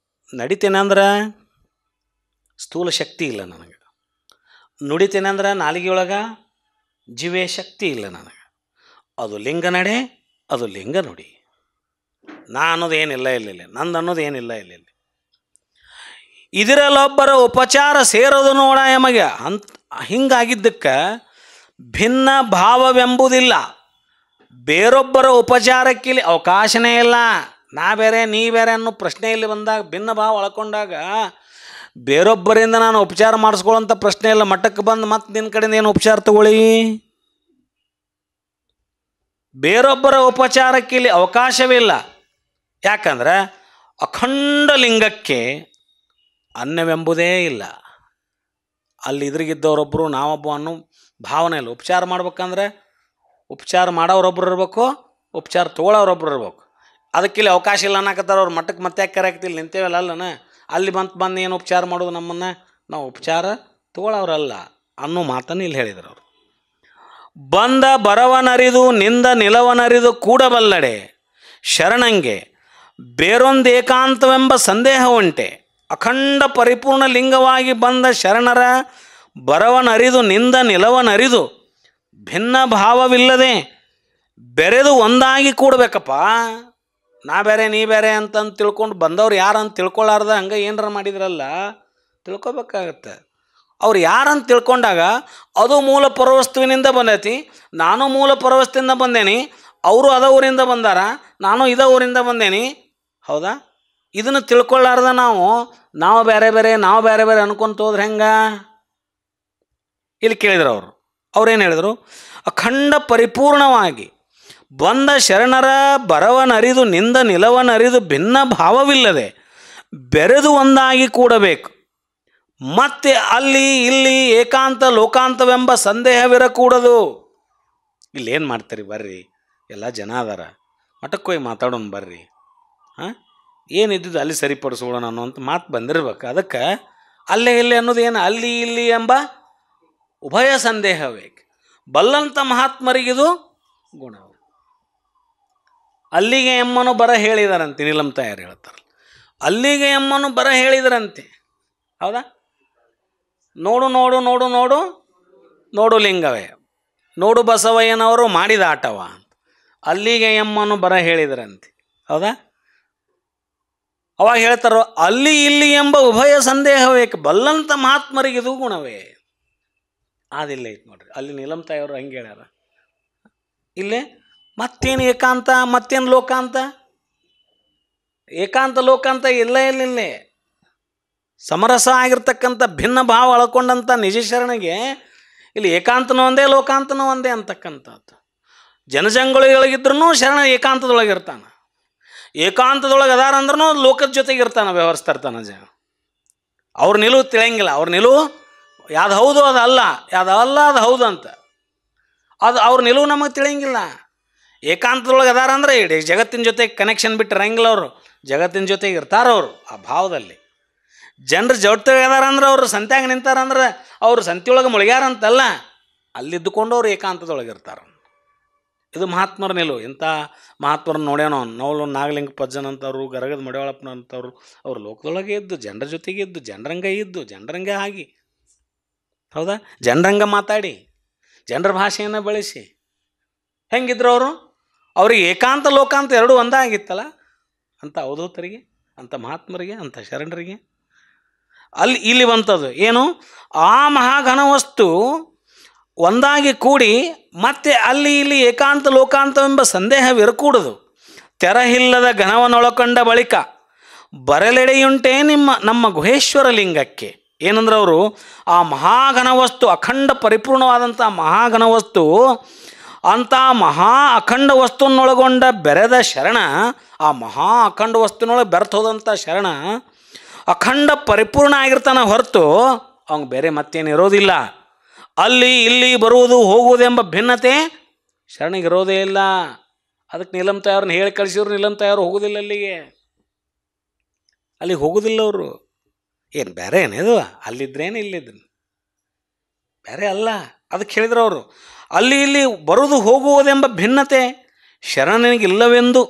ನಡಿತೇನೆ ಅಂದ್ರೆ ಸ್ಥೂಲ ಶಕ್ತಿ ಇಲ್ಲ ನನಗೆ, ನುಡಿತೇನೆ ಅಂದ್ರೆ ನಾಲಿಗೆಯೊಳಗೆ ಜೀವೆ ಶಕ್ತಿ ಇಲ್ಲ ನನಗೆ. ಅದು ಲಿಂಗ ನಡೆ, ಅದು ಲಿಂಗ ನುಡಿ. ನಾ ಅನ್ನೋದು ಏನಿಲ್ಲ ಇಲ್ಲ, ನಂದು ಅನ್ನೋದು ಏನಿಲ್ಲ ಇಲ್ಲ. ಇದರಲ್ಲೊಬ್ಬರ ಉಪಚಾರ ಸೇರೋದು ನೋಡ ಯಮಗೆ ಅಂತ. ಹಿಂಗಾಗಿದ್ದಕ್ಕೆ ಭಿನ್ನ ಭಾವವೆಂಬುದಿಲ್ಲ. ಬೇರೊಬ್ಬರ ಉಪಚಾರಕ್ಕಿಲ್ಲಿ ಅವಕಾಶನೇ ಇಲ್ಲ. ನಾ ಬೇರೆ ನೀ ಬೇರೆ ಅನ್ನೋ ಪ್ರಶ್ನೆ ಇಲ್ಲಿ ಬಂದಾಗ, ಭಿನ್ನ ಭಾವ ಒಳ್ಕೊಂಡಾಗ ಬೇರೊಬ್ಬರಿಂದ ನಾನು ಉಪಚಾರ ಮಾಡಿಸ್ಕೊಳ್ಳೋಂಥ ಪ್ರಶ್ನೆ ಇಲ್ಲ. ಮಠಕ್ಕೆ ಬಂದು ಮತ್ತೆ ನಿನ್ನ ಕಡೆಯಿಂದ ಏನು ಉಪಚಾರ ತಗೊಳ್ಳಿ? ಬೇರೊಬ್ಬರ ಉಪಚಾರಕ್ಕಿಲ್ಲಿ ಅವಕಾಶವಿಲ್ಲ. ಯಾಕಂದ್ರೆ ಅಖಂಡ ಲಿಂಗಕ್ಕೆ ಅನ್ನವೆಂಬುದೇ ಇಲ್ಲ. ಅಲ್ಲಿ ಇದ್ರಿಗಿದ್ದವರೊಬ್ಬರು ನಾವೊಬ್ಬ ಅನ್ನೋ ಭಾವನೆ ಇಲ್ಲ. ಉಪಚಾರ ಮಾಡ್ಬೇಕಂದ್ರೆ ಉಪಚಾರ ಮಾಡೋರೊಬ್ರು ಇರಬೇಕು, ಉಪಚಾರ ತೊಗೊಳೋರೊಬ್ರು ಇರ್ಬೇಕು. ಅದಕ್ಕಿಲ್ಲಿ ಅವಕಾಶ ಇಲ್ಲ ಅನ್ನಕತ್ತಾರ ಅವ್ರು. ಮಠಕ್ಕೆ ಮತ್ತೆ ಯಾಕೆ ಕರೆಯಾಗ್ತಿಲ್ಲ, ನಿಂತೇವಲ್ಲ ಅಲ್ಲನ. ಅಲ್ಲಿ ಬಂದು ಏನು ಉಪಚಾರ ಮಾಡೋದು ನಮ್ಮನ್ನು? ನಾವು ಉಪಚಾರ ತೊಗೊಳೋರಲ್ಲ ಅನ್ನೋ ಮಾತನ್ನು ಇಲ್ಲಿ ಹೇಳಿದ್ರು ಅವರು. ಬಂದ ಬರವನರಿದು ನಿಂದ ನಿಲವನರಿದು ಕೂಡಬಲ್ಲಡೆ, ಶರಣಂಗೆ ಬೇರೊಂದು ಏಕಾಂತವೆಂಬ ಸಂದೇಹ ಉಂಟೆ. ಅಖಂಡ ಪರಿಪೂರ್ಣ ಲಿಂಗವಾಗಿ ಬಂದ ಶರಣರ ಬರವನರಿದು ನಿಂದ ನಿಲವನರಿದು ಭಿನ್ನ ಭಾವವಿಲ್ಲದೆ ಬೆರೆದು ಒಂದಾಗಿ ಕೂಡಬೇಕಪ್ಪ. ನಾ ಬೇರೆ ನೀ ಬೇರೆ ಅಂತಂದು ತಿಳ್ಕೊಂಡು ಬಂದವ್ರು ಯಾರಂತ ತಿಳ್ಕೊಳ್ಳಾರ್ದ ಹಂಗೆ ಏನಾರ ಮಾಡಿದ್ರಲ್ಲ, ತಿಳ್ಕೊಬೇಕಾಗತ್ತೆ. ಅವ್ರು ಯಾರಂತ ತಿಳ್ಕೊಂಡಾಗ ಅದು ಮೂಲ ಪರವಸ್ತುವಿನಿಂದ ಬಂದೈತಿ, ನಾನು ಮೂಲ ಪರವಸ್ತುವಿಂದ ಬಂದೇನಿ, ಅವರು ಅದ ಊರಿಂದ ಬಂದಾರ, ನಾನು ಇದ ಊರಿಂದ ಬಂದೇನಿ. ಹೌದಾ? ಇದನ್ನು ತಿಳ್ಕೊಳ್ಳಾರ್ದ ನಾವು ಬೇರೆ ಬೇರೆ ಅನ್ಕೊಂತ ಹೋದ್ರೆ ಹೆಂಗೆ? ಇಲ್ಲಿ ಕೇಳಿದ್ರು ಅವ್ರೇನು ಹೇಳಿದರು? ಅಖಂಡ ಪರಿಪೂರ್ಣವಾಗಿ ಬಂದ ಶರಣರ ಬರವನರಿದು ನಿಂದ ನಿಲವನರಿದು ಭಿನ್ನ ಭಾವವಿಲ್ಲದೆ ಬೆರೆದು ಒಂದಾಗಿ ಕೂಡಬೇಕು. ಮತ್ತೆ ಅಲ್ಲಿ ಇಲ್ಲಿ ಏಕಾಂತ ಲೋಕಾಂತವೆಂಬ ಸಂದೇಹವಿರಕೂಡದು. ಇಲ್ಲೇನು ಮಾಡ್ತೀರಿ? ಬರ್ರಿ, ಎಲ್ಲ ಜನ ಅದಾರ, ಮಠಕ್ಕೆ ಹೋಗಿ ಮಾತಾಡೋಣ ಬರ್ರಿ. ಹಾಂ, ಏನಿದ್ದು ಅಲ್ಲಿ ಸರಿಪಡಿಸ್ಬಿಡೋಣ ಅನ್ನೋಂಥ ಮಾತು ಬಂದಿರ್ಬೇಕು. ಅದಕ್ಕೆ ಅಲ್ಲೇ ಇಲ್ಲಿ ಅನ್ನೋದೇನು, ಅಲ್ಲಿ ಇಲ್ಲಿ ಎಂಬ ಉಭಯ ಸಂದೇಹವೇ. ಬಲ್ಲಂಥ ಮಹಾತ್ಮರಿಗಿದು ಗುಣ. ಅಲ್ಲಿಗೆ ಎಮ್ಮನು ಬರ ಹೇಳಿದಾರಂತೆ, ನೀಲಂ ತಾಯಾರು ಹೇಳ್ತಾರೆ. ಅಲ್ಲಿಗೆ ಎಮ್ಮನು ಬರ ಹೇಳಿದರಂತೆ. ಹೌದಾ? ನೋಡು ನೋಡು ನೋಡು ನೋಡು ನೋಡು ಲಿಂಗವೇ, ನೋಡು ಬಸವಯ್ಯನವರು ಮಾಡಿದ ಆಟವ. ಅಲ್ಲಿಗೆ ಎಮ್ಮನು ಬರ ಹೇಳಿದರಂತೆ. ಹೌದಾ? ಅವಾಗ ಹೇಳ್ತಾರೋ ಅಲ್ಲಿ ಇಲ್ಲಿ ಎಂಬ ಉಭಯ ಸಂದೇಹವೇ, ಬಲ್ಲಂಥ ಮಹಾತ್ಮರಿಗಿದು ಗುಣವೇ. ಅದಿಲ್ಲ ಐತೆ ನೋಡ್ರಿ, ಅಲ್ಲಿ ನೀಲಂ ತಾಯಿಯವರು ಹಂಗೆ ಹೇಳ್ಯಾರ. ಇಲ್ಲೇ ಮತ್ತೇನು ಏಕಾಂತ, ಮತ್ತೇನು ಲೋಕಾಂತ? ಏಕಾಂತ ಲೋಕಾಂತ ಇಲ್ಲ ಇಲ್ಲೇ. ಸಮರಸ ಆಗಿರ್ತಕ್ಕಂಥ ಭಿನ್ನ ಭಾವ ಅಳ್ಕೊಂಡಂಥ ನಿಜ ಶರಣಗೆ ಇಲ್ಲಿ ಏಕಾಂತನೂ ಒಂದೇ ಲೋಕಾಂತನೂ ಒಂದೇ ಅಂತಕ್ಕಂಥದ್ದು. ಜನಜಂಗಳಿಗಳಿಗಿದ್ರೂ ಶರಣ ಏಕಾಂತದೊಳಗಿರ್ತಾನೆ. ಏಕಾಂತದೊಳಗೆ ಅದಾರ ಅಂದ್ರೂ ಲೋಕದ ಜೊತೆಗೆ ಇರ್ತಾನೆ, ವ್ಯವಹರಿಸ್ತಿರ್ತಾನೆ. ಅವ್ರ ನಿಲುವು ತಿಳಿಯಂಗಿಲ್ಲ. ಅವ್ರ ನಿಲುವು ಯಾವ್ದು ಹೌದು ಅದು ಅಲ್ಲ, ಯಾವ್ದು ಅಲ್ಲ ಅದು ಹೌದು ಅಂತ. ಅದು ಅವ್ರ ನಿಲುವು ನಮಗೆ ತಿಳಿಯಂಗಿಲ್ಲ. ಏಕಾಂತದೊಳಗೆ ಅದಾರ ಅಂದರೆ ಇಡೀ ಜಗತ್ತಿನ ಜೊತೆಗೆ ಕನೆಕ್ಷನ್ ಬಿಟ್ಟು ಇರಂಗಿಲ್ಲ. ಅವರು ಜಗತ್ತಿನ ಜೊತೆಗೆ ಇರ್ತಾರವರು ಆ ಭಾವದಲ್ಲಿ. ಜನರು ಜೊತೆಗೆ ಅದಾರ ಅಂದ್ರೆ ಅವರು ಸಂತ್ಯಾಗ ನಿಂತಾರಂದ್ರೆ ಅವರು ಸಂತಿಯೊಳಗೆ ಮುಳುಗ್ಯಾರಂತಲ್ಲ, ಅಲ್ಲಿದ್ದುಕೊಂಡು ಅವ್ರು ಏಕಾಂತದೊಳಗೆ ಇರ್ತಾರೆ. ಇದು ಮಹಾತ್ಮರ ನಿಲುವು. ಇಂಥ ಮಹಾತ್ಮರನ್ನ ನೋಡ್ಯಾನೋ ನಾವು ನಾಗಲಿಂಗ ಪಜ್ಜನ್ ಅಂತವ್ರು, ಗರಗದ ಮಡಿವಾಳಪ್ಪನ ಅಂತವ್ರು, ಅವ್ರು ಲೋಕದೊಳಗೆ ಇದ್ದು ಜನರ ಜೊತೆಗೆ ಇದ್ದು ಜನರಂಗ ಇದ್ದು ಜನರಂಗ ಆಗಿ, ಹೌದಾ, ಜನರಂಗ ಮಾತಾಡಿ ಜನರ ಭಾಷೆಯನ್ನು ಬಳಸಿ ಹೆಂಗಿದ್ರು ಅವರು. ಅವ್ರಿಗೆ ಏಕಾಂತ ಲೋಕಾಂತ ಎರಡೂ ಒಂದಾಗಿತ್ತಲ್ಲ. ಅಂಥ ಅವಧೂತರಿಗೆ, ಅಂಥ ಮಹಾತ್ಮರಿಗೆ, ಅಂಥ ಶರಣರಿಗೆ ಅಲ್ಲಿ ಇಲ್ಲಿ ಬಂತದ್ದು ಏನು, ಆ ಮಹಾಘನ ವಸ್ತು ಒಂದಾಗಿ ಕೂಡಿ ಮತ್ತೆ ಅಲ್ಲಿ ಇಲ್ಲಿ ಏಕಾಂತ ಲೋಕಾಂತವೆಂಬ ಸಂದೇಹವಿರಕೂಡದು. ತೆರಹಿಲ್ಲದ ಘನವನ್ನೊಳಕೊಂಡ ಬಳಿಕ ಬರಲೆಡೆಯುಂಟೆ ನಮ್ಮ ಗುಹೇಶ್ವರ ಲಿಂಗಕ್ಕೆ. ಏನಂದ್ರೆ ಅವರು ಆ ಮಹಾಘನ ವಸ್ತು, ಅಖಂಡ ಪರಿಪೂರ್ಣವಾದಂಥ ಮಹಾಘನ ವಸ್ತು, ಅಂಥ ಮಹಾ ಅಖಂಡ ವಸ್ತುವನ್ನೊಳಗೊಂಡ ಬೆರೆದ ಶರಣ, ಆ ಮಹಾ ಅಖಂಡ ವಸ್ತುವಿನೊಳಗೆ ಬೆರೆತು ಹೋದಂಥ ಶರಣ ಅಖಂಡ ಪರಿಪೂರ್ಣ ಆಗಿರ್ತಾನೆ ಹೊರತು ಅವ್ನಿಗೆ ಬೇರೆ ಮತ್ತೇನು ಇರೋದಿಲ್ಲ. ಅಲ್ಲಿ ಇಲ್ಲಿ ಬರುವುದು ಹೋಗುವುದೆಂಬ ಭಿನ್ನತೆ ಶರಣಿಗಿರೋದೇ ಇಲ್ಲ. ಅದಕ್ಕೆ ನೀಲಂ ತಾಯವ್ರನ್ನ ಹೇಳಿ ಕಳಿಸಿದ್ರು, ನೀಲಂ ತಾಯವ್ರು ಹೋಗೋದಿಲ್ಲ ಅಲ್ಲಿಗೆ ಹೋಗೋದಿಲ್ಲ. ಅವರು ಏನು ಬೇರೆ ಏನಿದು, ಅಲ್ಲಿದ್ರೇನು ಇಲ್ಲಿದ್ರು ಬೇರೆ ಅಲ್ಲ. ಅದಕ್ಕೆ ಹೇಳಿದ್ರು ಅವರು, ಅಲ್ಲಿ ಇಲ್ಲಿ ಬರುವುದು ಹೋಗುವುದೆಂಬ ಭಿನ್ನತೆ ಶರಣನಿಗಿಲ್ಲವೆಂದು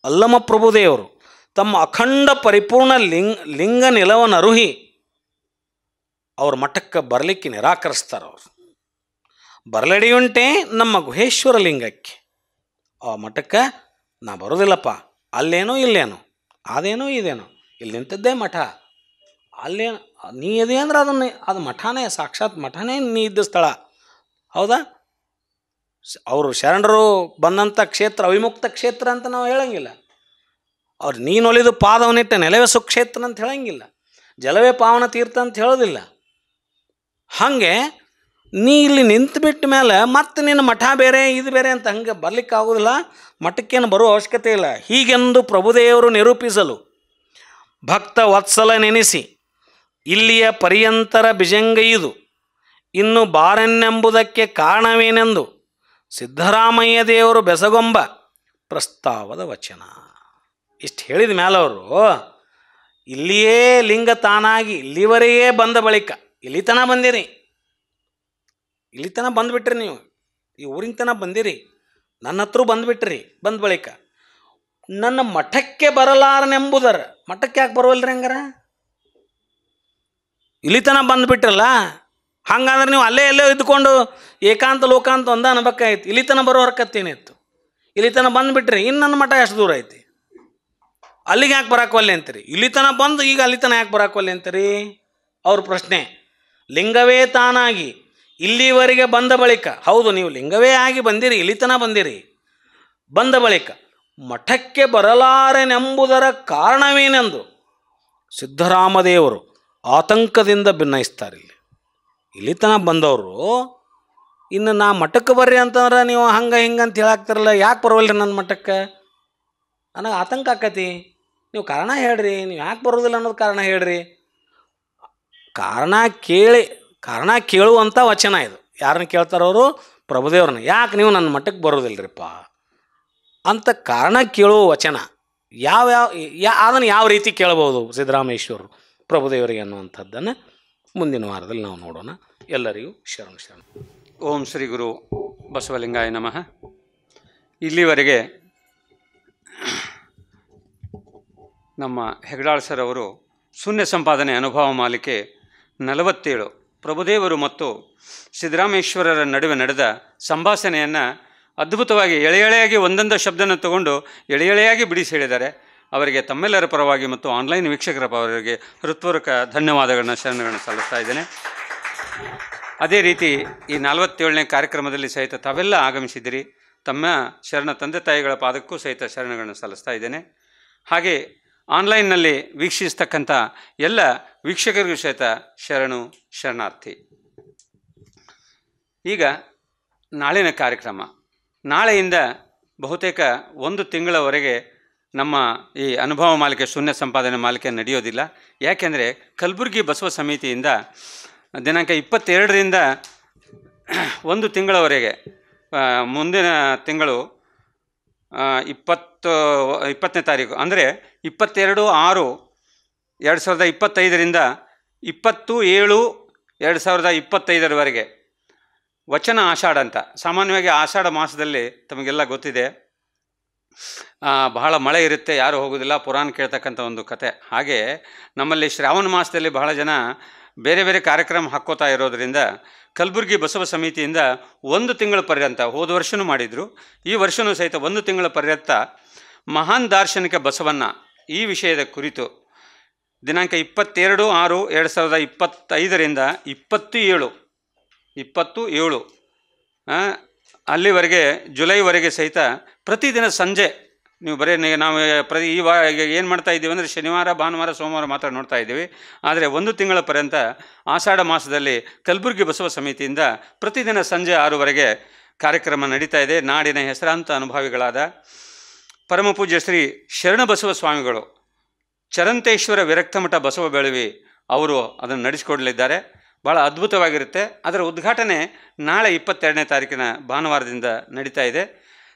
ಅಲ್ಲಮ ಪ್ರಭುದೇವರು ತಮ್ಮ ಅಖಂಡ ಪರಿಪೂರ್ಣ ಲಿಂಗ ನಿಲವನ್ನರುಹಿ ಅವ್ರ ಮಠಕ್ಕೆ ಬರಲಿಕ್ಕೆ ನಿರಾಕರಿಸ್ತಾರೆ. ಅವರು ಬರಲಡಿಯುಂಟೆ ನಮ್ಮ ಗುಹೇಶ್ವರ ಲಿಂಗಕ್ಕೆ, ಆ ಮಠಕ್ಕೆ ನಾ ಬರೋದಿಲ್ಲಪ್ಪ, ಅಲ್ಲೇನೋ ಇಲ್ಲೇನೋ, ಅದೇನೋ ಇದೇನೋ, ಇಲ್ಲಿ ನಿಂತದ್ದೇ ಮಠ, ಅಲ್ಲೇನು ನೀ ಇದೆ ಅಂದ್ರೆ ಅದು ಮಠನೇ, ಸಾಕ್ಷಾತ್ ಮಠನೇ ನೀ ಇದ್ದ ಸ್ಥಳ. ಹೌದಾ? ಅವರು ಶರಣರು ಬಂದಂಥ ಕ್ಷೇತ್ರ ಅವಿಮುಕ್ತ ಕ್ಷೇತ್ರ ಅಂತ ನಾವು ಹೇಳಂಗಿಲ್ಲ. ಅವ್ರು ನೀನೊಲಿದು ಪಾದವನಿಟ್ಟ ನೆಲವೇ ಸುಕ್ಷೇತ್ರ ಅಂತ ಹೇಳಂಗಿಲ್ಲ, ಜಲವೇ ಪಾವನ ತೀರ್ಥ ಅಂತ ಹೇಳೋದಿಲ್ಲ. ಹಾಗೆ ನೀ ಇಲ್ಲಿ ನಿಂತುಬಿಟ್ಟ ಮೇಲೆ ಮತ್ತೆ ನಿನ್ನ ಮಠ ಬೇರೆ ಇದು ಬೇರೆ ಅಂತ ಹಂಗೆ ಬರ್ಲಿಕ್ಕೆ ಆಗೋದಿಲ್ಲ. ಮಠಕ್ಕೇನು ಬರೋ ಅವಶ್ಯಕತೆ ಇಲ್ಲ. ಹೀಗೆಂದು ಪ್ರಭುದೇವರು ನಿರೂಪಿಸಲು ಭಕ್ತ ವತ್ಸಲ ನೆನೆಸಿ ಇಲ್ಲಿಯ ಪರ್ಯಂತರ ಬಿಜಂಗೈದು ಇನ್ನು ಬಾರೆನ್ನೆಂಬುದಕ್ಕೆ ಕಾರಣವೇನೆಂದು ಸಿದ್ದರಾಮಯ್ಯ ದೇವರು ಬೆಸಗೊಂಬ ಪ್ರಸ್ತಾವದ ವಚನ. ಇಷ್ಟು ಹೇಳಿದ ಮೇಲೆ ಅವರು ಇಲ್ಲಿಯೇ ಲಿಂಗ ತಾನಾಗಿ ಇಲ್ಲಿವರೆಗೆ ಬಂದ ಬಳಿಕ, ಇಲ್ಲಿ ತನಕ ಬಂದಿರಿ, ಇಲ್ಲಿ ತನಕ ಬಂದುಬಿಟ್ರಿ, ನೀವು ಈ ಊರಿನ ತನಕ ಬಂದಿರಿ, ನನ್ನ ಹತ್ರ ಬಂದುಬಿಟ್ರಿ, ಬಂದ ಬಳಿಕ ನನ್ನ ಮಠಕ್ಕೆ ಬರಲಾರನೆಂಬುದರ, ಮಠಕ್ಕೆ ಯಾಕೆ ಬರೋಲ್ರಿ ಹಂಗಾರ? ಇಲ್ಲಿ ತನಕ ಬಂದುಬಿಟ್ರಲ್ಲ, ಹಂಗಂದ್ರೆ ನೀವು ಅಲ್ಲೇ ಎಲ್ಲೇ ಇದ್ದುಕೊಂಡು ಏಕಾಂತ ಲೋಕಾಂತ ಒಂದ ಅನ್ಬೇಕಾಯ್ತು. ಇಲ್ಲಿ ತನಕ ಬರೋ ಹರ್ಕತ್ತೇನಿತ್ತು? ಇಲ್ಲಿ ತನಕ ಬಂದುಬಿಟ್ರಿ, ಇನ್ನು ನನ್ನ ಮಠ ಎಷ್ಟು ದೂರ ಐತಿ? ಅಲ್ಲಿಗೆ ಯಾಕೆ ಬರಾಕೋಲ್ಲೆ ಅಂತೀರಿ? ಇಲ್ಲಿ ತನಕ ಬಂದು ಈಗ ಅಲ್ಲಿ ತನಕ ಯಾಕೆ ಬರಾಕೋಲ್ಲೆ ಅಂತೀರಿ? ಅವ್ರ ಪ್ರಶ್ನೆ. ಲಿಂಗವೇ ತಾನಾಗಿ ಇಲ್ಲಿವರೆಗೆ ಬಂದ ಬಳಿಕ, ಹೌದು ನೀವು ಲಿಂಗವೇ ಆಗಿ ಬಂದಿರಿ, ಇಲ್ಲಿ ತನಕ ಬಂದಿರಿ, ಬಂದ ಬಳಿಕ ಮಠಕ್ಕೆ ಬರಲಾರೆನೆಂಬುದರ ಕಾರಣವೇನೆಂದು ಸಿದ್ದರಾಮದೇವರು ಆತಂಕದಿಂದ ಭಿನ್ನಯಿಸ್ತಾರೆ. ಇಲ್ಲಿ ತನಕ ಬಂದವರು ಇನ್ನು ನಾ ಮಠಕ್ಕೆ ಬರ್ರಿ ಅಂತಂದ್ರೆ ನೀವು ಹಂಗೆ ಹಿಂಗೆ ಅಂತ ಹೇಳಾಕ್ತಾರಲ್ಲ, ಯಾಕೆ ಬರೋಲ್ರಿ ನನ್ನ ಮಠಕ್ಕೆ? ನನಗೆ ಆತಂಕ ಆಕತಿ. ನೀವು ಕಾರಣ ಹೇಳ್ರಿ, ನೀವು ಯಾಕೆ ಬರೋದಿಲ್ಲ ಅನ್ನೋದು ಕಾರಣ ಹೇಳ್ರಿ. ಕಾರಣ ಕೇಳುವಂಥ ವಚನ ಇದು. ಯಾರನ್ನ ಕೇಳ್ತಾರವರು? ಪ್ರಭುದೇವ್ರನ್ನ. ಯಾಕೆ ನೀವು ನನ್ನ ಮಠಕ್ಕೆ ಬರೋದಿಲ್ಲರಿಪ್ಪ ಅಂತ ಕಾರಣ ಕೇಳುವ ವಚನ. ಅದನ್ನು ಯಾವ ರೀತಿ ಕೇಳ್ಬೋದು ಸಿದ್ದರಾಮೇಶ್ವರರು ಪ್ರಭುದೇವರಿಗೆ ಅನ್ನುವಂಥದ್ದನ್ನು ಮುಂದಿನ ವಾರದಲ್ಲಿ ನಾವು ನೋಡೋಣ. ಎಲ್ಲರಿಗೂ ಶರಣ. ಓಂ ಶ್ರೀ ಗುರು ಬಸವಲಿಂಗಾಯ ನಮಃ. ಇಲ್ಲಿವರೆಗೆ ನಮ್ಮ ಹೆಗಡಾಳ್ ಸರ್ ಅವರು ಶೂನ್ಯ ಸಂಪಾದನೆ ಅನುಭವ ಮಾಲಿಕೆ 47 ಪ್ರಭುದೇವರು ಮತ್ತು ಸಿದ್ದರಾಮೇಶ್ವರರ ನಡುವೆ ನಡೆದ ಸಂಭಾಷಣೆಯನ್ನು ಅದ್ಭುತವಾಗಿ ಎಳೆಯಾಗಿ ಒಂದೊಂದು ಶಬ್ದನ ತಗೊಂಡು ಎಳೆಯಾಗಿ ಬಿಡಿಸಿ ಹೇಳಿದ್ದಾರೆ. ಅವರಿಗೆ ತಮ್ಮೆಲ್ಲರ ಪರವಾಗಿ ಮತ್ತು ಆನ್ಲೈನ್ ವೀಕ್ಷಕರ ಪರವಾಗಿ ಹೃತ್ಪೂರ್ವಕ ಧನ್ಯವಾದಗಳನ್ನ ಶರಣಗಳನ್ನು ಸಲ್ಲಿಸ್ತಾ ಇದ್ದೇನೆ. ಅದೇ ರೀತಿ ಈ 47ನೇ ಕಾರ್ಯಕ್ರಮದಲ್ಲಿ ಸಹಿತ ತಾವೆಲ್ಲ ಆಗಮಿಸಿದ್ದೀರಿ. ತಮ್ಮ ಶರಣ ತಂದೆ ತಾಯಿಗಳ ಪಾದಕ್ಕೂ ಸಹಿತ ಶರಣಗಳನ್ನು ಸಲ್ಲಿಸ್ತಾ ಇದ್ದೇನೆ. ಹಾಗೆ ಆನ್ಲೈನ್ನಲ್ಲಿ ವೀಕ್ಷಿಸ್ತಕ್ಕಂಥ ಎಲ್ಲ ವೀಕ್ಷಕರಿಗೂ ಸಹಿತ ಶರಣಾರ್ಥಿ. ಈಗ ನಾಳಿನ ಕಾರ್ಯಕ್ರಮ, ನಾಳೆಯಿಂದ ಬಹುತೇಕ 1 ತಿಂಗಳವರೆಗೆ ನಮ್ಮ ಈ ಅನುಭವ ಮಾಲಿಕೆ ಶೂನ್ಯ ಸಂಪಾದನೆ ಮಾಲಿಕೆ ನಡೆಯೋದಿಲ್ಲ. ಯಾಕೆಂದರೆ ಕಲಬುರಗಿ ಬಸವ ಸಮಿತಿಯಿಂದ ದಿನಾಂಕ 22ರಿಂದ 1 ತಿಂಗಳವರೆಗೆ, ಮುಂದಿನ ತಿಂಗಳು 20ನೇ ತಾರೀಕು ಅಂದರೆ 22/6/2025ರಿಂದ 20/7/2025 ವಚನ ಆಷಾಢ ಅಂತ. ಸಾಮಾನ್ಯವಾಗಿ ಆಷಾಢ ಮಾಸದಲ್ಲಿ ತಮಗೆಲ್ಲ ಗೊತ್ತಿದೆ, ಬಹಳ ಮಳೆ ಇರುತ್ತೆ, ಯಾರು ಹೋಗೋದಿಲ್ಲ, ಪುರಾಣ ಕೇಳ್ತಕ್ಕಂಥ ಒಂದು ಕತೆ. ಹಾಗೆ ನಮ್ಮಲ್ಲಿ ಶ್ರಾವಣ ಮಾಸದಲ್ಲಿ ಬಹಳ ಜನ ಬೇರೆ ಬೇರೆ ಕಾರ್ಯಕ್ರಮ ಹಾಕ್ಕೋತಾ ಇರೋದರಿಂದ ಕಲಬುರಗಿ ಬಸವ ಸಮಿತಿಯಿಂದ 1 ತಿಂಗಳ ಪರ್ಯಂತ, ಹೋದ ವರ್ಷವೂ ಮಾಡಿದರು, ಈ ವರ್ಷವೂ ಸಹಿತ 1 ತಿಂಗಳ ಪರ್ಯಂತ ಮಹಾನ್ ದಾರ್ಶನಿಕ ಬಸವಣ್ಣ ಈ ವಿಷಯದ ಕುರಿತು ದಿನಾಂಕ 22/6/2025ರಿಂದ 27 ಅಲ್ಲಿವರೆಗೆ, ಜುಲೈವರೆಗೆ ಸಹಿತ ಪ್ರತಿದಿನ ಸಂಜೆ ನೀವು ಬರೀ ನಾವು ಏನು ಮಾಡ್ತಾ ಇದ್ದೀವಿ ಅಂದರೆ ಶನಿವಾರ, ಭಾನುವಾರ, ಸೋಮವಾರ ಮಾತ್ರ ನೋಡ್ತಾ ಇದ್ದೀವಿ. ಆದರೆ 1 ತಿಂಗಳ ಪರ್ಯಂತ ಆಷಾಢ ಮಾಸದಲ್ಲಿ ಕಲಬುರಗಿ ಬಸವ ಸಮಿತಿಯಿಂದ ಪ್ರತಿದಿನ ಸಂಜೆ 6ವರೆಗೆ ಕಾರ್ಯಕ್ರಮ ನಡೀತಾ ಇದೆ. ನಾಡಿನ ಹೆಸರಾಂತ ಅನುಭವಿಗಳಾದ ಪರಮಪೂಜ್ಯ ಶ್ರೀ ಶರಣಬಸವ ಸ್ವಾಮಿಗಳು, ಚರಂತೇಶ್ವರ ವಿರಕ್ತಮಠ ಬಸವ ಬೆಳವಿ ಅವರು ಅದನ್ನು ನಡೆಸಿಕೊಡಲಿದ್ದಾರೆ. ಭಾಳ ಅದ್ಭುತವಾಗಿರುತ್ತೆ. ಅದರ ಉದ್ಘಾಟನೆ ನಾಳೆ 22ನೇ ತಾರೀಕಿನ ಭಾನುವಾರದಿಂದ ನಡೀತಾ ಇದೆ.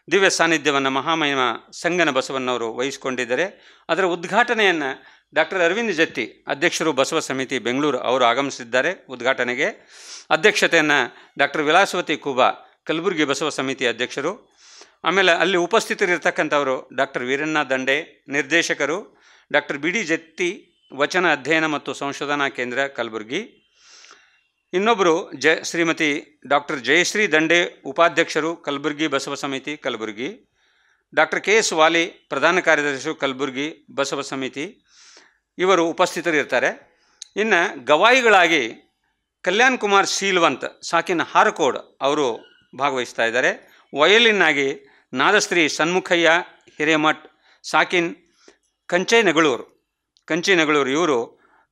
ದಿವ್ಯ ಸಾನ್ನಿಧ್ಯವನ್ನು ಮಹಾಮಹಿಮ ಸಂಗನ ಬಸವಣ್ಣವರು ವಹಿಸಿಕೊಂಡಿದ್ದಾರೆ. ಅದರ ಉದ್ಘಾಟನೆಯನ್ನು ಡಾಕ್ಟರ್ ಅರವಿಂದ್ ಜತ್ತಿ, ಅಧ್ಯಕ್ಷರು ಬಸವ ಸಮಿತಿ ಬೆಂಗಳೂರು, ಅವರು ಆಗಮಿಸಿದ್ದಾರೆ. ಉದ್ಘಾಟನೆಗೆ ಅಧ್ಯಕ್ಷತೆಯನ್ನು ಡಾಕ್ಟರ್ ವಿಲಾಸವತಿ ಕೂಬಾ, ಕಲಬುರಗಿ ಬಸವ ಸಮಿತಿ ಅಧ್ಯಕ್ಷರು. ಆಮೇಲೆ ಅಲ್ಲಿ ಉಪಸ್ಥಿತರಿರ್ತಕ್ಕಂಥವರು ಡಾಕ್ಟರ್ ವೀರಣ್ಣ ದಂಡೆ, ನಿರ್ದೇಶಕರು, ಡಾಕ್ಟರ್ ಬಿ ಡಿ ಜತ್ತಿ, ವಚನ ಅಧ್ಯಯನ ಮತ್ತು ಸಂಶೋಧನಾ ಕೇಂದ್ರ ಕಲಬುರಗಿ. ಇನ್ನೊಬ್ಬರು ಶ್ರೀಮತಿ ಡಾಕ್ಟರ್ ಜಯಶ್ರೀ ದಂಡೆ, ಉಪಾಧ್ಯಕ್ಷರು ಕಲಬುರಗಿ ಬಸವ ಸಮಿತಿ ಕಲಬುರಗಿ. ಡಾಕ್ಟರ್ ಕೆ ಎಸ್ ವಾಲಿ, ಪ್ರಧಾನ ಕಾರ್ಯದರ್ಶಿ ಕಲಬುರಗಿ ಬಸವ ಸಮಿತಿ, ಇವರು ಉಪಸ್ಥಿತರಿರ್ತಾರೆ. ಇನ್ನು ಗವಾಯಿಗಳಾಗಿ ಕಲ್ಯಾಣ್ ಕುಮಾರ್ ಶೀಲ್ವಂತ್, ಸಾಕಿನ ಹಾರಕೋಡ್, ಅವರು ಭಾಗವಹಿಸ್ತಾ ಇದ್ದಾರೆ. ವಯಲಿನ್ನಾಗಿ ನಾದಶ್ರೀ ಸನ್ಮುಖಯ್ಯ ಹಿರೇಮಠ್, ಸಾಕಿನ್ ಕಂಚಿನಗಳೂರು, ಇವರು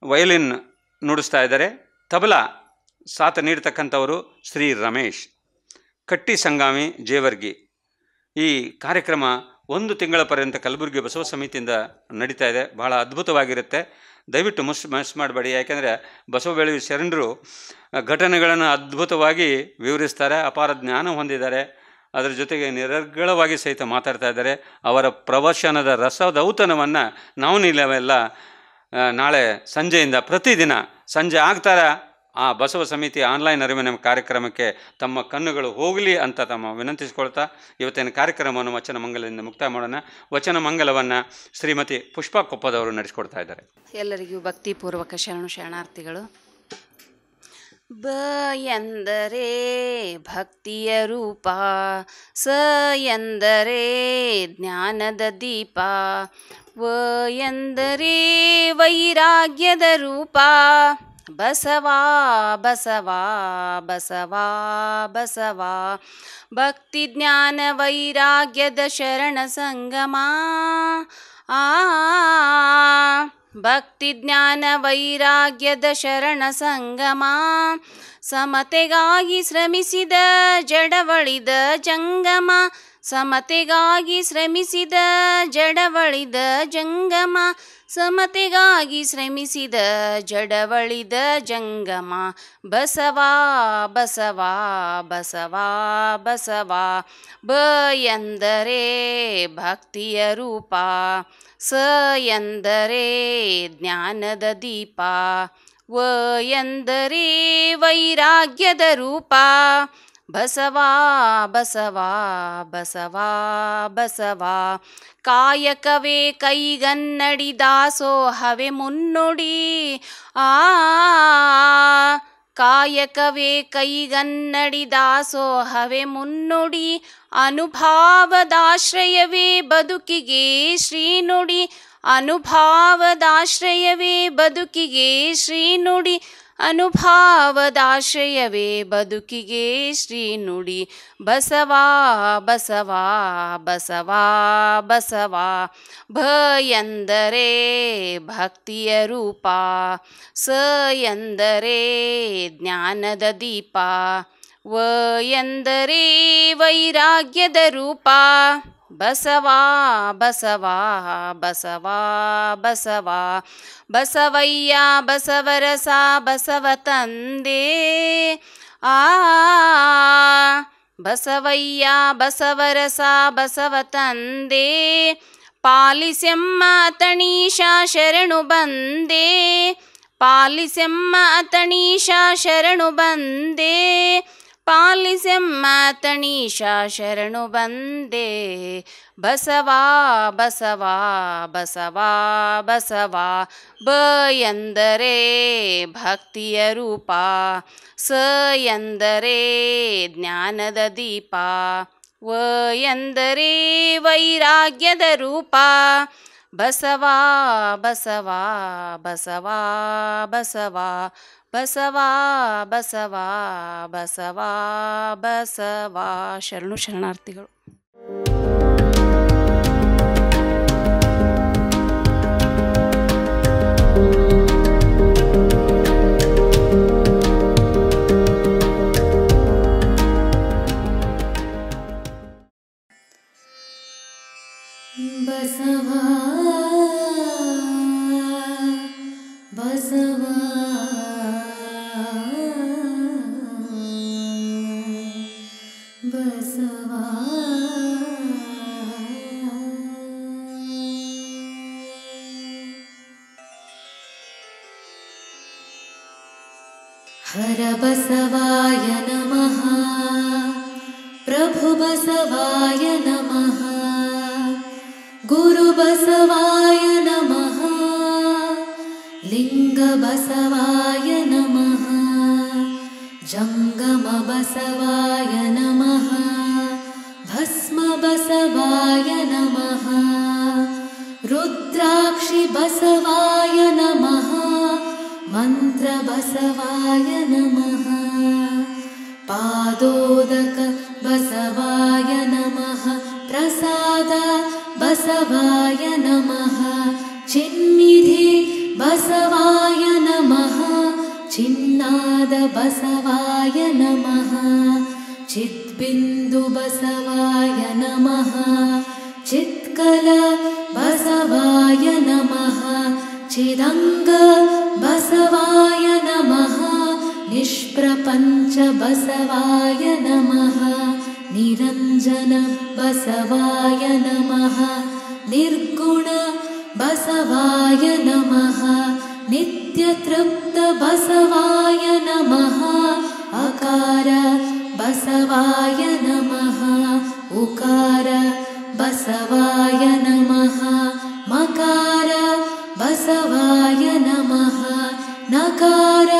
ವಯಲಿನ್ ನುಡಿಸ್ತಾ ಇದ್ದಾರೆ. ತಬಲಾ ಸಾಥ ನೀಡ್ತಕ್ಕಂಥವರು ಶ್ರೀ ರಮೇಶ್, ಕಟ್ಟಿ ಸಂಗಾಮಿ ಜೇವರ್ಗಿ. ಈ ಕಾರ್ಯಕ್ರಮ 1 ತಿಂಗಳ ಪರ್ಯಂತ ಕಲಬುರಗಿ ಬಸವ ಸಮಿತಿಯಿಂದ ನಡೀತಾ ಇದೆ. ಬಹಳ ಅದ್ಭುತವಾಗಿರುತ್ತೆ. ದಯವಿಟ್ಟು ಮಿಸ್ ಮಾಡಬೇಡಿ. ಯಾಕೆಂದರೆ ಬಸವ ಬೆಳವಿ ಶರಣರು ಘಟನೆಗಳನ್ನು ಅದ್ಭುತವಾಗಿ ವಿವರಿಸ್ತಾರೆ, ಅಪಾರ ಜ್ಞಾನ ಹೊಂದಿದ್ದಾರೆ. ಅದರ ಜೊತೆಗೆ ನಿರರ್ಗಳವಾಗಿ ಸಹಿತ ಮಾತಾಡ್ತಾ ಇದ್ದಾರೆ. ಅವರ ಪ್ರವಚನದ ರಸದೌತಣವನ್ನು ನಾವು ನೀವೆಲ್ಲ ನಾಳೆ ಸಂಜೆಯಿಂದ ಪ್ರತಿದಿನ ಸಂಜೆ ಆಗ್ತಾರ ಆ ಬಸವ ಸಮಿತಿ ಆನ್ಲೈನ್ ಅರಿವಿನ ಕಾರ್ಯಕ್ರಮಕ್ಕೆ ತಮ್ಮ ಕಣ್ಣುಗಳು ಹೋಗಲಿ ಅಂತ ವಿನಂತಿಸಿಕೊಳ್ತಾ ಇವತ್ತಿನ ಕಾರ್ಯಕ್ರಮವನ್ನು ವಚನ ಮಂಗಲದಿಂದ ಮುಕ್ತಾಯ ಮಾಡೋಣ. ವಚನ ಮಂಗಲವನ್ನು ಶ್ರೀಮತಿ ಪುಷ್ಪಾ ಕೊಪ್ಪದವರು ನಡೆಸಿಕೊಡ್ತಾ ಇದ್ದಾರೆ. ಎಲ್ಲರಿಗೂ ಭಕ್ತಿಪೂರ್ವಕ ಶರಣಾರ್ಥಿಗಳು. ಬ ಎಂದರೆ ಭಕ್ತಿಯ ರೂಪ, ಸ ಎಂದರೆ ಜ್ಞಾನದ ದೀಪ, ವ ಎಂದರೆ ವೈರಾಗ್ಯದ ರೂಪ. ಬಸವಾ ಬಸವಾ ಬಸವಾ ಬಸವಾ, ಭಕ್ತಿ ಜ್ಞಾನ ವೈರಾಗ್ಯದ ಶರಣ ಸಂಗಮ. ಭಕ್ತಿ ಜ್ಞಾನ ವೈರಾಗ್ಯದ ಶರಣ ಸಂಗಮ. ಸಮತೆಗಾಗಿ ಶ್ರಮಿಸಿದ ಜಡವಳಿದ ಜಂಗಮ, ಸಮತೆಗಾಗಿ ಶ್ರಮಿಸಿದ ಜಡವಳಿದ ಜಂಗಮ, ಸಮತೆಗಾಗಿ ಶ್ರಮಿಸಿದ ಜಡವಳಿದ ಜಂಗಮ. ಬಸವ ಬಸವ ಬಸವ ಬಸವ. ಬ ಎಂದರೆ ಭಕ್ತಿಯ ರೂಪ, ಸ ಎಂದರೆ ಜ್ಞಾನದ ದೀಪ, ವ ಎಂದರೆ ವೈರಾಗ್ಯದ ರೂಪ. ಬಸವ ಬಸವ ಬಸವ ಬಸವ. ಕಾಯಕವೇ ಕೈಗನ್ನಡಿ, ದಾಸೋಹವೇ ಮುನ್ನುಡಿ. ಕಾಯಕವೇ ಕೈಗನ್ನಡಿ, ದಾಸೋಹವೇ ಮುನ್ನುಡಿ. ಅನುಭಾವದಾಶ್ರಯವೇ ಬದುಕಿಗೆ ಶ್ರೀನುಡಿ, ಅನುಭಾವದಾಶ್ರಯವೇ ಬದುಕಿಗೆ ಶ್ರೀನುಡಿ, ಅನುಭಾವದಾಶ್ರಯವೇ ಬದುಕಿಗೆ ಶ್ರೀನುಡಿ. ಬಸವ ಬಸವ ಬಸವ ಬಸವ. ಭ ಎಂದರೆ ಭಕ್ತಿಯ ರೂಪ, ಸ ಎಂದರೆ ಜ್ಞಾನದ ದೀಪ, ವ ಎಂದರೆ ವೈರಾಗ್ಯದ ರೂಪ. ಬಸವ ಬಸವ ಬಸವ ಬಸವ. ಬಸವಯ್ಯ ಬಸವರಸ ಬಸವ ತಂದೆ, ಬಸವಯ್ಯ ಬಸವರಸ ಬಸವ ತಂದೆ. ಪಾಲಿಸೆಮ್ಮ ತಣೀಶ ಶರಣು ಬಂದೆ, ಪಾಲಿಸೆಮ್ಮ ತಣೀಶ ಶರಣು ಬಂದೆ, ಪಾಲಿಸೆಮ್ಮ ತಣೀಶ ಶರಣು ಬಂದೆ. ಬಸವ ಬಸವ ಬಸವ ಬಸವ. ಬ ಎಂದರೆ ಭಕ್ತಿಯ ರೂಪ, ಸ ಎಂದರೆ ಜ್ಞಾನದ ದೀಪ, ವ ಎಂದರೆ ವೈರಾಗ್ಯದ ರೂಪ. ಬಸವ ಬಸವ ಬಸವ ಬಸವ. ಬಸವ ಬಸವ ಬಸವ ಬಸವ. ಶರಣು ಶರಣಾರ್ಥಿಗಳು. ಬಸವ ಬಸವ ಬಸವ. ಹರ ಬಸವಾಯ ನಮಃ, ಪ್ರಭು ಬಸವಾಯ ನಮಃ, ಗುರು ಬಸವಾಯ ನಮಃ, ಲಿಂಗ ಬಸವಾಯ ನಮಃ, ಜಂಗಮ ಬಸವಾಯ ನಮಃ, ಭಸ್ಮ ಬಸವಾಯ ನಮಃ, ರುದ್ರಾಕ್ಷಿ ಬಸವಾಯ ನಮಃ, ಮಂತ್ರ ಬಸವಾಯ ನಮಃ, ಪಾದೋದಕ ಬಸವಾಯ ನಮಃ, ಪ್ರಸಾದ ಬಸವಾಯ ನಮಃ, ಚಿನ್ನಿಧಿ ಬಸವಾಯ ನಮಃ, ಚಿನ್ನಾದ ಬಸವಾಯ ನಮಃ, ಚಿದ್ಬಿಂದು ಬಸವಾಯ ನಮಃ, ಚಿತ್ಕಲ ಬಸವಾಯ ನಮಃ, ಚಿದಂಗ ಬಸವಾಯ ನಮಃ, ನಿಷ್ಪ್ರಪಂಚ ಬಸವಾಯ ನಮಃ, ನಿರಂಜನ ಬಸವಾಯ ನಮಃ, ನಿರ್ಗುಣ ಬಸವಾಯ ನಮಃ, ನಿತ್ಯತೃಪ್ತ ಬಸವಾಯ ನಮಃ, ಅಕಾರ ಬಸವಾಯ ನಮಃ, ಉಕಾರ ಬಸವಾಯ ನಮಃ, ಮಕಾರ ಬಸವಾಯ ನಮಃ, ನಕಾರ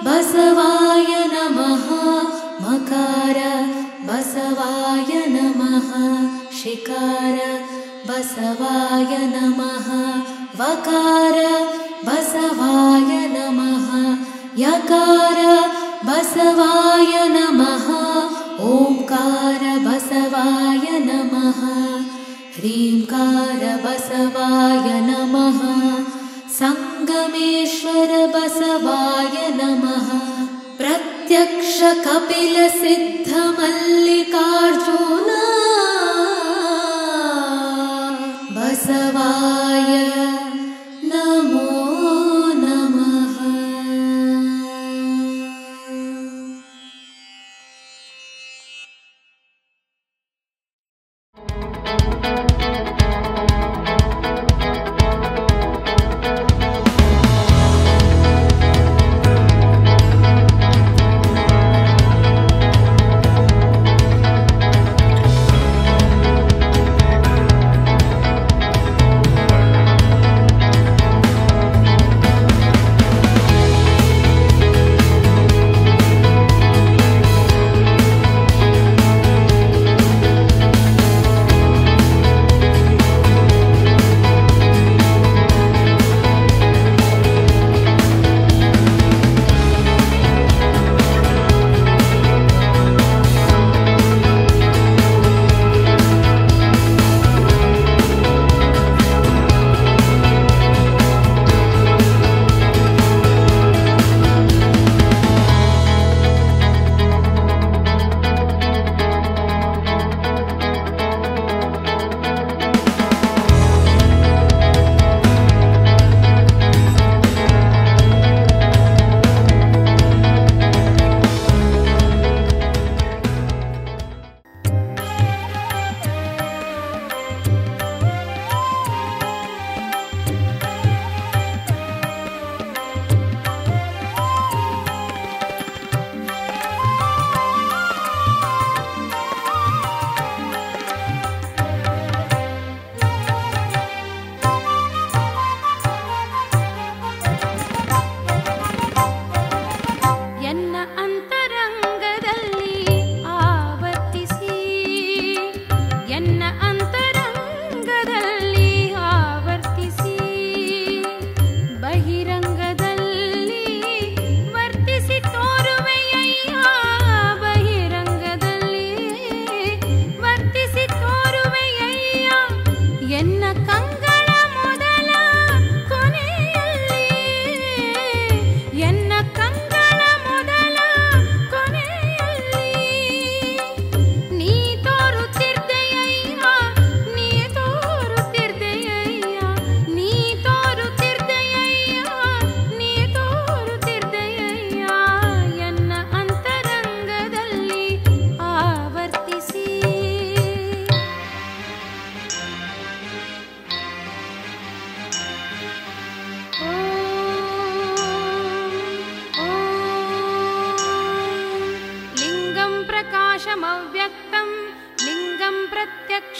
ಬಸವಾಯ ನಮಃ, ಮಕಾರ ಬಸವಾಯ ನಮಃ, ಶಿಕಾರ ಬಸವಾಯ ನಮಃ, ವಕಾರ ಬಸವಾಯ ನಮಃ, ಯಕಾರ ಬಸವಾಯ ನಮಃ, ಓಂಕಾರ ಬಸವಾಯ ನಮಃ, ಹ್ರೀಂಕಾರ ಬಸವಾಯ ನಮಃ, ಸಂಗಮೇಶ್ವರ ಬಸವಾಯ ನಮಃ, ಪ್ರತ್ಯಕ್ಷ ಕಪಿಲ ಸಿದ್ಧ ಮಲ್ಲಿಕಾರ್ಜುನ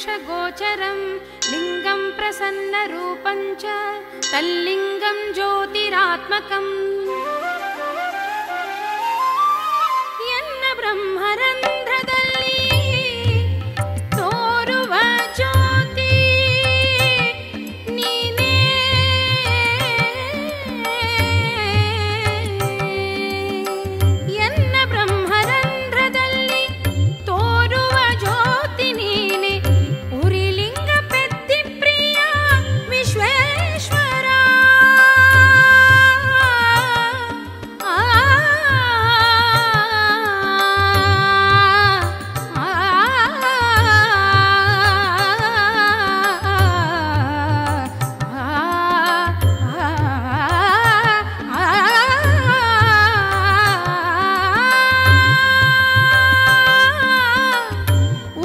सर्वदोषगोचरं लिङ्गं प्रसन्नरूपं च तल्लिङ्गं ज्योतिरात्मकम् यन्न ब्रह्मरन्ध्रदल्ली तोरुव ज्योति ನೀನೇ ಎನ್ನ ಬ್ರಹ್ಮರಂಧ್ರದಲ್ಲಿ ತೋರುವ ಜ್ಯೋತಿ ನೀನೆ ಉರಿಲಿಂಗ ಪೆದ್ದಿ ಪ್ರಿಯ ವಿಶ್ವೇಶ್ವರ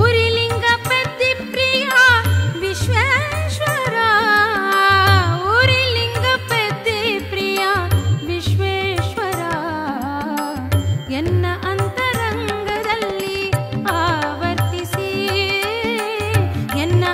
ಉರಿಲಿಂಗ ಪೆದ್ದಿ ಪ್ರಿಯ ವಿಶ್ವೇಶ್ವರ ಉರಿಲಿಂಗ ಪೆದ್ದಿ ಪ್ರಿಯ ವಿಶ್ವೇಶ್ವರ ಎನ್ನ ಅಂತರಂಗದಲ್ಲಿ ಆವರ್ತಿಸಿ ಎನ್ನ